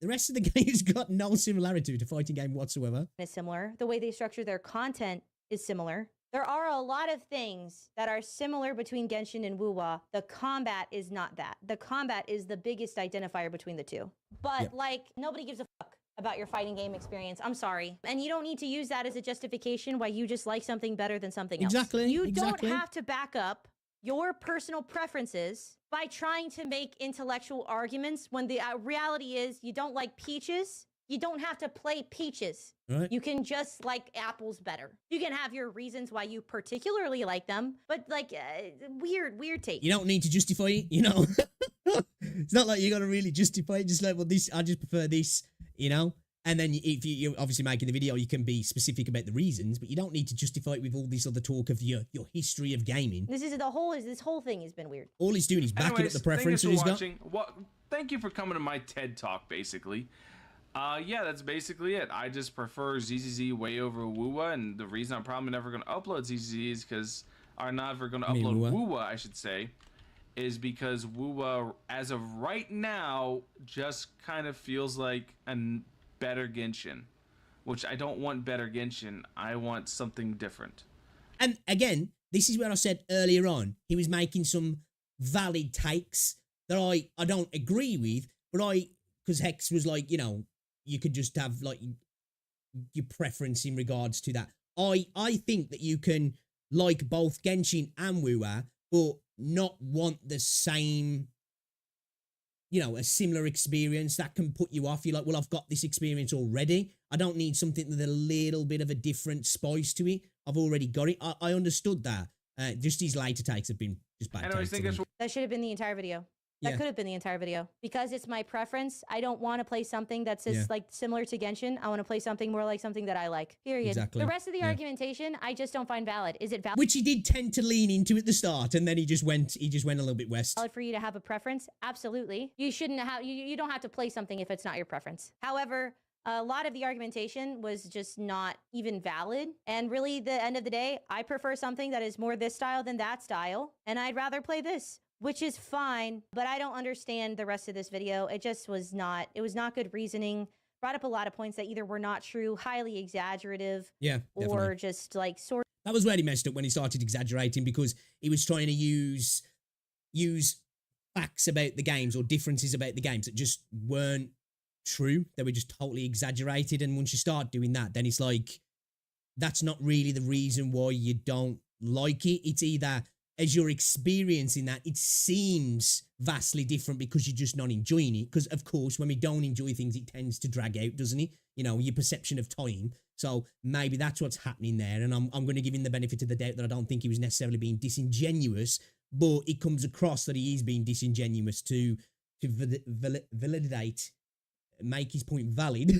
The rest of the game's got no similarity to a fighting game whatsoever. Is similar. The way they structure their content is similar. There are a lot of things that are similar between Genshin and WuWa. The combat is not that. The combat is the biggest identifier between the two. But, like, nobody gives a fuck about your fighting game experience. I'm sorry. And you don't need to use that as a justification why you just like something better than something else. You don't have to back up your personal preferences by trying to make intellectual arguments when the reality is you don't like peaches. You don't have to play peaches. Right. You can just like apples better. You can have your reasons why you particularly like them, but like weird take. You don't need to justify it, you know. It's not like you got to really justify it. Just like, well, this, I just prefer this, you know. And then if you're obviously making the video, you can be specific about the reasons, but you don't need to justify it with all this other talk of your history of gaming. This whole thing has been weird. All he's doing is backing up the preferences he's got. Thank you for coming to my TED Talk, basically. Yeah, that's basically it. I just prefer ZZZ way over WuWa, and the reason I'm probably never going to upload ZZZ is because, or not ever going to upload WuWa, I should say, is because WuWa, as of right now, just kind of feels like a better Genshin, which I don't want better Genshin. I want something different. And again, this is where I said earlier on, he was making some valid takes that I don't agree with, but because Hex was like, you know, you could just have like your preference in regards to that. I think that you can like both Genshin and WuWa, but not want the same, you know, a similar experience that can put you off. You're like, well, I've got this experience already. I don't need something with a little bit of a different spice to it. I've already got it. I understood that. Just these later takes have been just bad. That should have been the entire video. That could have been the entire video. Because it's my preference, I don't want to play something that's just like similar to Genshin. I want to play something more like something that I like. Period. Exactly. The rest of the argumentation, I just don't find valid. Is it valid? Which he did tend to lean into at the start, and then he just went a little bit west. Valid for you to have a preference? Absolutely. You shouldn't have, you don't have to play something if it's not your preference. However, a lot of the argumentation was just not even valid. And really, the end of the day, I prefer something that is more this style than that style. And I'd rather play this, which is fine, but I don't understand the rest of this video. It just was not, it was not good reasoning. Brought up a lot of points that either were not true, highly exaggerative, or just like sort of. That was where he messed up, when he started exaggerating, because he was trying to use facts about the games or differences about the games that just weren't true. They were just totally exaggerated. And once you start doing that, then it's like, that's not really the reason why you don't like it. It's either, as you're experiencing that, it seems vastly different because you're just not enjoying it. Because, of course, when we don't enjoy things, it tends to drag out, doesn't it? You know, your perception of time. So maybe that's what's happening there. And I'm going to give him the benefit of the doubt that I don't think he was necessarily being disingenuous, but it comes across that he is being disingenuous to validate, make his point valid.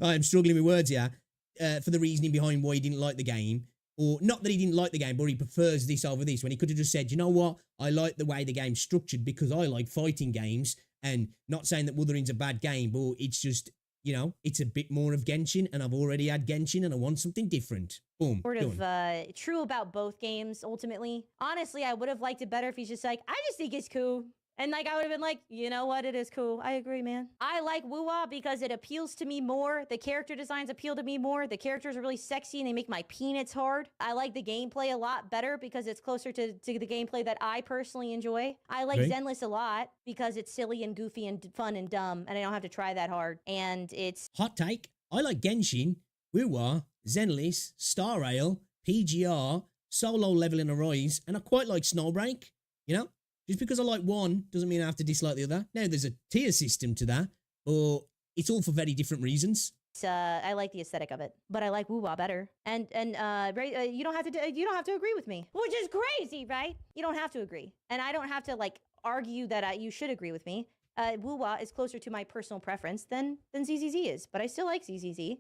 I am struggling with words here, for the reasoning behind why he didn't like the game. Or not that he didn't like the game, but he prefers this over this, when he could have just said, you know what, I like the way the game's structured because I like fighting games, and not saying that Wuthering's a bad game, but it's just, you know, it's a bit more of Genshin, and I've already had Genshin, and I want something different. Boom. Sort of true about both games, ultimately. Honestly, I would have liked it better if he's just like, I just think it's cool. And like, I would have been like, you know what? It is cool. I agree, man. I like WuWa because it appeals to me more. The character designs appeal to me more. The characters are really sexy and they make my peanuts hard. I like the gameplay a lot better because it's closer to the gameplay that I personally enjoy. I like Zenless a lot because it's silly and goofy and fun and dumb, and I don't have to try that hard. And it's... Hot take. I like Genshin, WuWa, Zenless, Star Rail, PGR, Solo Leveling Arise, and I quite like Snowbreak, you know? Just because I like one doesn't mean I have to dislike the other. Now, there's a tier system to that, but it's all for very different reasons. I like the aesthetic of it, but I like WuWa better. And you don't have to agree with me, which is crazy, right? You don't have to agree, and I don't have to like argue that you should agree with me. WuWa is closer to my personal preference than ZZZ is, but I still like ZZZ.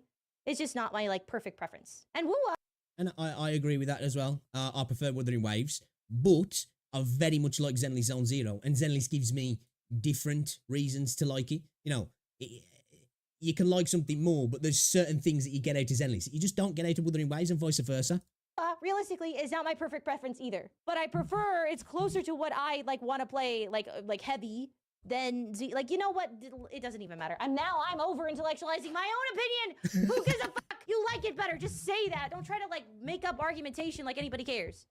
It's just not my like perfect preference. And WuWa. And I agree with that as well. I prefer Wuthering Waves, but I very much like Zenly Zone Zero, and Zenly's gives me different reasons to like it. You know, you can like something more, but there's certain things that you get out of Zenly's that you just don't get out of Wuthering Waves, and vice versa. Realistically, is not my perfect preference either, but I prefer it's closer to what I like want to play, like heavy. Then like, you know what? It doesn't even matter. I'm over intellectualizing my own opinion. Who gives a fuck? You like it better. Just say that. Don't try to like make up argumentation like anybody cares.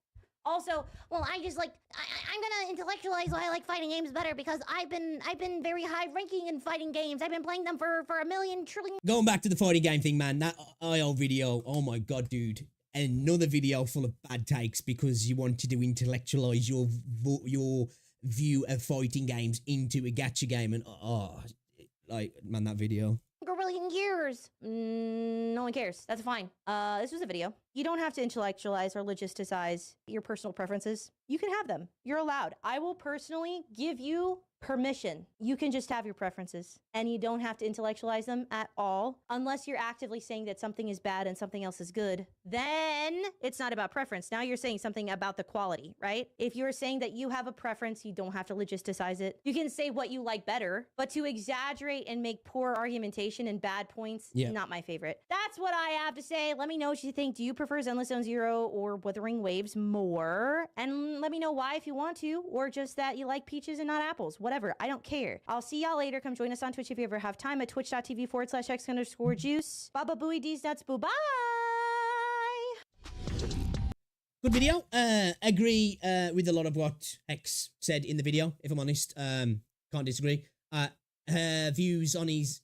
Also, well, I just like I'm gonna intellectualize why I like fighting games better because I've been very high ranking in fighting games. I've been playing them for a million trillion. Going back to the fighting game thing, man. That IO video. Oh my god, dude. Another video full of bad takes because you wanted to intellectualize your view of fighting games into a gacha game, and like, man, that video. Billion years. No one cares. That's fine. This was a video. You don't have to intellectualize or logisticize your personal preferences. You can have them. You're allowed. I will personally give you permission. You can just have your preferences, and you don't have to intellectualize them at all unless you're actively saying that something is bad and something else is good. Then it's not about preference. Now you're saying something about the quality, right? If you're saying that you have a preference, you don't have to logisticize it. You can say what you like better, but to exaggerate and make poor argumentation and bad points, not my favorite. That's what I have to say. Let me know what you think. Do you prefer Zenless Zone Zero or Wuthering Waves more? And let me know why if you want to, or just that you like peaches and not apples. Whatever. I don't care. I'll see y'all later. Come join us on Twitch if you ever have time at twitch.tv/x_juice. Baba Booey D's nuts. Boo bye. Good video. Agree with a lot of what X said in the video, if I'm honest. Can't disagree. Her views on his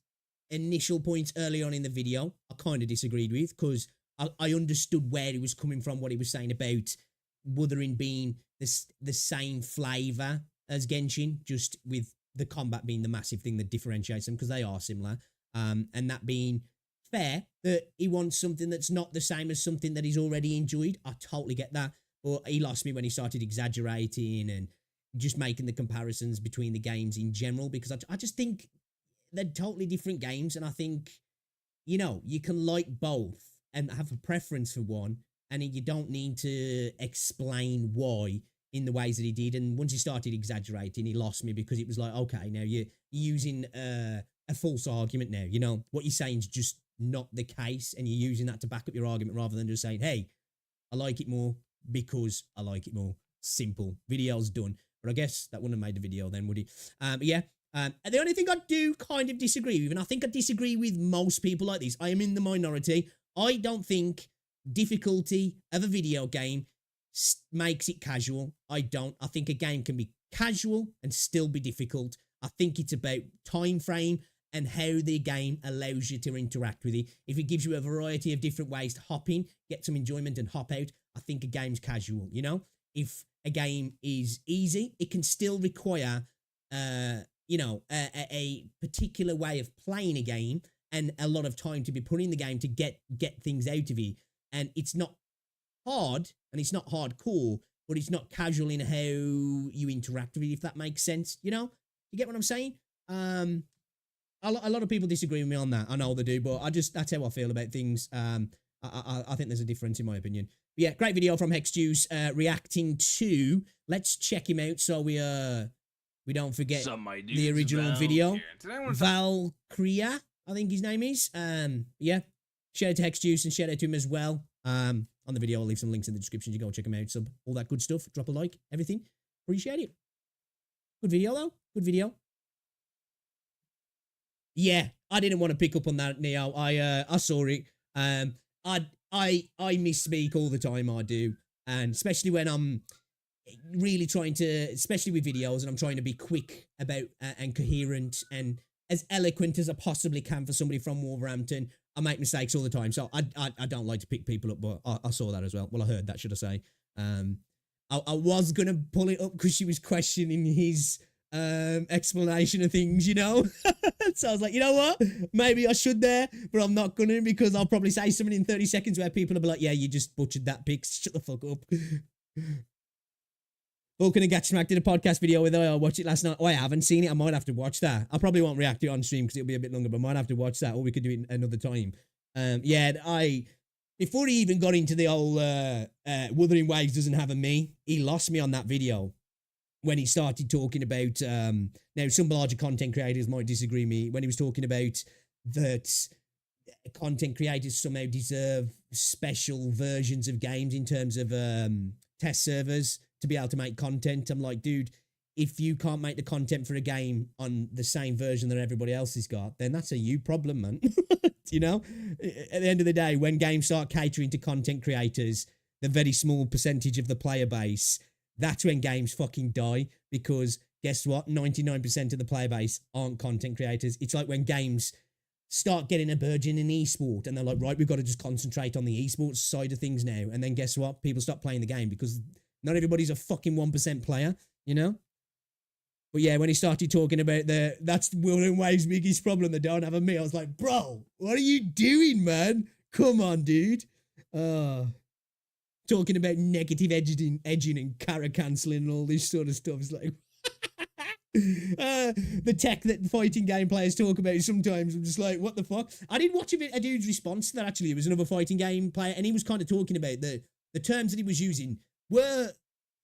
initial points early on in the video, I kind of disagreed with, because I understood where he was coming from, what he was saying about Wuthering being the same flavour as Genshin, just with the combat being the massive thing that differentiates them, because they are similar. And that being fair, that he wants something that's not the same as something that he's already enjoyed. I totally get that. But he lost me when he started exaggerating and just making the comparisons between the games in general, because I just think they're totally different games. And I think, you know, you can like both and have a preference for one, and you don't need to explain why in the ways that he did. And once he started exaggerating, he lost me, because it was like, okay, now you're using a false argument now. You know, what you're saying is just not the case, and you're using that to back up your argument rather than just saying, hey, I like it more because I like it more. Simple. Video's done. But I guess that wouldn't have made the video then, would he? But yeah. The only thing I do kind of disagree with, and I think I disagree with most people like this, I am in the minority. I don't think difficulty of a video game makes it casual. I don't. I think a game can be casual and still be difficult. I think it's about time frame and how the game allows you to interact with it. If it gives you a variety of different ways to hop in, get some enjoyment and hop out, I think a game's casual, you know? If a game is easy, it can still require, you know, a particular way of playing a game and a lot of time to be put in the game to get things out of it. And it's not hard and it's not hardcore, but it's not casual in how you interact with it, if that makes sense. You know? You get what I'm saying? A lot of people disagree with me on that. I know they do, but that's how I feel about things. I think there's a difference in my opinion. But yeah, great video from Hex Juice reacting to. Let's check him out so we don't forget the original video. Valkyria, I think his name is. Yeah, shout out to Hex Juice and shout out to him as well. On the video, I'll leave some links in the description. You go check him out. Sub, all that good stuff. Drop a like, everything. Appreciate it. Good video though. Good video. Yeah, I didn't want to pick up on that, Neo. I saw it. I misspeak all the time. I do, and especially when I'm really trying to, especially with videos, and I'm trying to be quick about and coherent and as eloquent as I possibly can for somebody from Wolverhampton. I make mistakes all the time, so I don't like to pick people up, but I saw that as well. Well, I heard that, should I say? I was gonna pull it up because she was questioning his explanation of things, you know? So I was like, you know what? Maybe I should there, but I'm not gonna because I'll probably say something in 30 seconds where people will be like, yeah, you just butchered that pic. Shut the fuck up. Vulcan and Gatchmack did a podcast video with I watched it last night. Oh, I haven't seen it. I might have to watch that. I probably won't react to it on stream because it'll be a bit longer, but I might have to watch that, or we could do it another time. Before he even got into the whole Wuthering Waves doesn't have a me, he lost me on that video when he started talking about, now some larger content creators might disagree with me, when he was talking about that content creators somehow deserve special versions of games in terms of test servers to be able to make content. I'm like, dude, if you can't make the content for a game on the same version that everybody else has got, then that's a you problem, man. You know, at the end of the day, when games start catering to content creators, the very small percentage of the player base, that's when games fucking die, because guess what? 99% of the player base aren't content creators. It's like when games start getting a burgeon in esport and they're like, right, we've got to just concentrate on the esports side of things now. And then guess what? People stop playing the game because not everybody's a fucking 1% player, you know? But yeah, when he started talking about that's Wuthering Waves' biggest problem, they don't have a me, I was like, bro, what are you doing, man? Come on, dude. Talking about negative edging and cara cancelling and all this sort of stuff. It's like, the tech that fighting game players talk about sometimes, I'm just like, what the fuck? I did watch a dude's response to that, actually. It was another fighting game player, and he was kind of talking about the terms that he was using were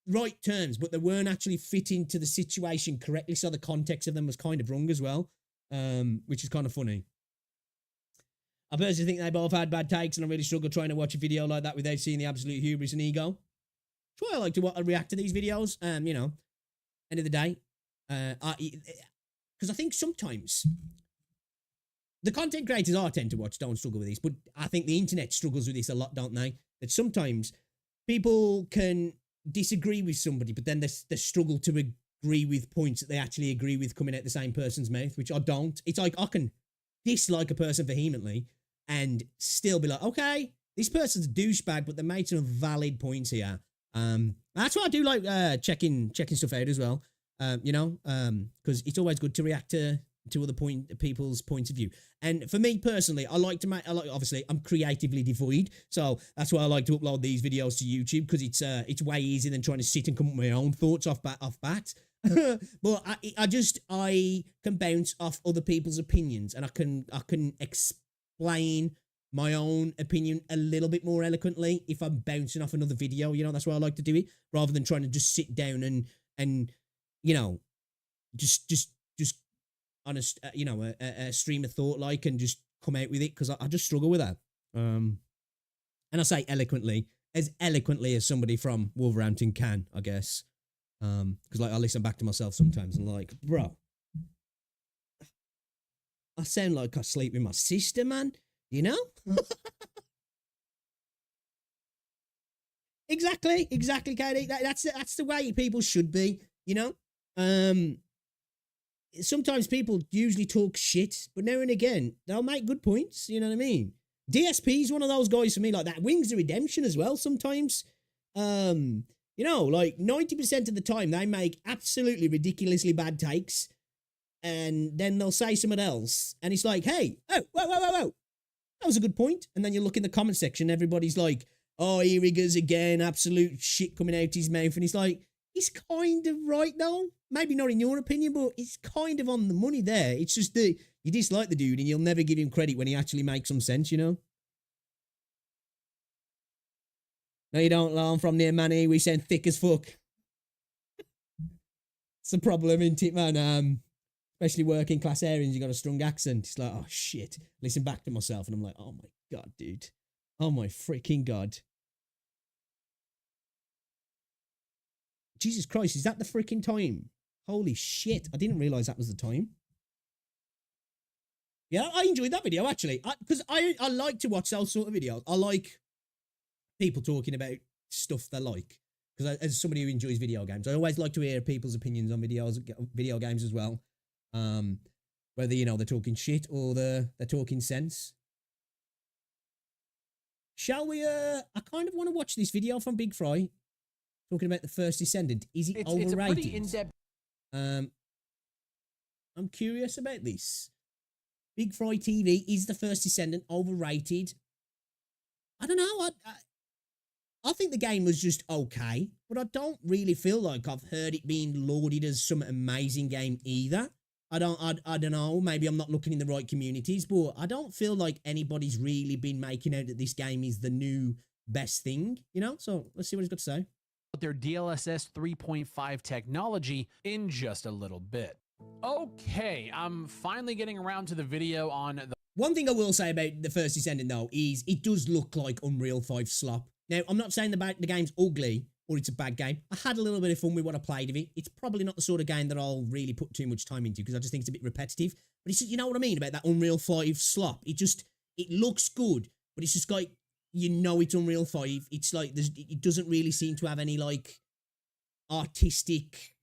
right terms, but they weren't actually fitting to the situation correctly, so the context of them was kind of wrong as well, which is kind of funny. I personally think they both had bad takes, and I really struggle trying to watch a video like that without seeing the absolute hubris and ego. That's why I like to react to these videos, you know, end of the day. Because I think sometimes the content creators I tend to watch don't struggle with this, but I think the internet struggles with this a lot, don't they? That sometimes people can disagree with somebody, but then they struggle to agree with points that they actually agree with coming out the same person's mouth, which I don't. It's like I can dislike a person vehemently and still be like, okay, this person's a douchebag, but they made some valid points here. That's why I do like checking stuff out as well. You know, because it's always good to react to other people's points of view. And for me personally, obviously I'm creatively devoid, so that's why I like to upload these videos to YouTube, because it's way easier than trying to sit and come up with my own thoughts off bat. But I can bounce off other people's opinions, and I can explain my own opinion a little bit more eloquently if I'm bouncing off another video. You know, that's why I like to do it, rather than trying to just sit down and you know, just on a stream of thought, like, and just come out with it, because I just struggle with that. And I say eloquently as somebody from Wolverhampton can, I guess. Because like I listen back to myself sometimes and like, bro, I sound like I sleep with my sister, man. You know? Exactly, Katie. That's the way people should be. You know? Sometimes people usually talk shit, but now and again, they'll make good points, you know what I mean? DSP is one of those guys for me, like that. Wings the Redemption as well, sometimes. You know, like 90% of the time, they make absolutely ridiculously bad takes, and then they'll say something else, and it's like, hey, whoa, that was a good point. And then you look in the comment section, everybody's like, oh, here he goes again, absolute shit coming out his mouth, and he's like, he's kind of right, though. Maybe not in your opinion, but it's kind of on the money there. It's just that you dislike the dude and you'll never give him credit when he actually makes some sense, you know? No, you don't, Lon, from near Manny. We sound thick as fuck. It's a problem, isn't it, man? Especially working class areas, you got a strong accent. It's like, oh, shit. Listen back to myself and I'm like, oh, my God, dude. Oh, my freaking God. Jesus Christ, is that the freaking time? Holy shit, I didn't realise that was the time. Yeah, I enjoyed that video, actually. Because I like to watch those sort of videos. I like people talking about stuff they like. Because as somebody who enjoys video games, I always like to hear people's opinions on video games as well. Whether, you know, they're talking shit or they're talking sense. Shall we, I kind of want to watch this video from Big Fry. Talking about the First Descendant. Is it overrated? It's a pretty in-depth. I'm curious about this. Big Fry TV, is the First Descendant overrated? I don't know. I think the game was just okay, but I don't really feel like I've heard it being lauded as some amazing game either. I don't know. Maybe I'm not looking in the right communities, but I don't feel like anybody's really been making out that this game is the new best thing, you know? So let's see what he's got to say. Their DLSS 3.5 technology in just a little bit. Okay, I'm finally getting around to the video on the... One thing I will say about the First Descendant though is it does look like Unreal 5 slop. Now, I'm not saying the game's ugly or it's a bad game. I had a little bit of fun with what I played of it. It's probably not the sort of game that I'll really put too much time into because I just think it's a bit repetitive. But it's just, you know what I mean about that Unreal 5 slop? It looks good, but it's just like, you know it's Unreal 5. It's like, it doesn't really seem to have any like artistic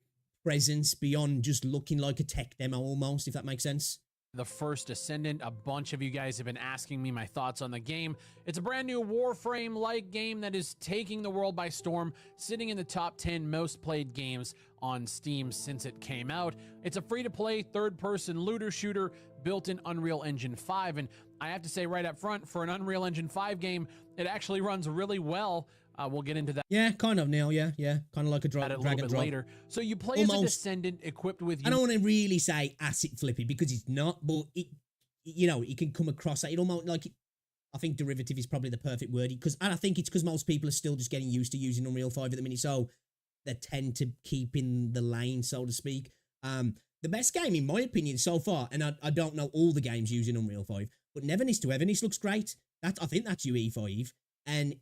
presence beyond just looking like a tech demo almost, if that makes sense. The First Descendant. A bunch of you guys have been asking me my thoughts on the game. It's a brand new Warframe-like game that is taking the world by storm, sitting in the top 10 most played games on Steam since it came out. It's a free-to-play, third-person looter shooter built in Unreal Engine 5, and I have to say right up front, for an Unreal Engine 5 game, it actually runs really well. We'll get into that. Yeah, kind of, Neil. Yeah. Kind of like a drag and drop later. So you play as a descendant equipped with... I don't want to really say asset flippy because it's not, but it, you know, it can come across it almost like... I think derivative is probably the perfect word, and I think it's because most people are still just getting used to using Unreal 5 at the minute, so they tend to keep in the lane, so to speak. The best game, in my opinion, so far, and I don't know all the games using Unreal 5, but Neverness to Everness looks great. I think that's UE5, and...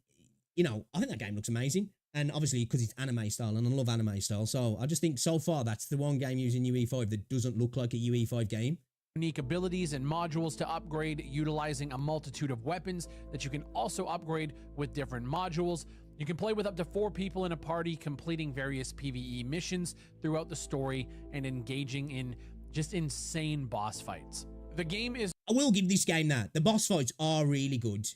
you know, I think that game looks amazing. And obviously, because it's anime style, and I love anime style. So I just think so far, that's the one game using UE5 that doesn't look like a UE5 game. Unique abilities and modules to upgrade, utilizing a multitude of weapons that you can also upgrade with different modules. You can play with up to 4 people in a party, completing various PvE missions throughout the story and engaging in just insane boss fights. The game is... I will give this game that. The boss fights are really good.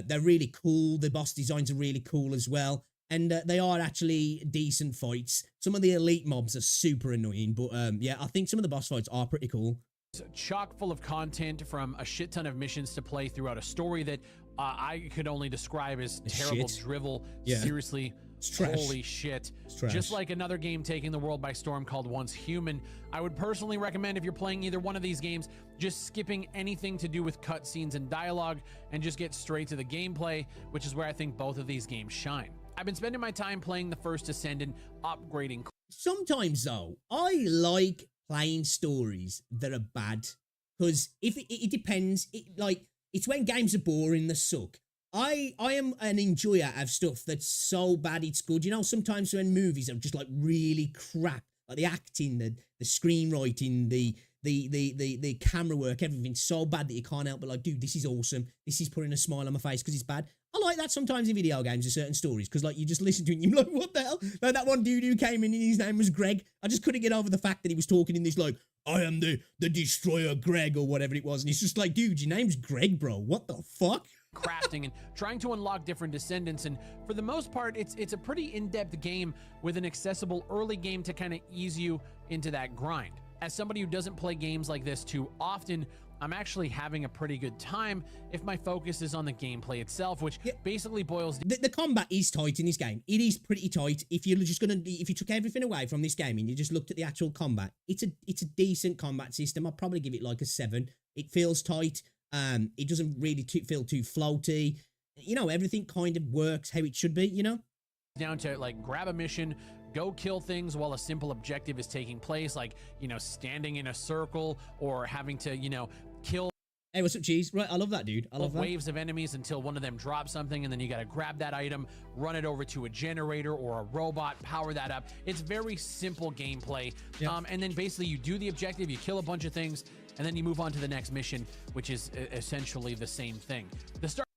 They're really cool. The boss designs are really cool as well. And they are actually decent fights. Some of the elite mobs are super annoying. But yeah, I think some of the boss fights are pretty cool. It's chock full of content, from a shit ton of missions to play throughout a story that I could only describe as terrible drivel. Yeah. Seriously. Holy shit. Just like another game taking the world by storm called Once Human, I would personally recommend, if you're playing either one of these games, just skipping anything to do with cutscenes and dialogue and just get straight to the gameplay, which is where I think both of these games shine. I've been spending my time playing the First Descendant, upgrading. Sometimes though, I like playing stories that are bad, because if it depends, it's when games are boring, they suck. I am an enjoyer of stuff that's so bad it's good. You know, sometimes when movies are just like really crap, like the acting, the screenwriting, the camera work, everything's so bad that you can't help but like, dude, this is awesome. This is putting a smile on my face because it's bad. I like that sometimes in video games, in certain stories, because like you just listen to it and you're like, what the hell? Like that one dude who came in and his name was Greg. I just couldn't get over the fact that he was talking in this like, I am the destroyer Greg or whatever it was. And it's just like, dude, your name's Greg, bro. What the fuck? Crafting and trying to unlock different descendants, and for the most part it's a pretty in-depth game with an accessible early game to kind of ease you into that grind. As somebody who doesn't play games like this too often, I'm actually having a pretty good time if my focus is on the gameplay itself, which basically boils down... The combat is tight in this game. It is pretty tight. If you took everything away from this game and you just looked at the actual combat, it's a decent combat system. I'll probably give it like a 7. It feels tight. It doesn't really feel too floaty. You know, everything kind of works how it should be, you know? Down to like grab a mission, go kill things while a simple objective is taking place, like, you know, standing in a circle or having to, you know, kill... Hey, what's up, Cheese? Right, I love that, dude. I love that. Waves of enemies until one of them drops something, and then you gotta grab that item, run it over to a generator or a robot, power that up. It's very simple gameplay. Yeah. And then basically you do the objective, you kill a bunch of things, and then you move on to the next mission, which is essentially the same thing.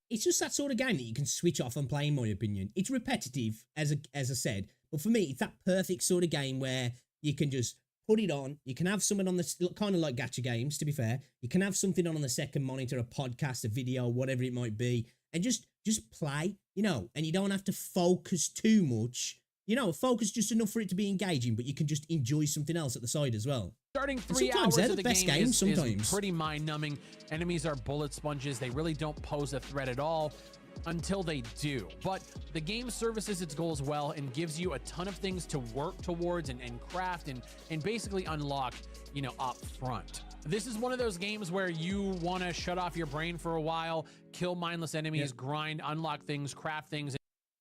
It's just that sort of game that you can switch off and play, in my opinion. It's repetitive, as I said, but for me, it's that perfect sort of game where you can just put it on. You can have someone on the, kind of like gacha games, to be fair. You can have something on the second monitor, a podcast, a video, whatever it might be, and just play, you know, and you don't have to focus too much. you know, focus just enough for it to be engaging, but you can just enjoy something else at the side as well. Starting 3 hours they're of the the best game games is pretty mind-numbing. Enemies are bullet sponges. They really don't pose a threat at all until they do. But the game services its goals well and gives you a ton of things to work towards and craft and basically unlock, you know, up front. This is one of those games where you want to shut off your brain for a while, kill mindless enemies, grind, unlock things, craft things.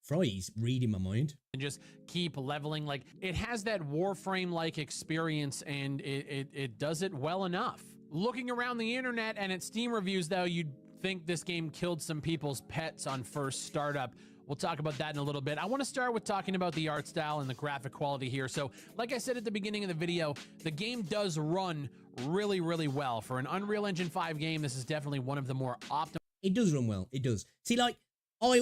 Fry's reading my mind. And just keep leveling. Like, it has that Warframe-like experience, and it does it well enough. Looking around the internet and at Steam reviews, though, you'd think this game killed some people's pets on first startup. We'll talk about that in a little bit. I want to start with talking about the art style and the graphic quality here. So, like I said at the beginning of the video, the game does run really, really well. For an Unreal Engine 5 game, this is definitely one of the more optimal. It does run well. It does. See, like, I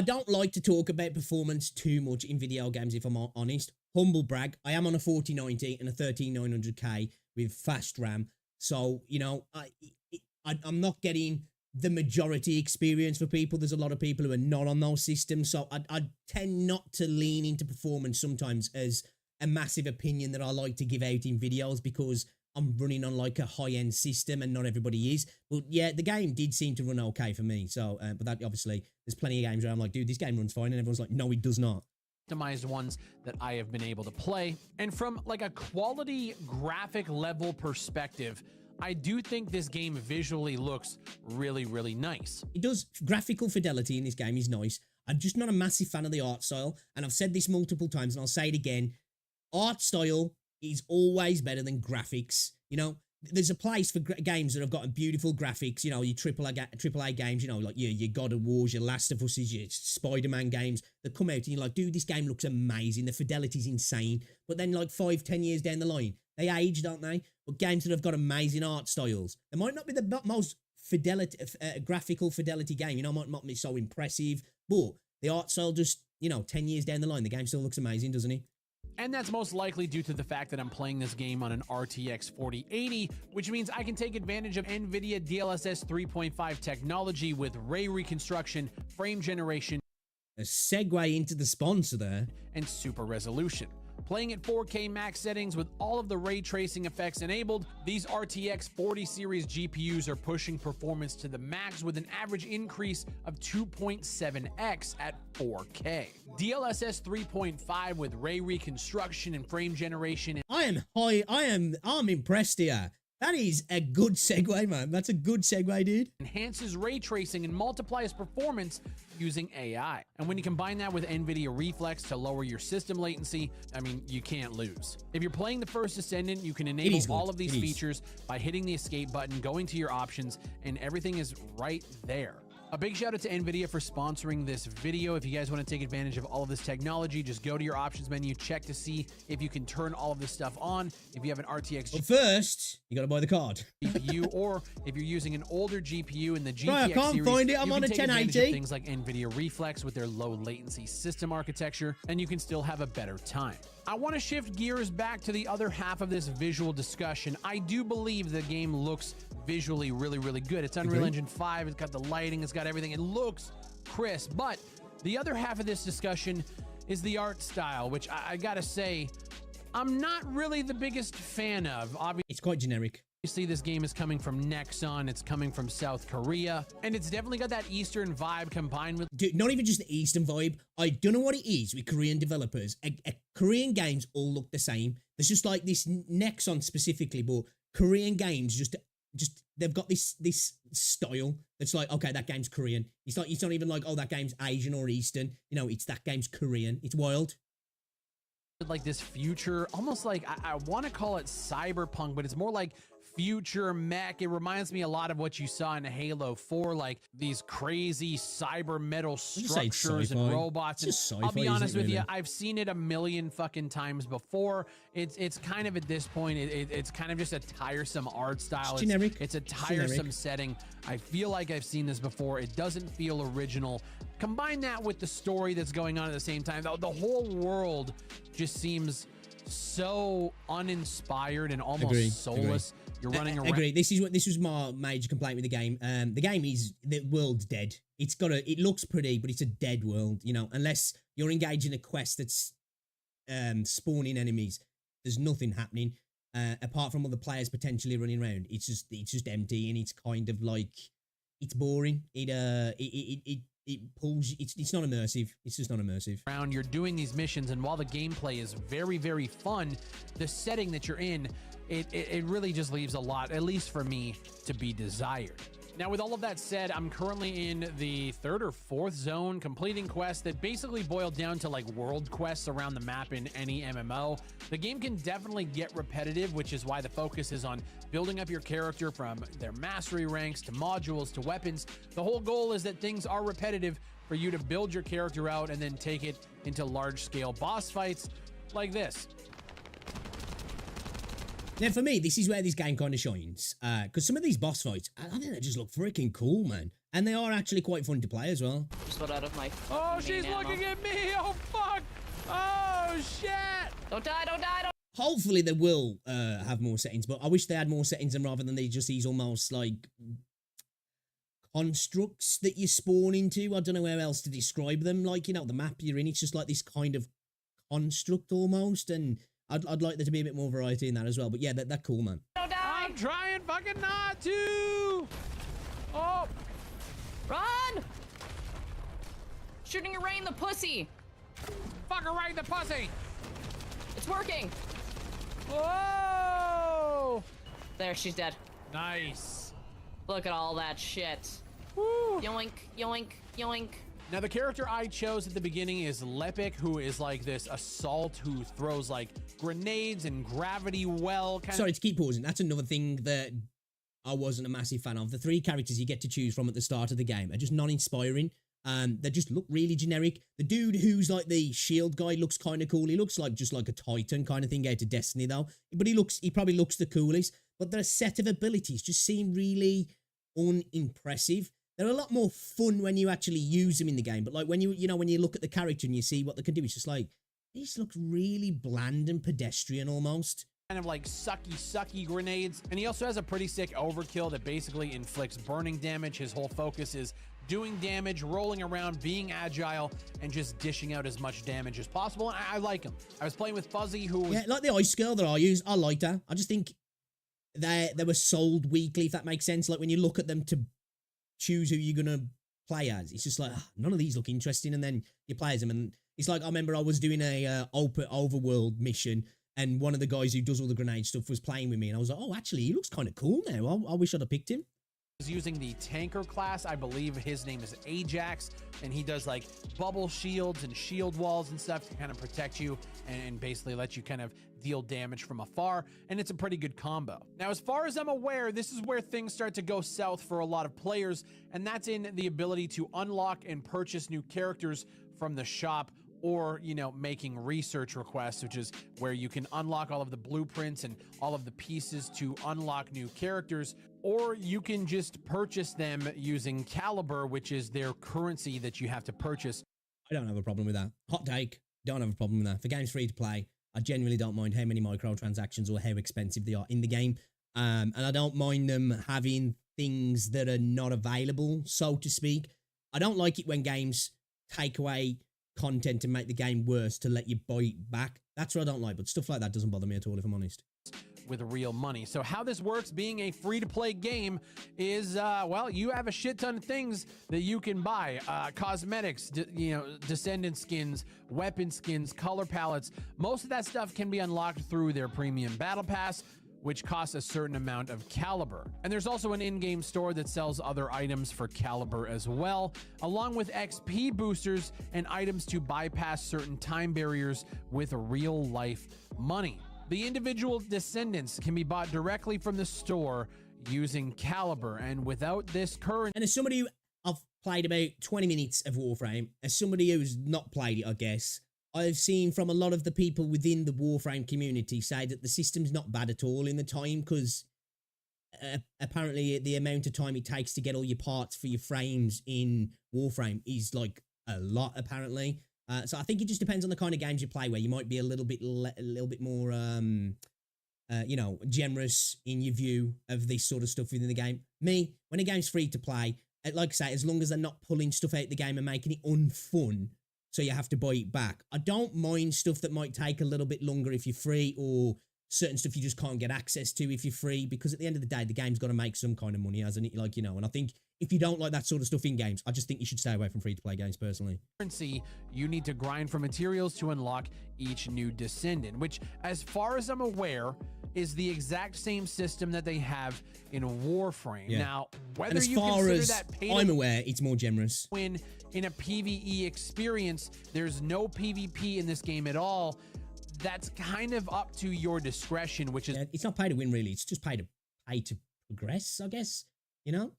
don't like to talk about performance too much in video games, if I'm honest. Humble brag, I am on a 4090 and a 13900K with fast RAM. So, you know, I'm not getting the majority experience for people. There's a lot of people who are not on those systems. So I tend not to lean into performance sometimes as a massive opinion that I like to give out in videos, because I'm running on like a high-end system and not everybody is. But yeah, the game did seem to run okay for me. So, but that obviously, there's plenty of games where I'm like, dude, this game runs fine. And everyone's like, no, it does not. Optimized ones that I have been able to play. And from like a quality graphic level perspective, I do think this game visually looks really, really nice. It does. Graphical fidelity in this game is nice. I'm just not a massive fan of the art style. And I've said this multiple times and I'll say it again. Art style is always better than graphics. You know, there's a place for games that have got beautiful graphics, you know, your AAA games, you know, like your God of Wars, your Last of Us, your Spider-Man games that come out and you're like, dude, this game looks amazing. The fidelity's insane. But then like 5-10 years down the line, they age, don't they? But games that have got amazing art styles, they might not be the most graphical fidelity game, you know, might not be so impressive, but the art style just, you know, 10 years down the line, the game still looks amazing, doesn't it? And that's most likely due to the fact that I'm playing this game on an RTX 4080, which means I can take advantage of NVIDIA DLSS 3.5 technology with ray reconstruction, frame generation, a segue into the sponsor there, and super resolution. Playing at 4K max settings with all of the ray tracing effects enabled, these RTX 40 series GPUs are pushing performance to the max with an average increase of 2.7x at 4K. DLSS 3.5 with ray reconstruction and frame generation. I'm impressed here. That is a good segue, man. That's a good segue, dude. Enhances ray tracing and multiplies performance using AI. And when you combine that with NVIDIA Reflex to lower your system latency, I mean, you can't lose. If you're playing the First Ascendant, you can enable all of these features by hitting the escape button, going to your options, and everything is right there. A big shout out to NVIDIA for sponsoring this video. If you guys want to take advantage of all of this technology, just go to your options menu, check to see if you can turn all of this stuff on. If you have an RTX but first, you got to buy the card. GPU, or if you're using an older GPU in the GTX I can't series, find it. I'm on a 1080. Things like NVIDIA Reflex with their low latency system architecture, and you can still have a better time. I want to shift gears back to the other half of this visual discussion. I do believe the game looks visually really, really good. It's Unreal Engine 5. It's got the lighting. It's got everything. It looks crisp. But the other half of this discussion is the art style, which I gotta say, I'm not really the biggest fan of. Obviously, it's quite generic. Obviously, this game is coming from Nexon, it's coming from South Korea, and it's definitely got that Eastern vibe combined with... Dude, not even just the Eastern vibe. I don't know what it is with Korean developers. Korean games all look the same. There's just like this Nexon specifically, but Korean games just they've got this style that's like, okay, that game's Korean. It's not even like, oh, that game's Asian or Eastern. You know, it's that game's Korean. It's wild. Like this future, almost like, I want to call it cyberpunk, but it's more like future mech. It reminds me a lot of what you saw in Halo 4, like these crazy cyber metal structures and robots. And I'll be honest with you, I've seen it a million fucking times before. It's kind of, at this point, it's kind of just a tiresome art style. It's generic. It's a tiresome setting. I feel like I've seen this before. It doesn't feel original. Combine that with the story that's going on at the same time. The whole world just seems so uninspired and almost soulless. You're running around. Agree. This was my major complaint with the game. The game is, the world's dead. It looks pretty, but it's a dead world, you know, unless you're engaged in a quest that's spawning enemies. There's nothing happening apart from other players potentially running around. It's just empty, and it's kind of like it's boring. It pulls. It's not immersive. It's just not immersive. You're doing these missions, and while the gameplay is very, very fun, the setting that you're in, it really just leaves a lot, at least for me, to be desired. Now, with all of that said, I'm currently in the 3rd or 4th zone, completing quests that basically boil down to like world quests around the map in any MMO. The game can definitely get repetitive, which is why the focus is on building up your character from their mastery ranks to modules to weapons. The whole goal is that things are repetitive for you to build your character out and then take it into large-scale boss fights like this. Now, for me, this is where this game kind of shines. Because some of these boss fights, I think they just look freaking cool, man. And they are actually quite fun to play as well. Just got out of my Oh, she's looking at me! Oh, fuck! Oh, shit! Don't die, don't die, don't... Hopefully they will have more settings, but I wish they had more settings and rather than they just these almost like constructs that you spawn into. I don't know how else to describe them. Like, you know, the map you're in, it's just like this kind of construct almost, and I'd like there to be a bit more variety in that as well. But yeah, that's cool, man. Don't die! I'm trying fucking not to! Oh! Run! Shooting her right in the pussy! Fuck her right in the pussy! It's working! Whoa! There, she's dead. Nice. Look at all that shit. Woo. Yoink, yoink, yoink. Now, the character I chose at the beginning is Lepic, who is like this assault who throws like grenades and gravity well kind Sorry to keep pausing. That's another thing that I wasn't a massive fan of. The 3 characters you get to choose from at the start of the game are just non-inspiring. They just look really generic. The dude who's like the shield guy looks kind of cool. He looks like just like a Titan kind of thing out of Destiny though. But he probably looks the coolest. But their set of abilities just seem really unimpressive. They're a lot more fun when you actually use them in the game. But like when you look at the character and you see what they can do, it's just like, these look really bland and pedestrian almost. Kind of like sucky grenades. And he also has a pretty sick overkill that basically inflicts burning damage. His whole focus is doing damage, rolling around, being agile, and just dishing out as much damage as possible. And I like him. I was playing with Fuzzy, who was... Yeah, like the Ice Girl that I use. I liked her. I just think they were sold weakly, if that makes sense. Like when you look at them to choose who you're going to play as, it's just like, none of these look interesting. And then you play as them. And it's like, I remember I was doing a open overworld mission, and one of the guys who does all the grenade stuff was playing with me. And I was like, oh, actually, he looks kind of cool now. I wish I'd have picked him. Using the tanker class. I believe his name is Ajax, and he does like bubble shields and shield walls and stuff to kind of protect you and basically let you kind of deal damage from afar, and it's a pretty good combo. Now, as far as I'm aware, this is where things start to go south for a lot of players, and that's in the ability to unlock and purchase new characters from the shop, or, you know, making research requests, which is where you can unlock all of the blueprints and all of the pieces to unlock new characters, or you can just purchase them using Caliber, which is their currency that you have to purchase. I don't have a problem with that. Hot take, don't have a problem with that. If the game's free to play, I genuinely don't mind how many microtransactions or how expensive they are in the game. And I don't mind them having things that are not available, so to speak. I don't like it when games take away content and make the game worse to let you buy it back. That's what I don't like, but stuff like that doesn't bother me at all, if I'm honest. With real money. So how this works, being a free-to-play game, is well, you have a shit ton of things that you can buy. Cosmetics, descendant skins, weapon skins, color palettes. Most of that stuff can be unlocked through their premium battle pass, which costs a certain amount of Caliber. And there's also an in-game store that sells other items for Caliber as well, along with XP boosters and items to bypass certain time barriers with real-life money. The individual descendants can be bought directly from the store using Caliber, and without this current... And as somebody who I've played about 20 minutes of Warframe, as somebody who's not played it, I guess, I've seen from a lot of the people within the Warframe community say that the system's not bad at all in the time, because apparently the amount of time it takes to get all your parts for your frames in Warframe is like a lot, apparently. So I think it just depends on the kind of games you play, where you might be a little bit more, generous in your view of this sort of stuff within the game. Me, when a game's free to play, like I say, as long as they're not pulling stuff out the game and making it unfun so you have to buy it back. I don't mind stuff that might take a little bit longer if you're free, or certain stuff you just can't get access to if you're free, because at the end of the day, the game's got to make some kind of money, hasn't it? Like, you know, and I think if you don't like that sort of stuff in games, I just think you should stay away from free-to-play games, personally. You need to grind for materials to unlock each new descendant, which, as far as I'm aware, is the exact same system that they have in Warframe. Yeah. Now, whether and as you far consider as that I'm aware, it's more generous. When in a PvE experience, there's no PvP in this game at all. That's kind of up to your discretion, which is... Yeah, it's not pay to win, really. It's just pay to progress, I guess. You know?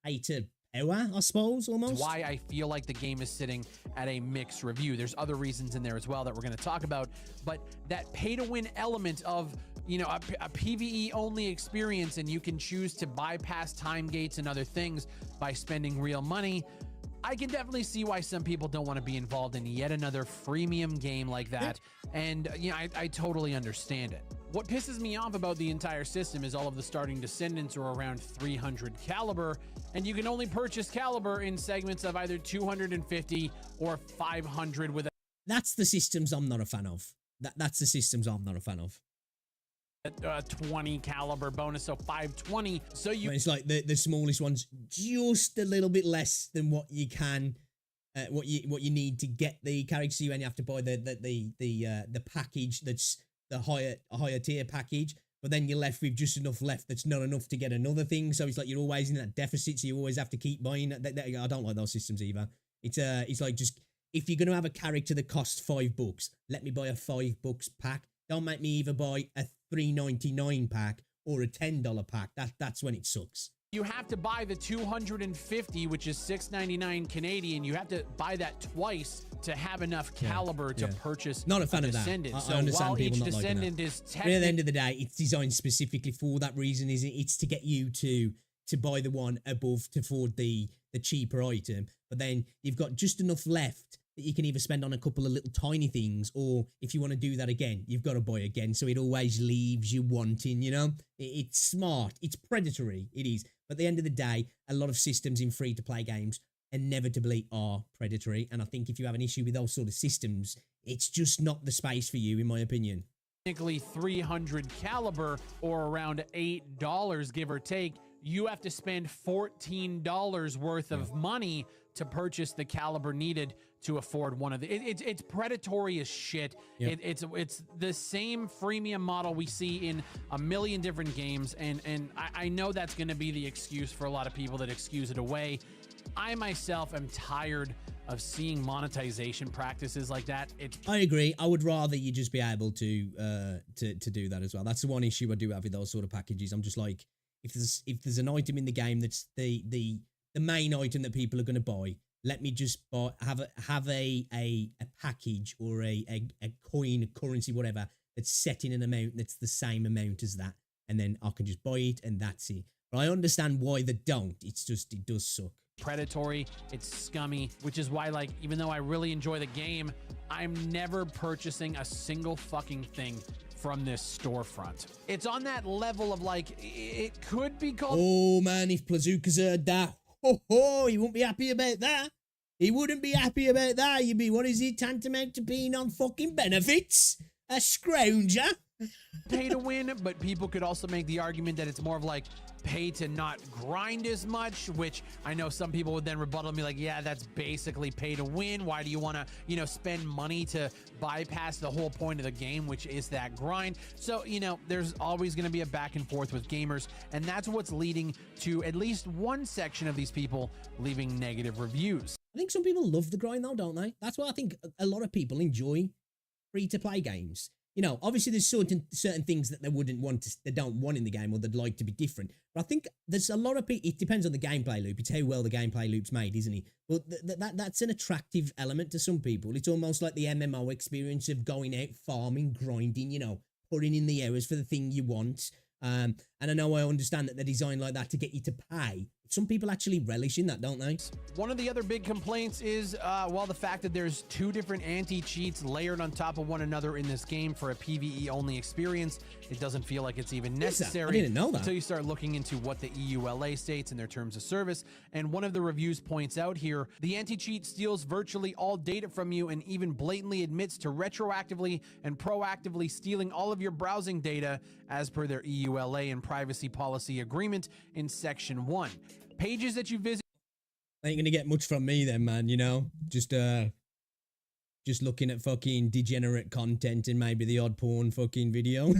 Pay to power, I suppose, almost. Why I feel like the game is sitting at a mixed review. There's other reasons in there as well that we're going to talk about, but that pay-to-win element of, you know, a PvE-only experience, and you can choose to bypass time gates and other things by spending real money. I can definitely see why some people don't want to be involved in yet another freemium game like that. And, you know, I totally understand it. What pisses me off about the entire system is all of the starting descendants are around 300 caliber, and you can only purchase caliber in segments of either 250 or 500 with a... That's the systems I'm not a fan of. That's the systems I'm not a fan of. 20 caliber bonus, so 520. So you... It's like the smallest one's just a little bit less than what you can... what you need to get the character. So you only have to buy the package that's the higher tier package, but then you're left with just enough left that's not enough to get another thing. So it's like you're always in that deficit, so you always have to keep buying. I don't like those systems either. It's like, just, if you're gonna have a character that costs $5, let me buy a $5 pack. Don't make me either buy a $3.99 pack or a $10 pack. That's when it sucks. You have to buy the 250, which is $6.99 Canadian. You have to buy that twice to have enough caliber to purchase. Not a fan of that. I understand while people each not descendant liking that. is But at the end of the day, it's designed specifically for that reason. It's to get you to buy the one above to afford the cheaper item. But then you've got just enough left that you can either spend on a couple of little tiny things, or if you want to do that again, you've got to buy again. So it always leaves you wanting, you know? It's smart. It's predatory. It is. But at the end of the day, a lot of systems in free-to-play games inevitably are predatory. And I think if you have an issue with those sort of systems, it's just not the space for you, in my opinion. Technically 300 caliber, or around $8, give or take. You have to spend $14 worth of money to purchase the caliber needed to afford one of the... It's predatory as shit. Yep. It's the same freemium model we see in a million different games, and I know that's going to be the excuse for a lot of people that excuse it away. I myself am tired of seeing monetization practices like that. I agree. I would rather you just be able to do that as well. That's the one issue I do have with those sort of packages. I'm just like, if there's an item in the game that's the main item that people are going to buy, let me just have a package or a coin, a currency, whatever, that's set in an amount that's the same amount as that, and then I can just buy it and that's it. But I understand why they don't. It's just, it does suck. Predatory, it's scummy, which is why, like, even though I really enjoy the game, I'm never purchasing a single fucking thing from this storefront. It's on that level of, like, it could be called... Oh man, if Plazooka's heard that, he won't be happy about that. He wouldn't be happy about that. You'd be, what is it, tantamount to being on fucking benefits? A scrounger? Pay to win, but people could also make the argument that it's more of like pay to not grind as much, which I know some people would then rebuttal me like, yeah, that's basically pay to win. Why do you want to, you know, spend money to bypass the whole point of the game, which is that grind? So, you know, there's always going to be a back and forth with gamers, and that's what's leading to at least one section of these people leaving negative reviews. I think some people love the grind though, don't they? That's why I think a lot of people enjoy free-to-play games. You know, obviously there's certain things that they don't want in the game, or they'd like to be different. But I think there's a lot of people, it depends on the gameplay loop. It's how well the gameplay loop's made, isn't it? Well, that's an attractive element to some people. It's almost like the MMO experience of going out, farming, grinding, you know, putting in the hours for the thing you want. And I know I understand that they're designed like that to get you to pay some people actually relish in that, don't they? One of the other big complaints is, well, the fact that there's 2 different anti-cheats layered on top of one another in this game for a PvE-only experience. It doesn't feel like it's even necessary. I didn't know that. Until you start looking into what the EULA states in their terms of service. And one of the reviews points out here, the anti-cheat steals virtually all data from you and even blatantly admits to retroactively and proactively stealing all of your browsing data as per their EULA and privacy policy agreement in Section 1. Pages that you visit ain't gonna get much from me then, man, you know? Just looking at fucking degenerate content and maybe the odd porn fucking video.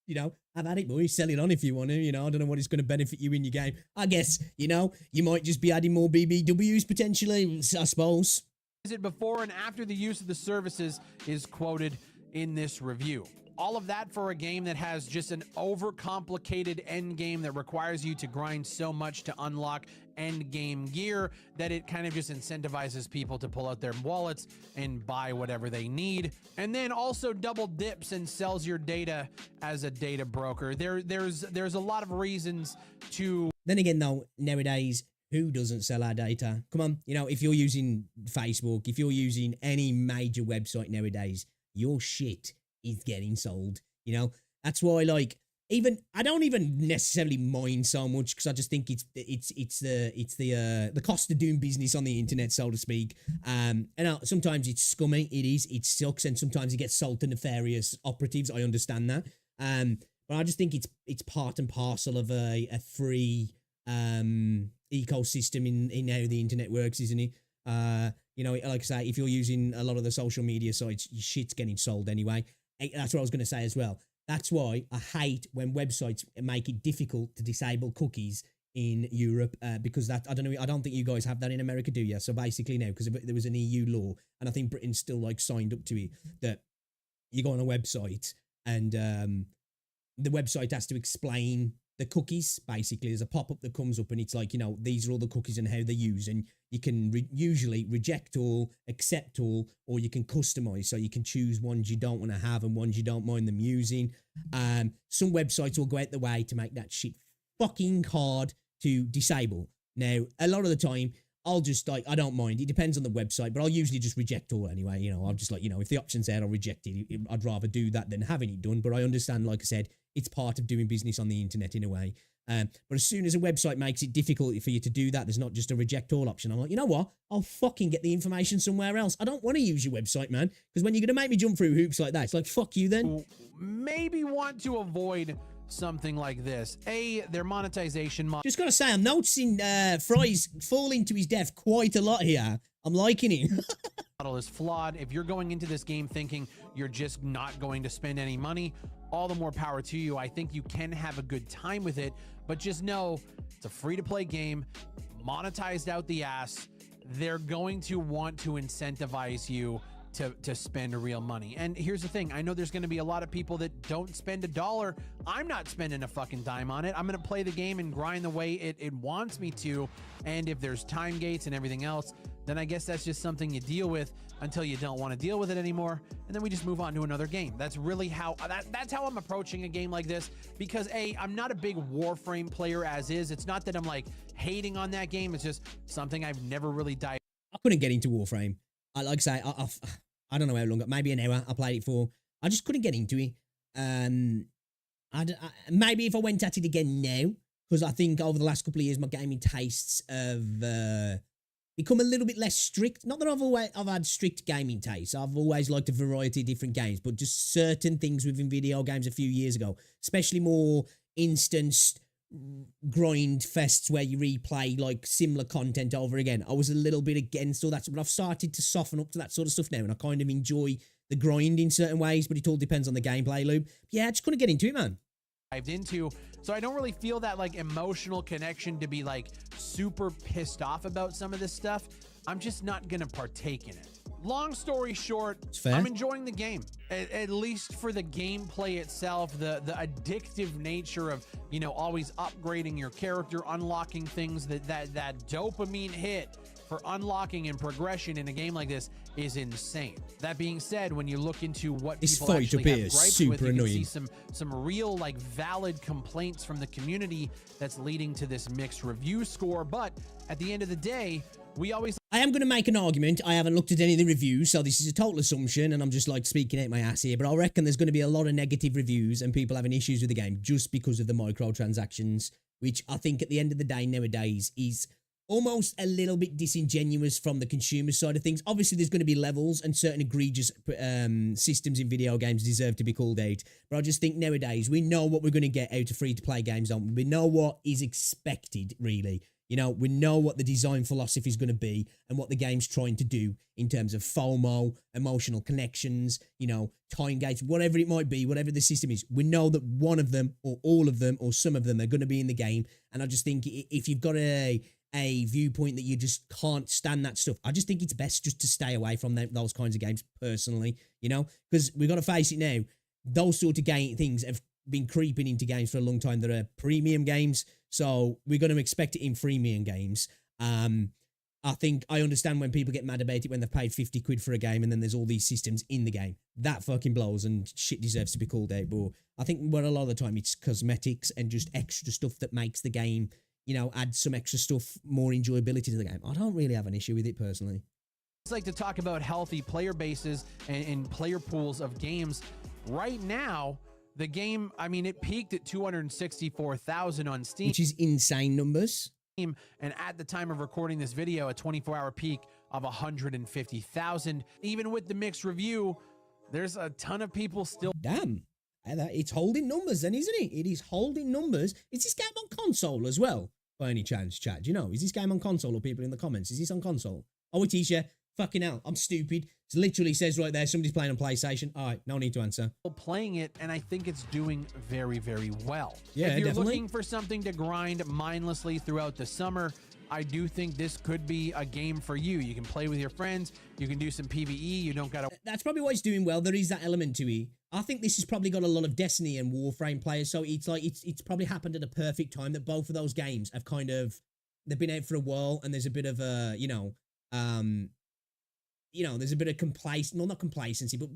You know, have at it, boy. Sell it on if you want to, you know? I don't know what it's gonna benefit you in your game. I guess, you know, you might just be adding more BBWs potentially, I suppose. Visit before and after the use of the services is quoted in this review. All of that for a game that has just an overcomplicated end game that requires you to grind so much to unlock end game gear that it kind of just incentivizes people to pull out their wallets and buy whatever they need, and then also double dips and sells your data as a data broker. There's a lot of reasons to. Then again, though, nowadays, who doesn't sell our data? Come on, you know, if you're using Facebook, if you're using any major website nowadays, your shit is getting sold, you know? That's why, like, even I don't even necessarily mind so much, because I just think it's the cost of doing business on the internet, so to speak. And sometimes it's scummy, it sucks, and sometimes it gets sold to nefarious operatives. I understand that, but I just think it's part and parcel of a free ecosystem in how the internet works, isn't it? You know, like I say, if you're using a lot of the social media sites, your shit's getting sold anyway. That's what I was going to say as well. That's why I hate when websites make it difficult to disable cookies in Europe, because that, I don't think you guys have that in America, do you? So basically now, because there was an EU law, and I think Britain's still like signed up to it, that you go on a website and the website has to explain the cookies. Basically, there's a pop-up that comes up and it's like, you know, these are all the cookies and how they're used, and you can usually reject all, accept all, or you can customize, so you can choose ones you don't want to have and ones you don't mind them using. Some websites will go out the way to make that shit fucking hard to disable. Now, a lot of the time, I'll just, like, I don't mind. It depends on the website, but I'll usually just reject all anyway. You know, I'm just like, you know, if the option's there, I'll reject it. I'd rather do that than having it done. But I understand, like I said, it's part of doing business on the internet in a way. But as soon as a website makes it difficult for you to do that, there's not just a reject all option. I'm like, you know what? I'll fucking get the information somewhere else. I don't want to use your website, man. Because when you're going to make me jump through hoops like that, it's like, fuck you then. Maybe want to avoid something like this. Their monetization model. Just gotta say, I'm noticing Fry's falling to his death quite a lot here. I'm liking it. Model is flawed. If you're going into this game thinking you're just not going to spend any money, all the more power to you. I think you can have a good time with it, but just know it's a free-to-play game, monetized out the ass. They're going to want to incentivize you to spend real money. And here's the thing, I know there's going to be a lot of people that don't spend $1. I'm not spending a fucking dime on it. I'm going to play the game and grind the way it wants me to. And if there's time gates and everything else, then I guess that's just something you deal with until you don't want to deal with it anymore, and then we just move on to another game. That's really how that's how I'm approaching a game like this, because I'm not a big Warframe player as is. It's not that I'm like hating on that game, it's just something I've never really dived. I couldn't get into Warframe. Like I say, I don't know how long, maybe an hour I played it for. I just couldn't get into it. Maybe if I went at it again now, because I think over the last couple of years my gaming tastes have become a little bit less strict. Not that I've had strict gaming tastes. I've always liked a variety of different games, but just certain things within video games a few years ago, especially more instance grind fests where you replay like similar content over again, I was a little bit against all that, but I've started to soften up to that sort of stuff now, and I kind of enjoy the grind in certain ways, but it all depends on the gameplay loop. Yeah, I just couldn't get into it, man. Into, so I don't really feel that like emotional connection to be like super pissed off about some of this stuff. I'm just not gonna partake in it. Long story short, I'm enjoying the game, at least for the gameplay itself, the addictive nature of, you know, always upgrading your character, unlocking things, that dopamine hit for unlocking and progression in a game like this is insane. That being said, when you look into what this people actually have gripes super with, you annoying. can see some real like valid complaints from the community that's leading to this mixed review score. But at the end of the day, I am going to make an argument. I haven't looked at any of the reviews, so this is a total assumption, and I'm just like speaking out my ass here, but I reckon there's going to be a lot of negative reviews and people having issues with the game just because of the microtransactions, which I think at the end of the day nowadays is almost a little bit disingenuous from the consumer side of things. Obviously, there's going to be levels, and certain egregious systems in video games deserve to be called out, but I just think nowadays we know what we're going to get out of free-to-play games, don't we? We know what is expected, really. You know, we know what the design philosophy is going to be and what the game's trying to do in terms of FOMO, emotional connections, you know, time gates, whatever it might be, whatever the system is. We know that one of them or all of them or some of them are going to be in the game. And I just think if you've got a viewpoint that you just can't stand that stuff, I just think it's best just to stay away from those kinds of games personally, you know, because we've got to face it now. Those sort of things have been creeping into games for a long time. There are premium games, so we're going to expect it in freemium games. I think I understand when people get mad about it when they've paid 50 quid for a game and then there's all these systems in the game. That fucking blows and shit deserves to be called out. But I think a lot of the time it's cosmetics and just extra stuff that makes the game, you know, add some extra stuff, more enjoyability to the game. I don't really have an issue with it personally. It's like to talk about healthy player bases and player pools of games. Right now, the game, I mean, it peaked at 264,000 on Steam. Which is insane numbers. And at the time of recording this video, a 24-hour peak of 150,000. Even with the mixed review, there's a ton of people still... Damn. It's holding numbers then, isn't it? It is holding numbers. Is this game on console as well? By any chance, Chad? Do you know? Is this game on console or people in the comments? Is this on console? Oh, it is, yeah. Fucking hell, I'm stupid. It literally says right there, somebody's playing on PlayStation. All right, no need to answer. Playing it, and I think it's doing very, very well. Yeah, if you're definitely looking for something to grind mindlessly throughout the summer, I do think this could be a game for you. You can play with your friends. You can do some PvE. You don't gotta... That's probably why it's doing well. There is that element to it. I think this has probably got a lot of Destiny and Warframe players, so it's like it's probably happened at a perfect time that both of those games have kind of... They've been out for a while, and there's a bit of a, there's a bit of not complacency, but,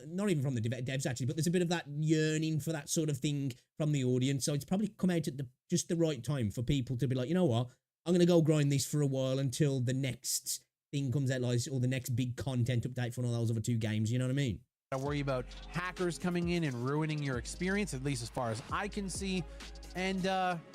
not even from the devs, actually, but there's a bit of that yearning for that sort of thing from the audience. So it's probably come out at just the right time for people to be like, you know what, I'm going to go grind this for a while until the next thing comes out, like, or the next big content update for one of those other two games, you know what I mean? I worry about hackers coming in and ruining your experience, at least as far as I can see. And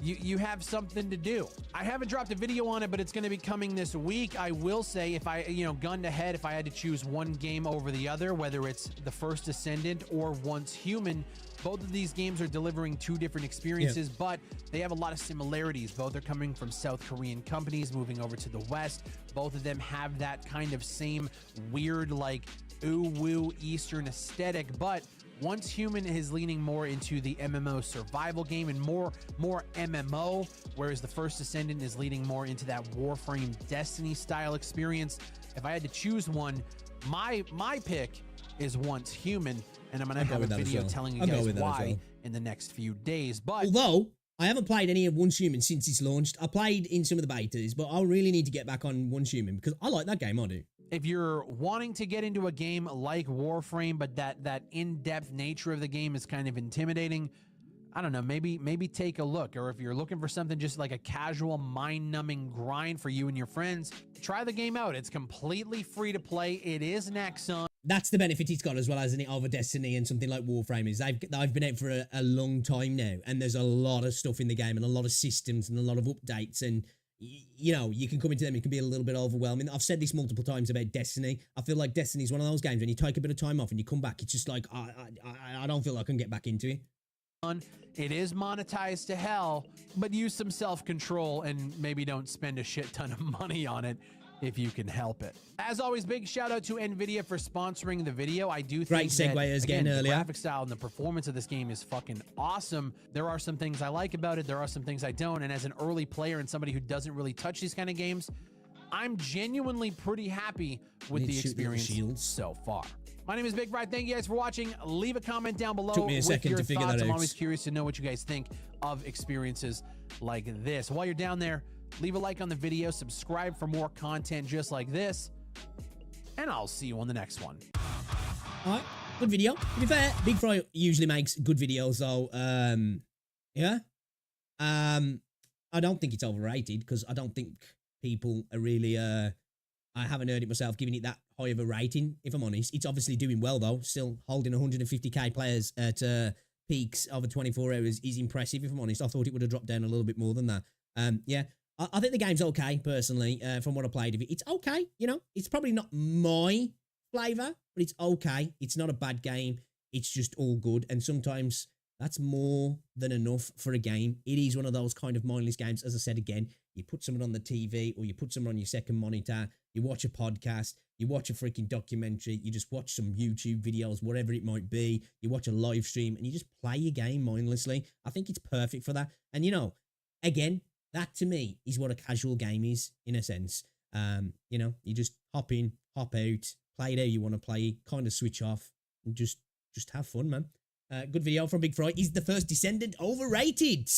you have something to do. I haven't dropped a video on it, but it's going to be coming this week. I will say, if I, gun to head, if I had to choose one game over the other, whether it's The First Descendant or Once Human, both of these games are delivering two different experiences, but they have a lot of similarities. Both are coming from South Korean companies moving over to the West. Both of them have that kind of same weird, like, ooh-woo Eastern aesthetic, but Once Human is leaning more into the MMO survival game and more MMO, whereas The First Descendant is leaning more into that Warframe Destiny style experience. If I had to choose one, my pick is Once Human, and I'm gonna have a video telling you guys why in the next few days. But although I haven't played any of Once Human since it's launched, I played in some of the betas, but I really need to get back on Once Human because I like that game. I do. If you're wanting to get into a game like Warframe, but that in-depth nature of the game is kind of intimidating, I don't know, maybe take a look. Or if you're looking for something just like a casual, mind-numbing grind for you and your friends, try the game out. It's completely free to play. It is Nexon. That's the benefit it's got as well, hasn't it, over Destiny and something like Warframe is they've been out for a long time now, and there's a lot of stuff in the game and a lot of systems and a lot of updates, and you can come into them, it can be a little bit overwhelming. I've said this multiple times about Destiny. I feel like Destiny is one of those games when you take a bit of time off and you come back, it's just like, I don't feel like I can get back into it. It is monetized to hell, but use some self-control and maybe don't spend a shit ton of money on it if you can help it. As always, big shout out to NVIDIA for sponsoring the video. I do think great segue as again earlier. The graphic style and the performance of this game is fucking awesome. There are some things I like about it. There are some things I don't. And as an early player and somebody who doesn't really touch these kind of games, I'm genuinely pretty happy with the experience so far. My name is Big Bright. Thank you guys for watching. Leave a comment down below. Took me a second to figure that out. I'm always curious to know what you guys think of experiences like this. While you're down there, leave a like on the video, subscribe for more content just like this, and I'll see you on the next one. All right, good video. To be fair, Big Fry usually makes good videos, though. Yeah. I don't think it's overrated because I don't think people are really, I haven't heard it myself giving it that high of a rating, if I'm honest. It's obviously doing well, though. Still holding 150k players at peaks over 24 hours is impressive, if I'm honest. I thought it would have dropped down a little bit more than that. Yeah, I think the game's okay, personally, from what I played of it. It's okay, you know. It's probably not my flavor, but it's okay. It's not a bad game. It's just all good. And sometimes that's more than enough for a game. It is one of those kind of mindless games. As I said again, you put someone on the TV or you put someone on your second monitor, you watch a podcast, you watch a freaking documentary, you just watch some YouTube videos, whatever it might be, you watch a live stream and you just play your game mindlessly. I think it's perfect for that. And you know, again, that to me is what a casual game is in a sense. You know, you just hop in, hop out, play it how you want to play, kind of switch off and just have fun, man. Good video from Big Fry. Is the first Descendant overrated?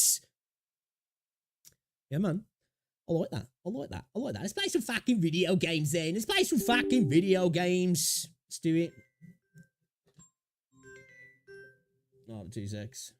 Yeah, man. I like that. I like that. I like that. Let's play some fucking video games then. Let's play some fucking video games. Let's do it. Oh, 2 secs.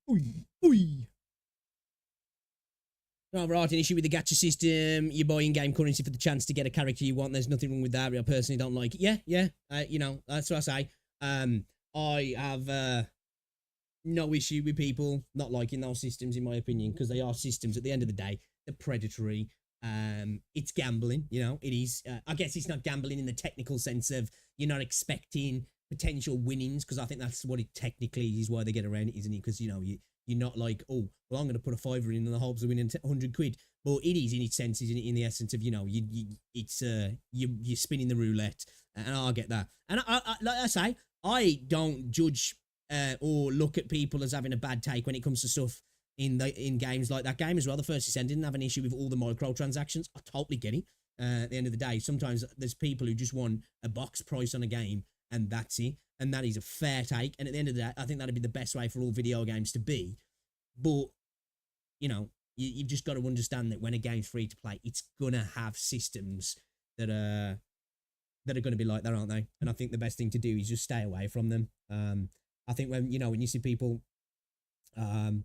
Oi. Right, an issue with the gacha system. You buy in-game currency for the chance to get a character you want. There's nothing wrong with that. I personally don't like it. Yeah. You know, that's what I say. I have no issue with people not liking those systems, in my opinion, because they are systems. At the end of the day, they're predatory. It's gambling. You know, it is. I guess it's not gambling in the technical sense of you're not expecting potential winnings, because I think that's what it technically is, why they get around it, isn't it? Because, you know, you're not like, oh, well, I'm going to put a fiver in the hopes of winning 100 quid. But it is in its sense, in the essence of, you know, you're spinning the roulette, and I get that. And I like I say, I don't judge or look at people as having a bad take when it comes to stuff in games like that game as well. The first Descent didn't have an issue with all the microtransactions. I totally get it. At the end of the day, sometimes there's people who just want a box price on a game, and that's it. And that is a fair take. And at the end of the day, I think that'd be the best way for all video games to be. But, you know, you've just got to understand that when a game's free to play, it's going to have systems that are going to be like that, aren't they? And I think the best thing to do is just stay away from them. I think when you see people going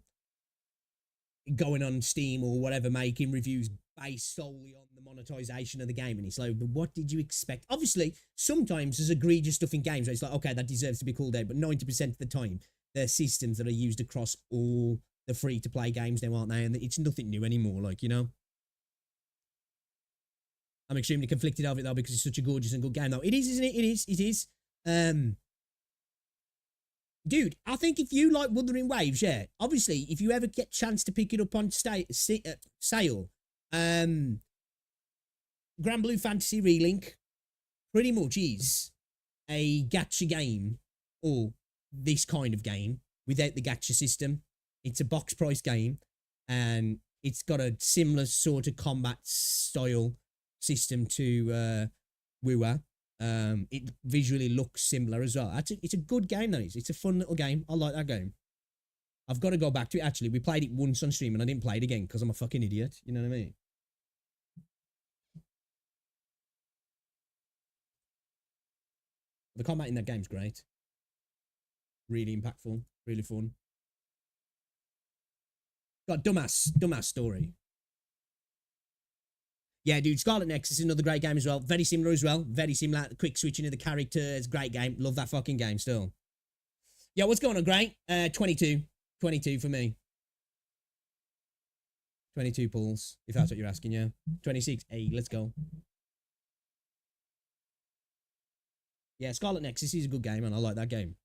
on Steam or whatever, making reviews based solely on the monetization of the game, and it's like, but what did you expect? Obviously, sometimes there's egregious stuff in games where it's like, okay, that deserves to be called out, but 90% of the time, they're systems that are used across all the free-to-play games now, aren't they? And it's nothing new anymore, like, you know? I'm extremely conflicted over it, though, because it's such a gorgeous and good game, though. It is, isn't it? It is. Dude, I think if you like Wuthering Waves, yeah, obviously, if you ever get chance to pick it up on sale, Grand Blue Fantasy Relink pretty much is a gacha game, or this kind of game, without the gacha system. It's a box price game, and it's got a similar sort of combat style system to WuWa. It visually looks similar as well. It's a good game, that is. It's a fun little game. I like that game. I've got to go back to it, actually. We played it once on stream, and I didn't play it again because I'm a fucking idiot. You know what I mean? The combat in that game's great. Really impactful. Really fun. Got dumbass story. Yeah, dude, Scarlet Nexus is another great game as well. Very similar as well. Very similar. Quick switching of the characters. Great game. Love that fucking game still. Yeah, what's going on, Great? 22. 22 for me. 22 pulls, if that's what you're asking, yeah. 26. Hey, let's go. Yeah, Scarlet Nexus is a good game, man. I like that game.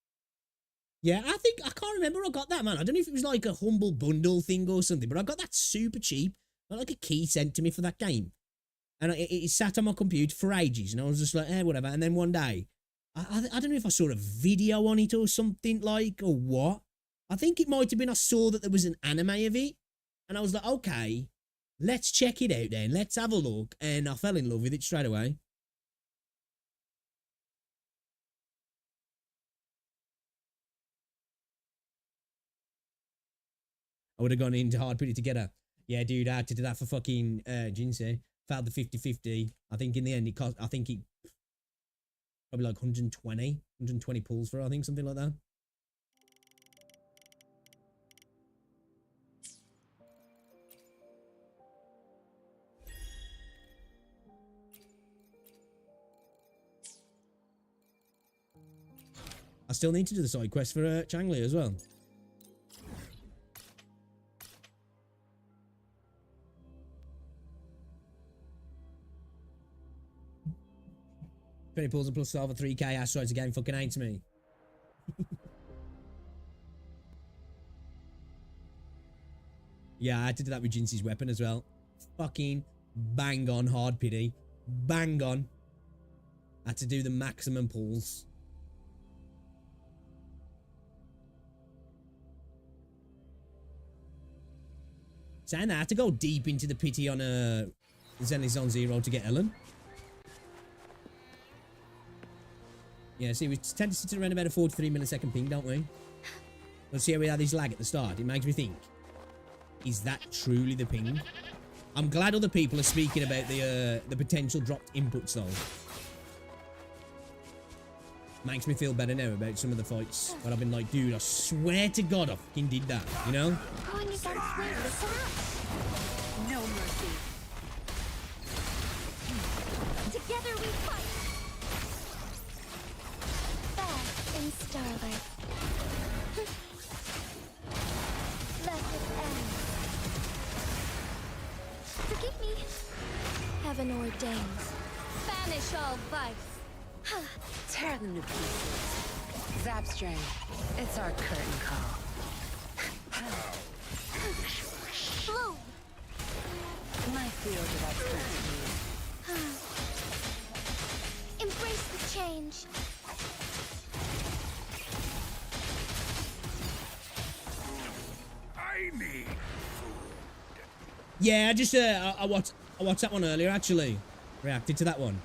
Yeah, I can't remember I got that, man. I don't know if it was like a humble bundle thing or something, but I got that super cheap. Got like a key sent to me for that game. And it sat on my computer for ages, and I was just like, whatever. And then one day, I don't know if I saw a video on it or something like, or what. I think it might have been I saw that there was an anime of it. And I was like, okay, let's check it out then. Let's have a look. And I fell in love with it straight away. I would have gone into hard put it together. Yeah, dude, I had to do that for fucking Jinsei. Failed the 50-50. I think in the end it cost, I think it probably like 120 pulls for it, I think, something like that. I still need to do the side quest for Changli as well. Penny pulls a plus 12 or 3k asteroids again fucking hates me. Yeah, I had to do that with Jinsei's weapon as well. Fucking bang on hard pity. Bang on. I had to do the maximum pulls. Saying that, I had to go deep into the pity on a Zenley Zone Zero to get Ellen. Yeah, see, we tend to sit around about a 43 millisecond ping, don't we? Let's see how we had this lag at the start. It makes me think, is that truly the ping? I'm glad other people are speaking about the potential dropped inputs, though. Makes me feel better now about some of the fights. But I've been like, dude, I swear to God I fucking did that, you know? No mercy. Together we fight. Bask in starlight. Let it end. Forgive me. Heaven ordains. Banish all vice. Tear them to pieces. Zapstring, it's our curtain call. Bloom. My field of expertise. Embrace the change. I need food. Yeah, I just I watched that one earlier actually. Reacted to that one.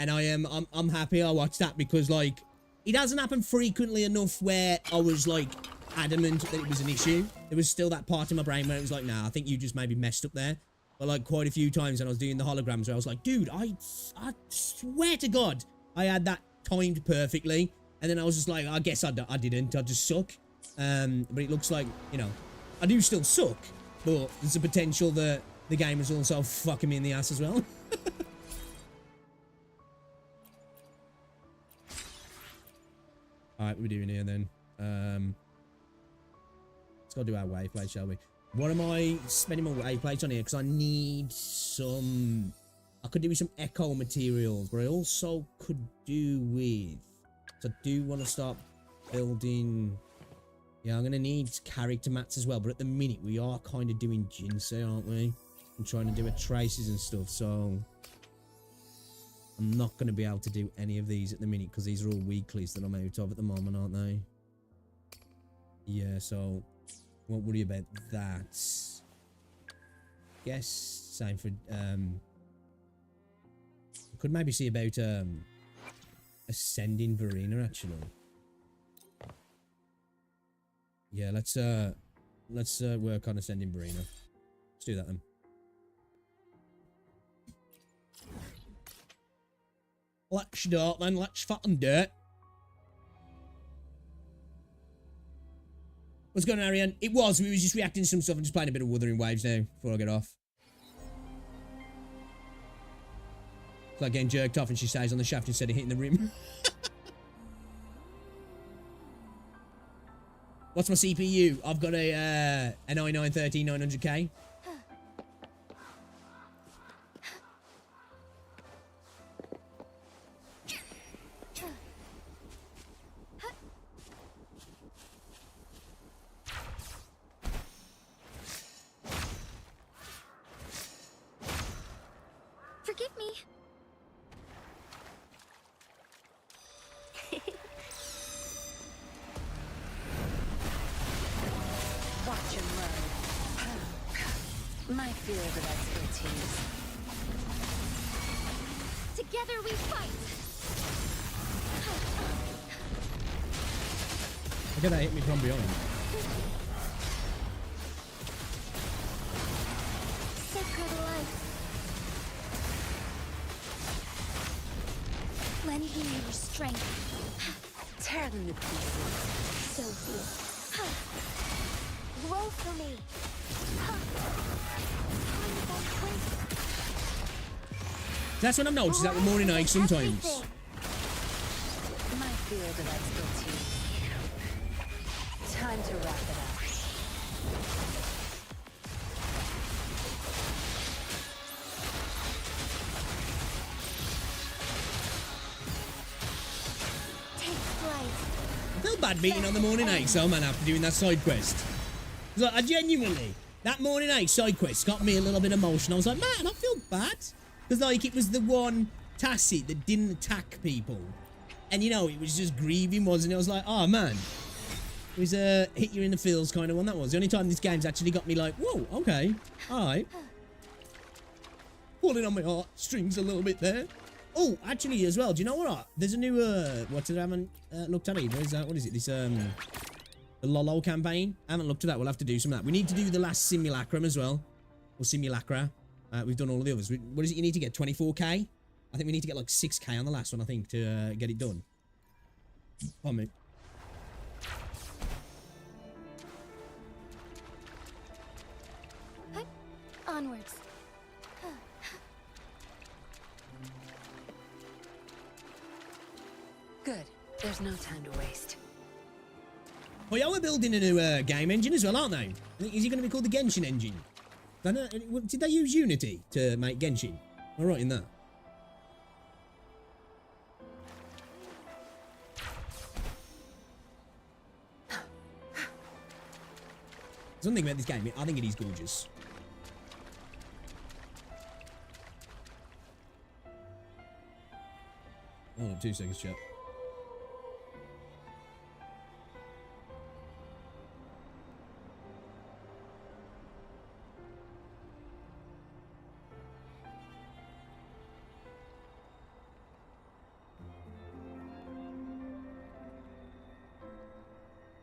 And I'm happy I watched that because, like, it hasn't happened frequently enough where I was, like, adamant that it was an issue. There was still that part of my brain where it was like, nah, I think you just maybe messed up there. But, like, quite a few times when I was doing the holograms where I was like, dude, I swear to God, I had that timed perfectly. And then I was just like, I guess I didn't. I just suck. But it looks like, you know, I do still suck. But there's a potential that the game is also fucking me in the ass as well. Alright, what are we doing here then? Let's go do our wave plate, shall we? What am I spending my wave plates on here? Because I need some... I could do with some echo materials, but I also could do with... So I do want to start building... Yeah, I'm going to need character mats as well, but at the minute we are kind of doing Jinsei, aren't we? I'm trying to do a traces and stuff, so... I'm not going to be able to do any of these at the minute because these are all weeklies that I'm out of at the moment, aren't they? Yeah, so won't worry about that. Guess same for could maybe see about ascending Verena actually. Yeah, let's work on ascending Verena. Let's do that then. Let's do it, man. Let's fucking do it. What's going on, Ariane? It was. We were just reacting to some stuff and just playing a bit of Wuthering Waves now before I get off. It's like getting jerked off and she stays on the shaft instead of hitting the rim. What's my CPU? I've got a an i9 13900K. Forgive me. Watch and learn. My field of expertise. Together we fight. Look at that hit me from behind. Sacred life. Lend me your strength. Tear them to pieces. So be it. Grow for me. That's what I've noticed, that with morning eggs sometimes. My field of expertise. Time to wrap it up. Take flight. I feel bad beating on the morning egg, so man, after doing that side quest. Like, I genuinely, that morning egg side quest got me a little bit emotional. I was like, man, I feel bad. Because, like, it was the one tacit that didn't attack people. And, you know, it was just grieving, wasn't it? I was like, oh, man. It was a hit you in the feels kind of one, that was. The only time this game's actually got me like, whoa, okay, all right. Pulling on my heartstrings a little bit there. Oh, actually, as well, do you know what? There's a new, what I haven't looked at either. What is it? This, the Lolo campaign. I haven't looked at that. We'll have to do some of that. We need to do the last simulacrum as well. Or simulacra. We've done all of the others. What is it you need to get? 24k? I think we need to get like 6k on the last one, I think, to get it done. On me. Onwards. Good. There's no time to waste. Oh yeah, we're building a new game engine as well, aren't they? I think, is it going to be called the Genshin engine? I don't know, did they use Unity to make Genshin? All right in that. Something about this game, I think it is gorgeous. Hold on 2 seconds, chat.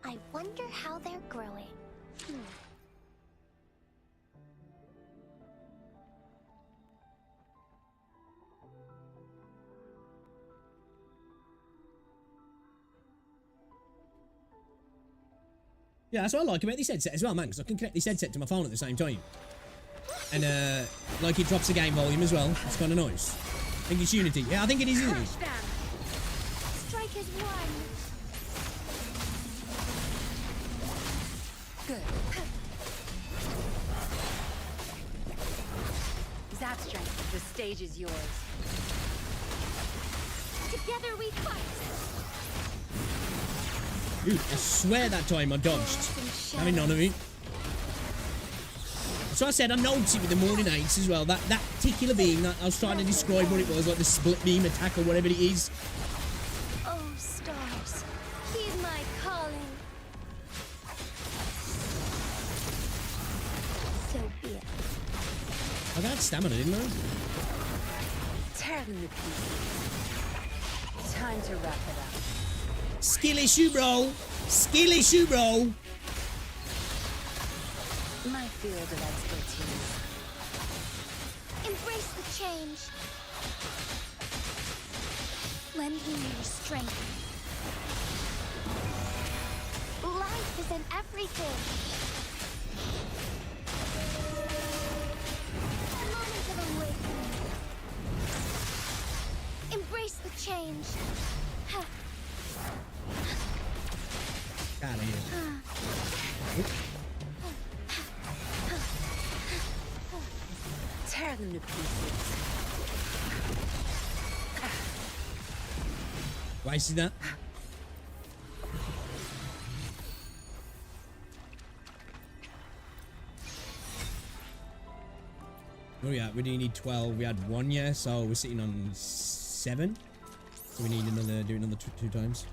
I wonder how they're growing. Yeah, that's what I like about this headset as well, man, because I can connect this headset to my phone at the same time. And, like, it drops the game volume as well. It's kind of nice. I think it's Unity. Yeah, I think it is Unity. Strike is one. Good. Zap strength, the stage is yours. Together we fight. Dude, I swear that time I dodged. I mean, none of it. So I said I noticed it with the morning eggs as well. That particular beam, that I was trying to describe what it was, like the split beam attack or whatever it is. Oh, stars, heed my calling. So be it. I got stamina, didn't I? Tear them to pieces. Time to wrap it up. Skill issue, bro. Skill issue, bro. My field of expertise. Embrace the change. Lend me your strength. Life is in everything. A moment of awakening. Embrace the change. Out of here. Tear them to pieces. Why is that? Oh yeah, we do need 12. We had 1, yeah, so we're sitting on 7. So we need another, do another two times.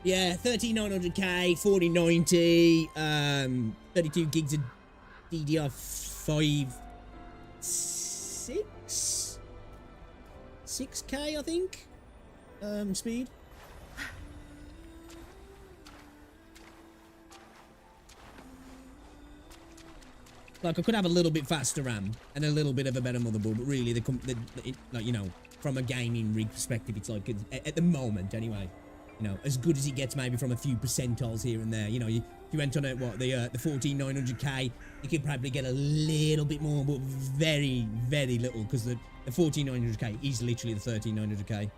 Yeah, 13900K, 4090, 32 gigs of DDR5, 6K, I think, speed. Like, I could have a little bit faster RAM and a little bit of a better motherboard, but really, like, you know, from a gaming rig perspective, it's like, at the moment, anyway, you know, as good as it gets maybe from a few percentiles here and there. You know, if you went on the 14900K, you could probably get a little bit more, but very, very little, because the 14900K is literally the 13900K.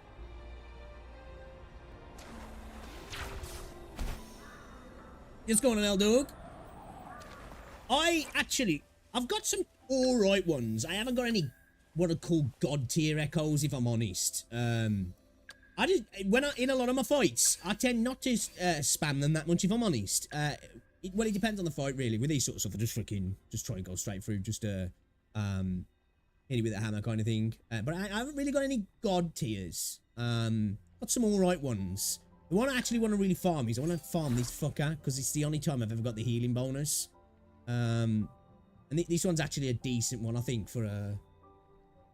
What's going on, L-Dog? I've got some alright ones. I haven't got any what I call god tier echoes, if I'm honest. In a lot of my fights, I tend not to spam them that much, if I'm honest. Well, it depends on the fight, really. With these sort of stuff, I just try and go straight through, just hit it with a hammer kind of thing. But I haven't really got any god tiers. Got some alright ones. The one I actually want to really farm is I want to farm this fucker, because it's the only time I've ever got the healing bonus. And this one's actually a decent one, I think, for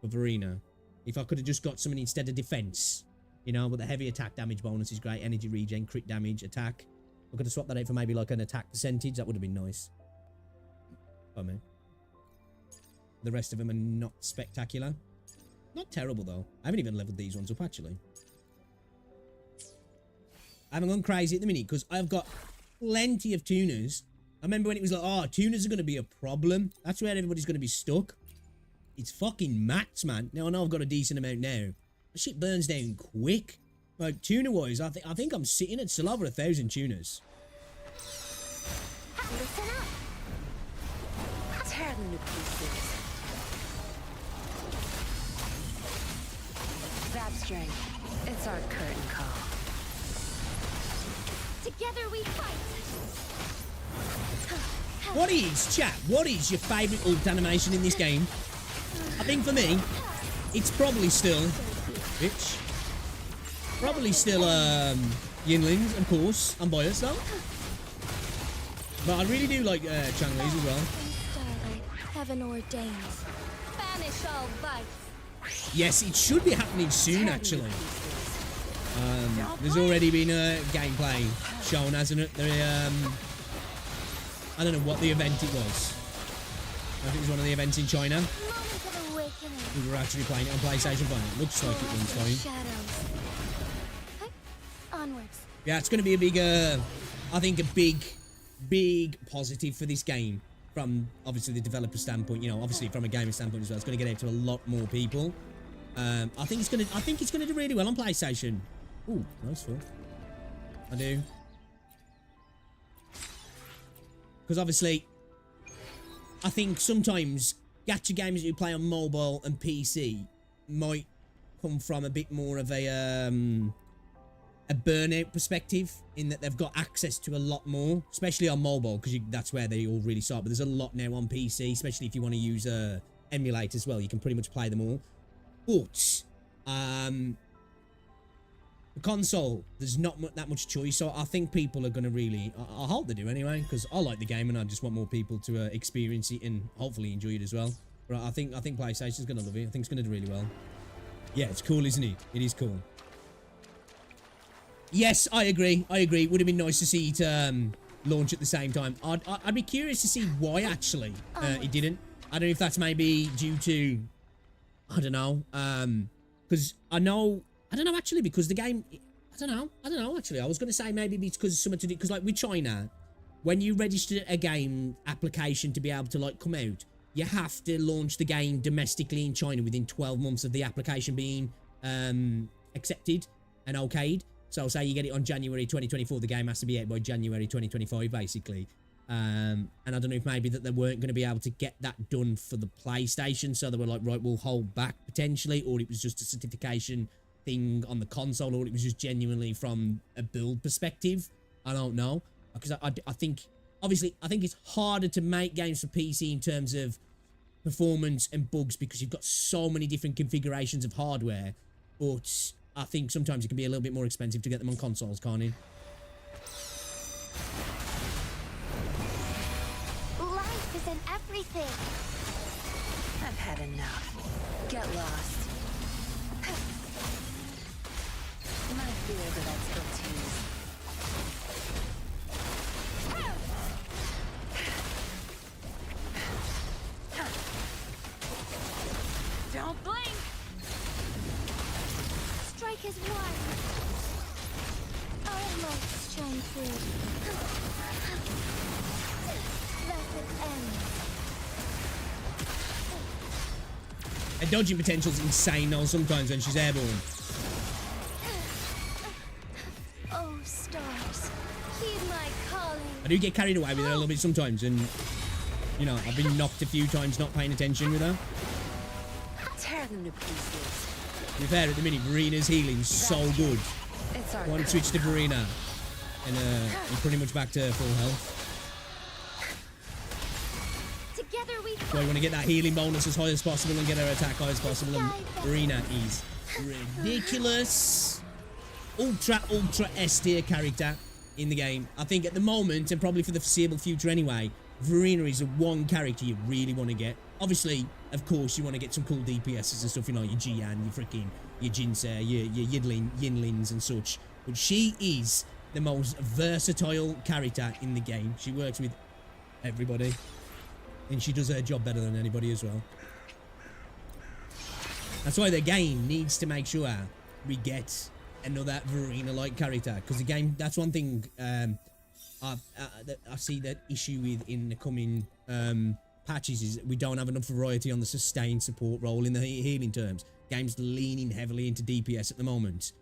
Verena. If I could have just got something instead of defense, you know, but the heavy attack damage bonus is great. Energy regen, crit damage, attack. I could have swapped that out for maybe like an attack percentage. That would have been nice. Oh, man. The rest of them are not spectacular. Not terrible, though. I haven't even leveled these ones up, actually. I haven't gone crazy at the minute because I've got plenty of tuners. I remember when it was like, oh, tuners are going to be a problem. That's where everybody's going to be stuck. It's fucking mats, man. Now, I know I've got a decent amount now. But shit burns down quick. Like, tuner-wise, I think I'm sitting at still over 1,000 tuners. Listen up. Tear them to pieces. Zap string. It's our curtain call. Together we fight. What is, chat, what is your favourite ult animation in this game? I think for me, it's probably still... Bitch. Probably still, Yinlings, of course. I'm biased, though. But I really do like, Changli's as well. Starlight, heaven ordains. Banish all vice. Yes, it should be happening soon, actually. There's already been a gameplay shown, hasn't it? I don't know what the event it was. I think it was one of the events in China. We were actually playing it on PlayStation 5. It looks like it was fine. Onwards. Yeah, it's going to be a big, I think a big positive for this game. From, obviously, the developer standpoint, you know, obviously from a gamer standpoint as well. It's going to get out to a lot more people. I think it's going to do really well on PlayStation. Ooh, nice one. I do. Because obviously, I think sometimes gacha games that you play on mobile and PC might come from a bit more of a burnout perspective, in that they've got access to a lot more, especially on mobile, because that's where they all really start. But there's a lot now on PC, especially if you want to use emulate as well. You can pretty much play them all. But the console, there's not that much choice, so I think people are going to really... I hope they do anyway, because I like the game and I just want more people to experience it and hopefully enjoy it as well. But I think PlayStation's going to love it. I think it's going to do really well. Yeah, it's cool, isn't it? It is cool. Yes, I agree. It would have been nice to see it launch at the same time. I'd be curious to see why, actually, it didn't. I don't know if that's maybe due to... I don't know. Because Because I don't know actually, because the game, I don't know actually. I was going to say maybe because of something to do, because like with China, when you register a game application to be able to like come out, you have to launch the game domestically in China within 12 months of the application being accepted and okayed. So say you get it on January 2024, the game has to be out by January 2025, basically. And I don't know if maybe that they weren't going to be able to get that done for the PlayStation, so they were like, right, we'll hold back potentially, or it was just a certification thing on the console, or it was just genuinely from a build perspective. I don't know, because I think, obviously, I think it's harder to make games for PC in terms of performance and bugs because you've got so many different configurations of hardware, but I think sometimes it can be a little bit more expensive to get them on consoles, can't it? Life isn't everything. I've had enough. Get lost. My field of expertise. Don't blink! Strike is one. Our lights shine through. Let it end. Her dodging potential's insane though sometimes when she's airborne. Oh, stars, heed my calling. I do get carried away with her a little bit sometimes, and you know, I've been knocked a few times not paying attention with her. Tear them to pieces. To be fair, at the minute, Verena's healing's so good. It's our One switch to Verena, and you're pretty much back to full health. Together we So you want to get that healing bonus as high as possible and get her attack high as possible, and Verena is ridiculous. Ultra S tier character in the game. I think at the moment, and probably for the foreseeable future anyway, Verena is the one character you really want to get. Obviously, of course, you want to get some cool DPSs and stuff, you know, your Jian, your Jinse, your Yinlins and such. But she is the most versatile character in the game. She works with everybody, and she does her job better than anybody as well. That's why the game needs to make sure we get another Verena-like character, because the game, that's one thing I see that issue with in the coming patches, is that we don't have enough variety on the sustained support role in the healing terms. Game's leaning heavily into DPS at the moment,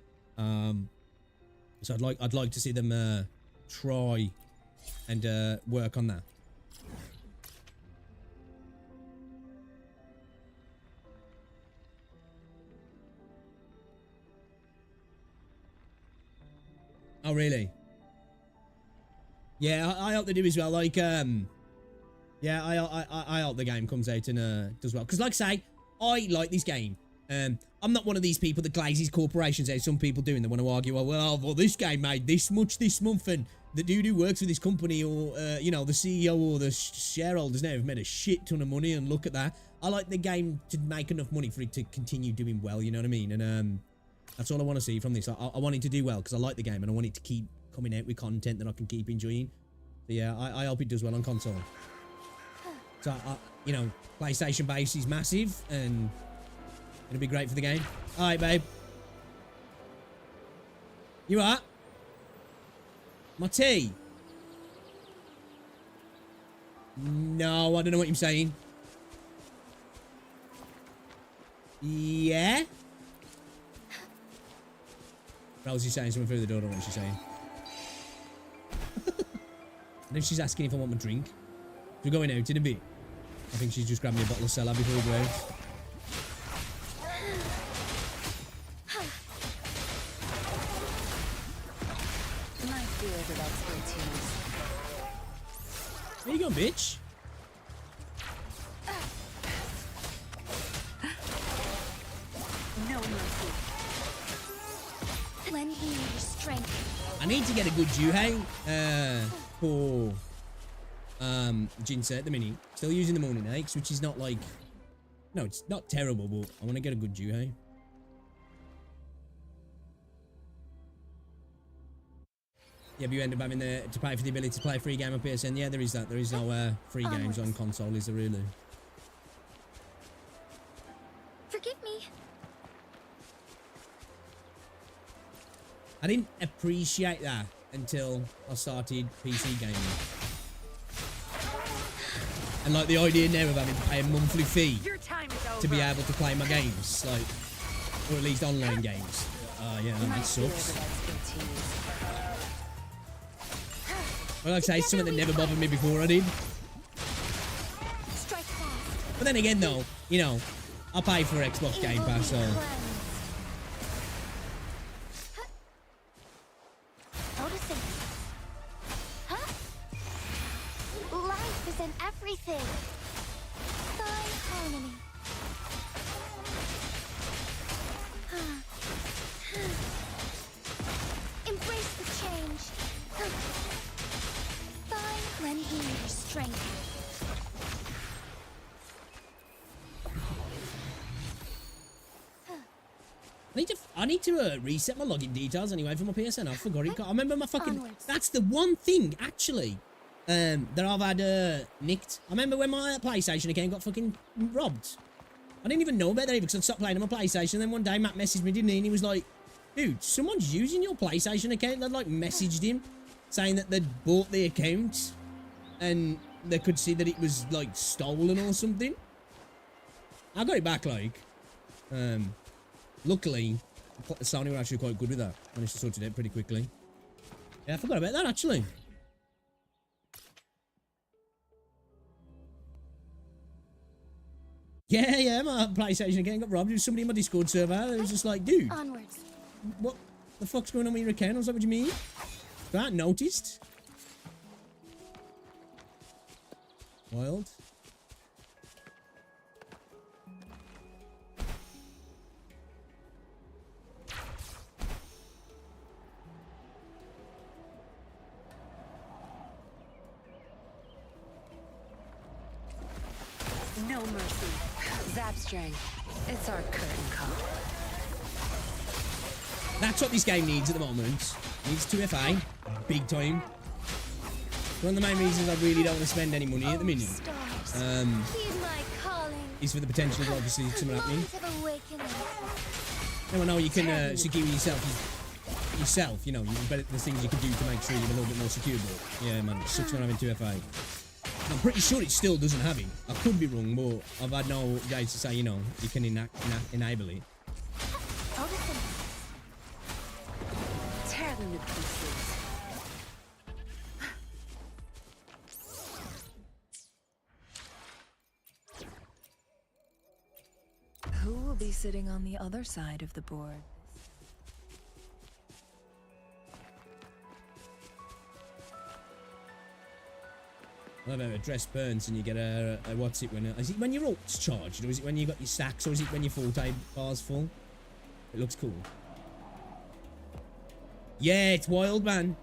so I'd like to see them try and work on that. Oh really? Yeah, I hope they do as well. Like, yeah, I hope the game comes out and does well. Because, like I say, I like this game. I'm not one of these people that glazes corporations out. Some people do, and they want to argue, well, this game made this much this month, and the dude who works for this company, or you know, the CEO or the shareholders now have made a shit ton of money, and look at that. I like the game to make enough money for it to continue doing well. You know what I mean? And that's all I want to see from this. I want it to do well because I like the game, and I want it to keep coming out with content that I can keep enjoying. So yeah, I hope it does well on console. So, you know, PlayStation base is massive, and it'll be great for the game. All right, babe. You are? My tea? No, I don't know what you're saying. Yeah? Rosie's saying something through the door. I don't know what she's saying. I think she's asking if I want my drink. We're going out in a bit. I think she's just grabbed me a bottle of Stella before we go out. My field of expertise. Where you going, bitch? No mercy. Lend me your strength. I need to get a good Juhei for Jinse at the minute. Still using the morning eggs, which is not like, no, it's not terrible, but I want to get a good Juhei. Yeah, but you end up having to pay for the ability to play a free game on PSN. Yeah, there is that. There is no free games on console, is there really? Forgive me. I didn't appreciate that until I started PC gaming. And like the idea now of having to pay a monthly fee to be able to play my games, like, or at least online games. Yeah, that sucks. Well, like I say, it's something that never bothered me before I did. But then again, though, you know, I pay for Xbox Game Pass, so. Life is in everything. Find harmony. Embrace the change. Find lend me your strength. I need to reset my login details anyway for my PSN. I forgot it. I remember my fucking. That's the one thing actually that I've had nicked. I remember when my PlayStation account got fucking robbed. I didn't even know about that because I stopped playing on my PlayStation. And then one day Matt messaged me, didn't he? And he was like, "Dude, someone's using your PlayStation account." And I'd like messaged him saying that they'd bought the account and they could see that it was like stolen or something. I got it back like. Luckily, Sony were actually quite good with that. Managed to sort it out pretty quickly. Yeah, I forgot about that actually. Yeah, my PlayStation again got robbed. It was somebody in my Discord server. It was just like, dude, what the fuck's going on with your account? I was like, what do you mean? That noticed. Wild. No mercy. Zap string. It's our curtain call. That's what this game needs at the moment. It needs 2FA. Big time. One of the main reasons I really don't want to spend any money at the minute. Is for the potential of obviously something happening. Now I know you can secure yourself, you know, there's things you can do to make sure you're a little bit more secure, but yeah man, it sucks not having 2FA. I'm pretty sure it still doesn't have it. I could be wrong, but I've had no guys to say, you know, you can enable it. Tear them to pieces. Who will be sitting on the other side of the board? What about address burns and you get a what's it when is it when your ult's charged, or is it when you got your stacks, or is it when your full time bar's full? It looks cool. Yeah, it's wild, man.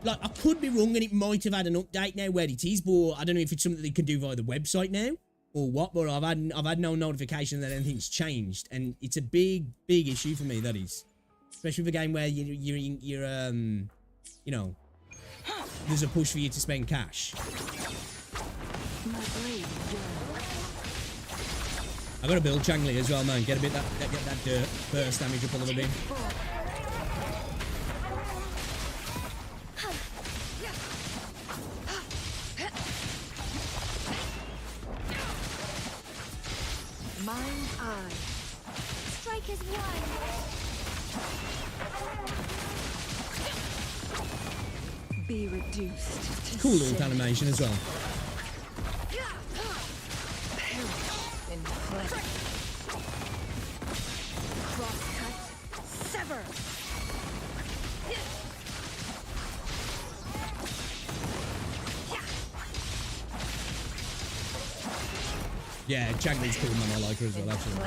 I could be wrong and it might have had an update now where it is, but I don't know if it's something they can do via the website now or what. But I've had no notification that anything's changed, and it's a big issue for me. That is, especially with a game where you're you know, there's a push for you to spend cash. I gotta build Changli as well, man. Get that dirt burst damage up a little bit. Mind's eye. Strike is one. Be reduced to Cool ult animation as well. in flesh. Crosscut. Sever. Yeah, Changli's cool, man. I like her as well, actually.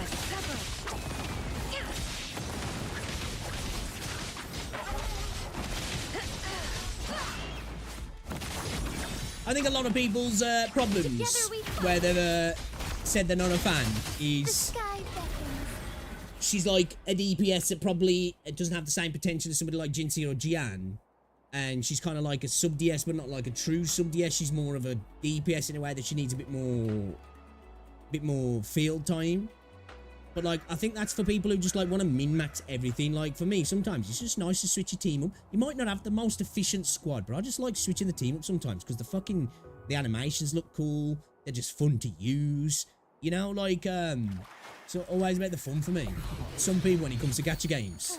I think a lot of people's problems where they've said they're not a fan is she's like a DPS that probably doesn't have the same potential as somebody like Jinxie or Jian, and she's kind of like a sub DS but not like a true sub DS. She's more of a DPS in a way that she needs a bit more field time. But like, I think that's for people who just like want to min-max everything. Like for me, sometimes it's just nice to switch your team up. You might not have the most efficient squad, but I just like switching the team up sometimes because the animations look cool. They're just fun to use. You know, like, so always about the fun for me. Some people, when it comes to gacha games,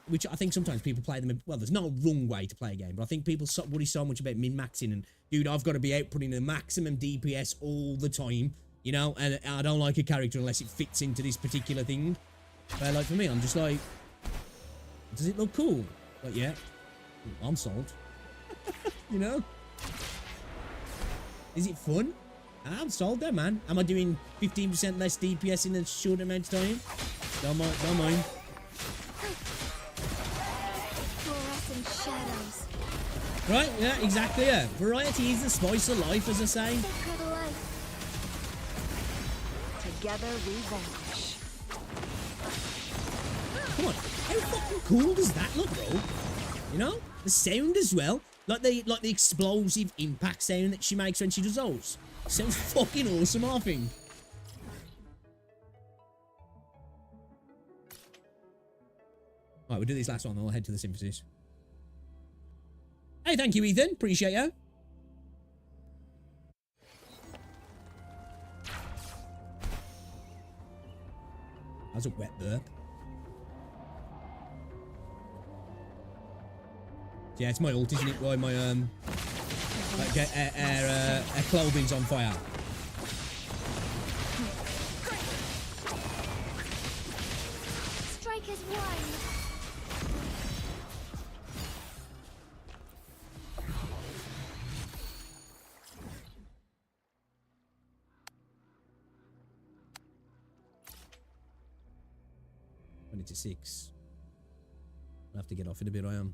which I think sometimes people play them, well, there's no wrong way to play a game, but I think people worry so much about min-maxing and, dude, I've got to be outputting the maximum DPS all the time. You know, and I don't like a character unless it fits into this particular thing. But like for me, I'm just like, does it look cool? Like, yeah, I'm sold. You know? Is it fun? I'm sold there, man. Am I doing 15% less DPS in a short amount of time? Don't mind. Fluorescent shadows. Right, yeah, exactly, yeah. Variety is the spice of life, as I say. Sacred light. Together we vanish. Come on, how fucking cool does that look, bro? You know, the sound as well, like the explosive impact sound that she makes when she does those. Sounds fucking awesome, I think. Right, we'll do this last one, then I'll head to the synthesis. Hey, thank you, Ethan. Appreciate you. That was a wet burp. Yeah, it's my ult, isn't it? Why my like our clothing's on fire. Strike as one. To 6. I'll have to get off in a bit, I am.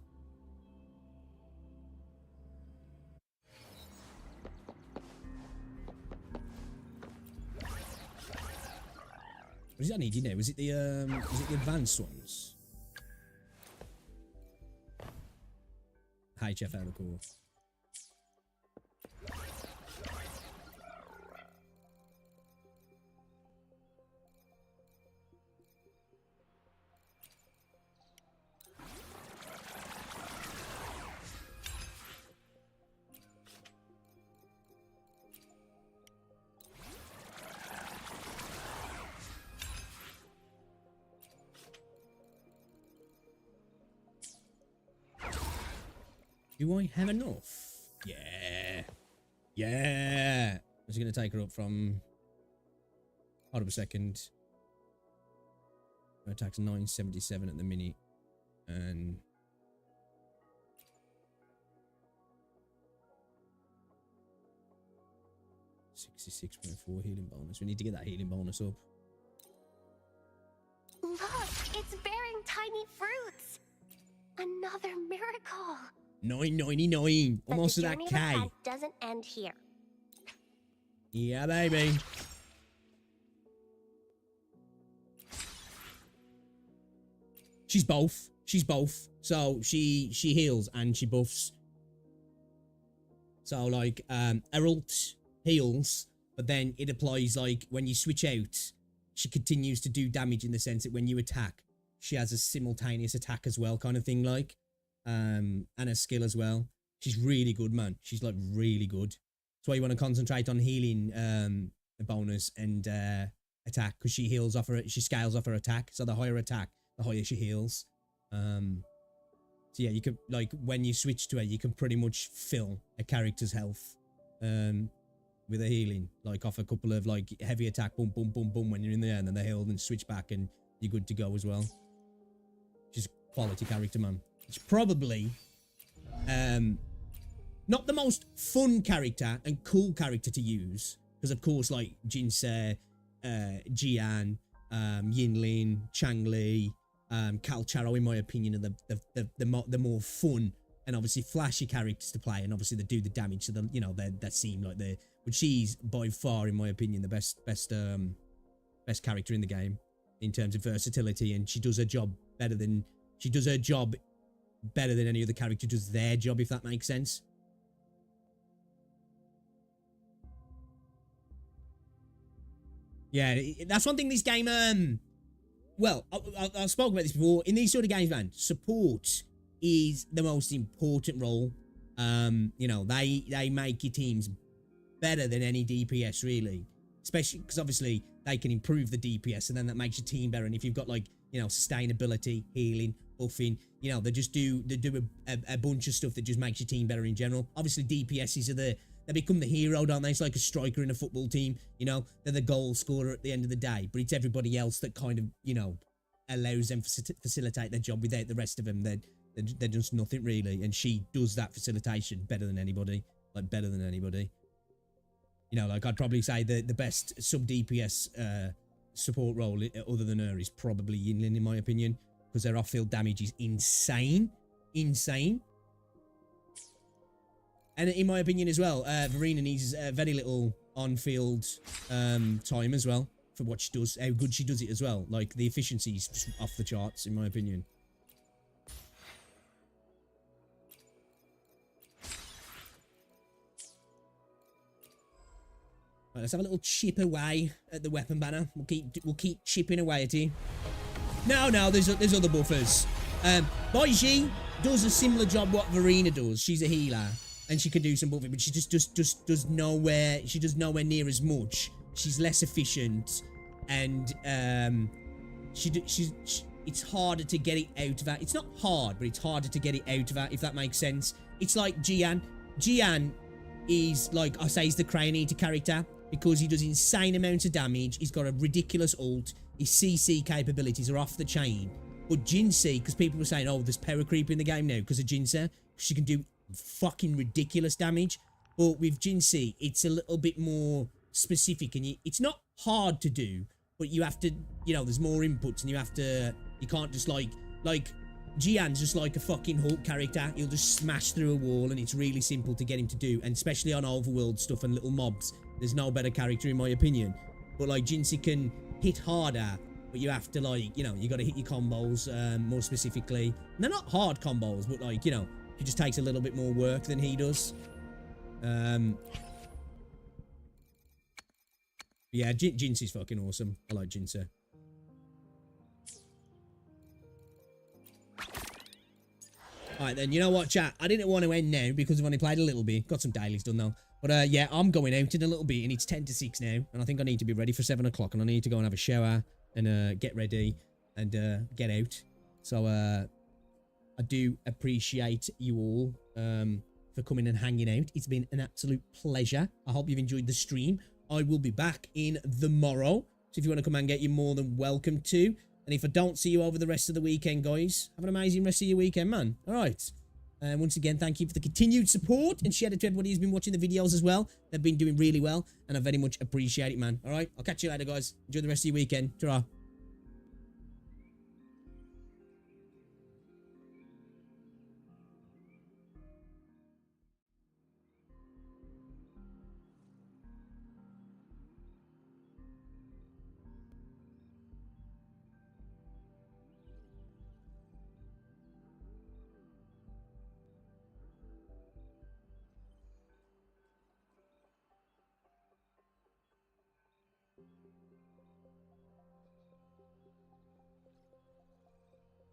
What does that need, you know? Was it the advanced ones? HF out of core. Do I have enough? Yeah. Yeah. I was going to take her up from... Hold up a second. Her attack's 977 at the minute. And... 66.4 healing bonus. We need to get that healing bonus up. Look, it's bearing tiny fruits. Another miracle. 999. Almost to that K. Doesn't end here. Yeah, baby. She's both. She's both. So she heals and she buffs. So like her ult heals, but then it applies like when you switch out, she continues to do damage in the sense that when you attack, she has a simultaneous attack as well, kind of thing, like. And a skill as well. She's really good, man. She's like really good. That's why you want to concentrate on healing bonus and attack, because she heals off her, she scales off her attack. So the higher attack, the higher she heals. So yeah, you can, like, when you switch to her, you can pretty much fill a character's health with a healing, like off a couple of like heavy attack, boom, boom, boom, boom, when you're in there, and then they heal and switch back and you're good to go as well. She's a quality character, man. It's probably not the most fun character and cool character to use, because of course, like Jinsei, Jian, Yinlin, Changli, Calcharo, in my opinion, are the more fun and obviously flashy characters to play, and obviously they do the damage, so they seem like they. But she's by far, in my opinion, the best character in the game in terms of versatility, and she does her job better than any other character does their job, if that makes sense. Yeah, that's one thing this game, well, I've spoken about this before. In these sort of games, man, support is the most important role. You know, they make your teams better than any DPS, really. Especially because, obviously, they can improve the DPS, and then that makes your team better. And if you've got, like, you know, sustainability, healing, buffing, you know, they do a bunch of stuff that just makes your team better in general. Obviously, DPSs are they become the hero, don't they? It's like a striker in a football team, you know? They're the goal scorer at the end of the day. But it's everybody else that kind of, you know, allows them to facilitate their job. Without the rest of them, they're just nothing, really. And she does that facilitation better than anybody. Like, better than anybody. You know, like, I'd probably say the best sub-DPS support role other than her is probably Yinlin, in my opinion. Because their off-field damage is insane. Insane. And in my opinion as well, Verena needs very little on-field time as well for what she does, how good she does it as well. Like, the efficiency is just off the charts, in my opinion. Right, let's have a little chip away at the weapon banner. We'll keep chipping away at it. No, there's other buffers. Baiji does a similar job what Verena does. She's a healer. And she can do some buffing, but she just does nowhere. She does nowhere near as much. She's less efficient, and it's harder to get it out of her. It's not hard, but it's harder to get it out of her, if that makes sense. It's like Jian. Jian is like, I say, he's the Crane Eater character because he does insane amounts of damage. He's got a ridiculous ult. His CC capabilities are off the chain. But Jinsei, because people were saying, oh, there's power creep in the game now because of Jinsei. She can do fucking ridiculous damage. But with Jinsei, it's a little bit more specific, and it's not hard to do, but you have to, you know, there's more inputs, and you can't just like Jian's just like a fucking Hulk character. He'll just smash through a wall, and it's really simple to get him to do, and especially on overworld stuff and little mobs, there's no better character in my opinion. But like Jinsei can hit harder, but you have to, like, you know, you got to hit your combos more specifically. And they're not hard combos, but like, you know, it just takes a little bit more work than he does. Yeah, Jinsei's fucking awesome. I like Jinsei. Alright then, you know what, chat? I didn't want to end now because I've only played a little bit. Got some dailies done though. But yeah, I'm going out in a little bit, and it's 10 to 6 now. And I think I need to be ready for 7 o'clock, and I need to go and have a shower and get ready and get out. So I do appreciate you all for coming and hanging out. It's been an absolute pleasure. I hope you've enjoyed the stream. I will be back in the morrow. So if you want to come and get, you're more than welcome to. And if I don't see you over the rest of the weekend, guys, have an amazing rest of your weekend, man. All right. And once again, thank you for the continued support, and shout out to everybody who's been watching the videos as well. They've been doing really well, and I very much appreciate it, man. All right. I'll catch you later, guys. Enjoy the rest of your weekend. Ta-ra.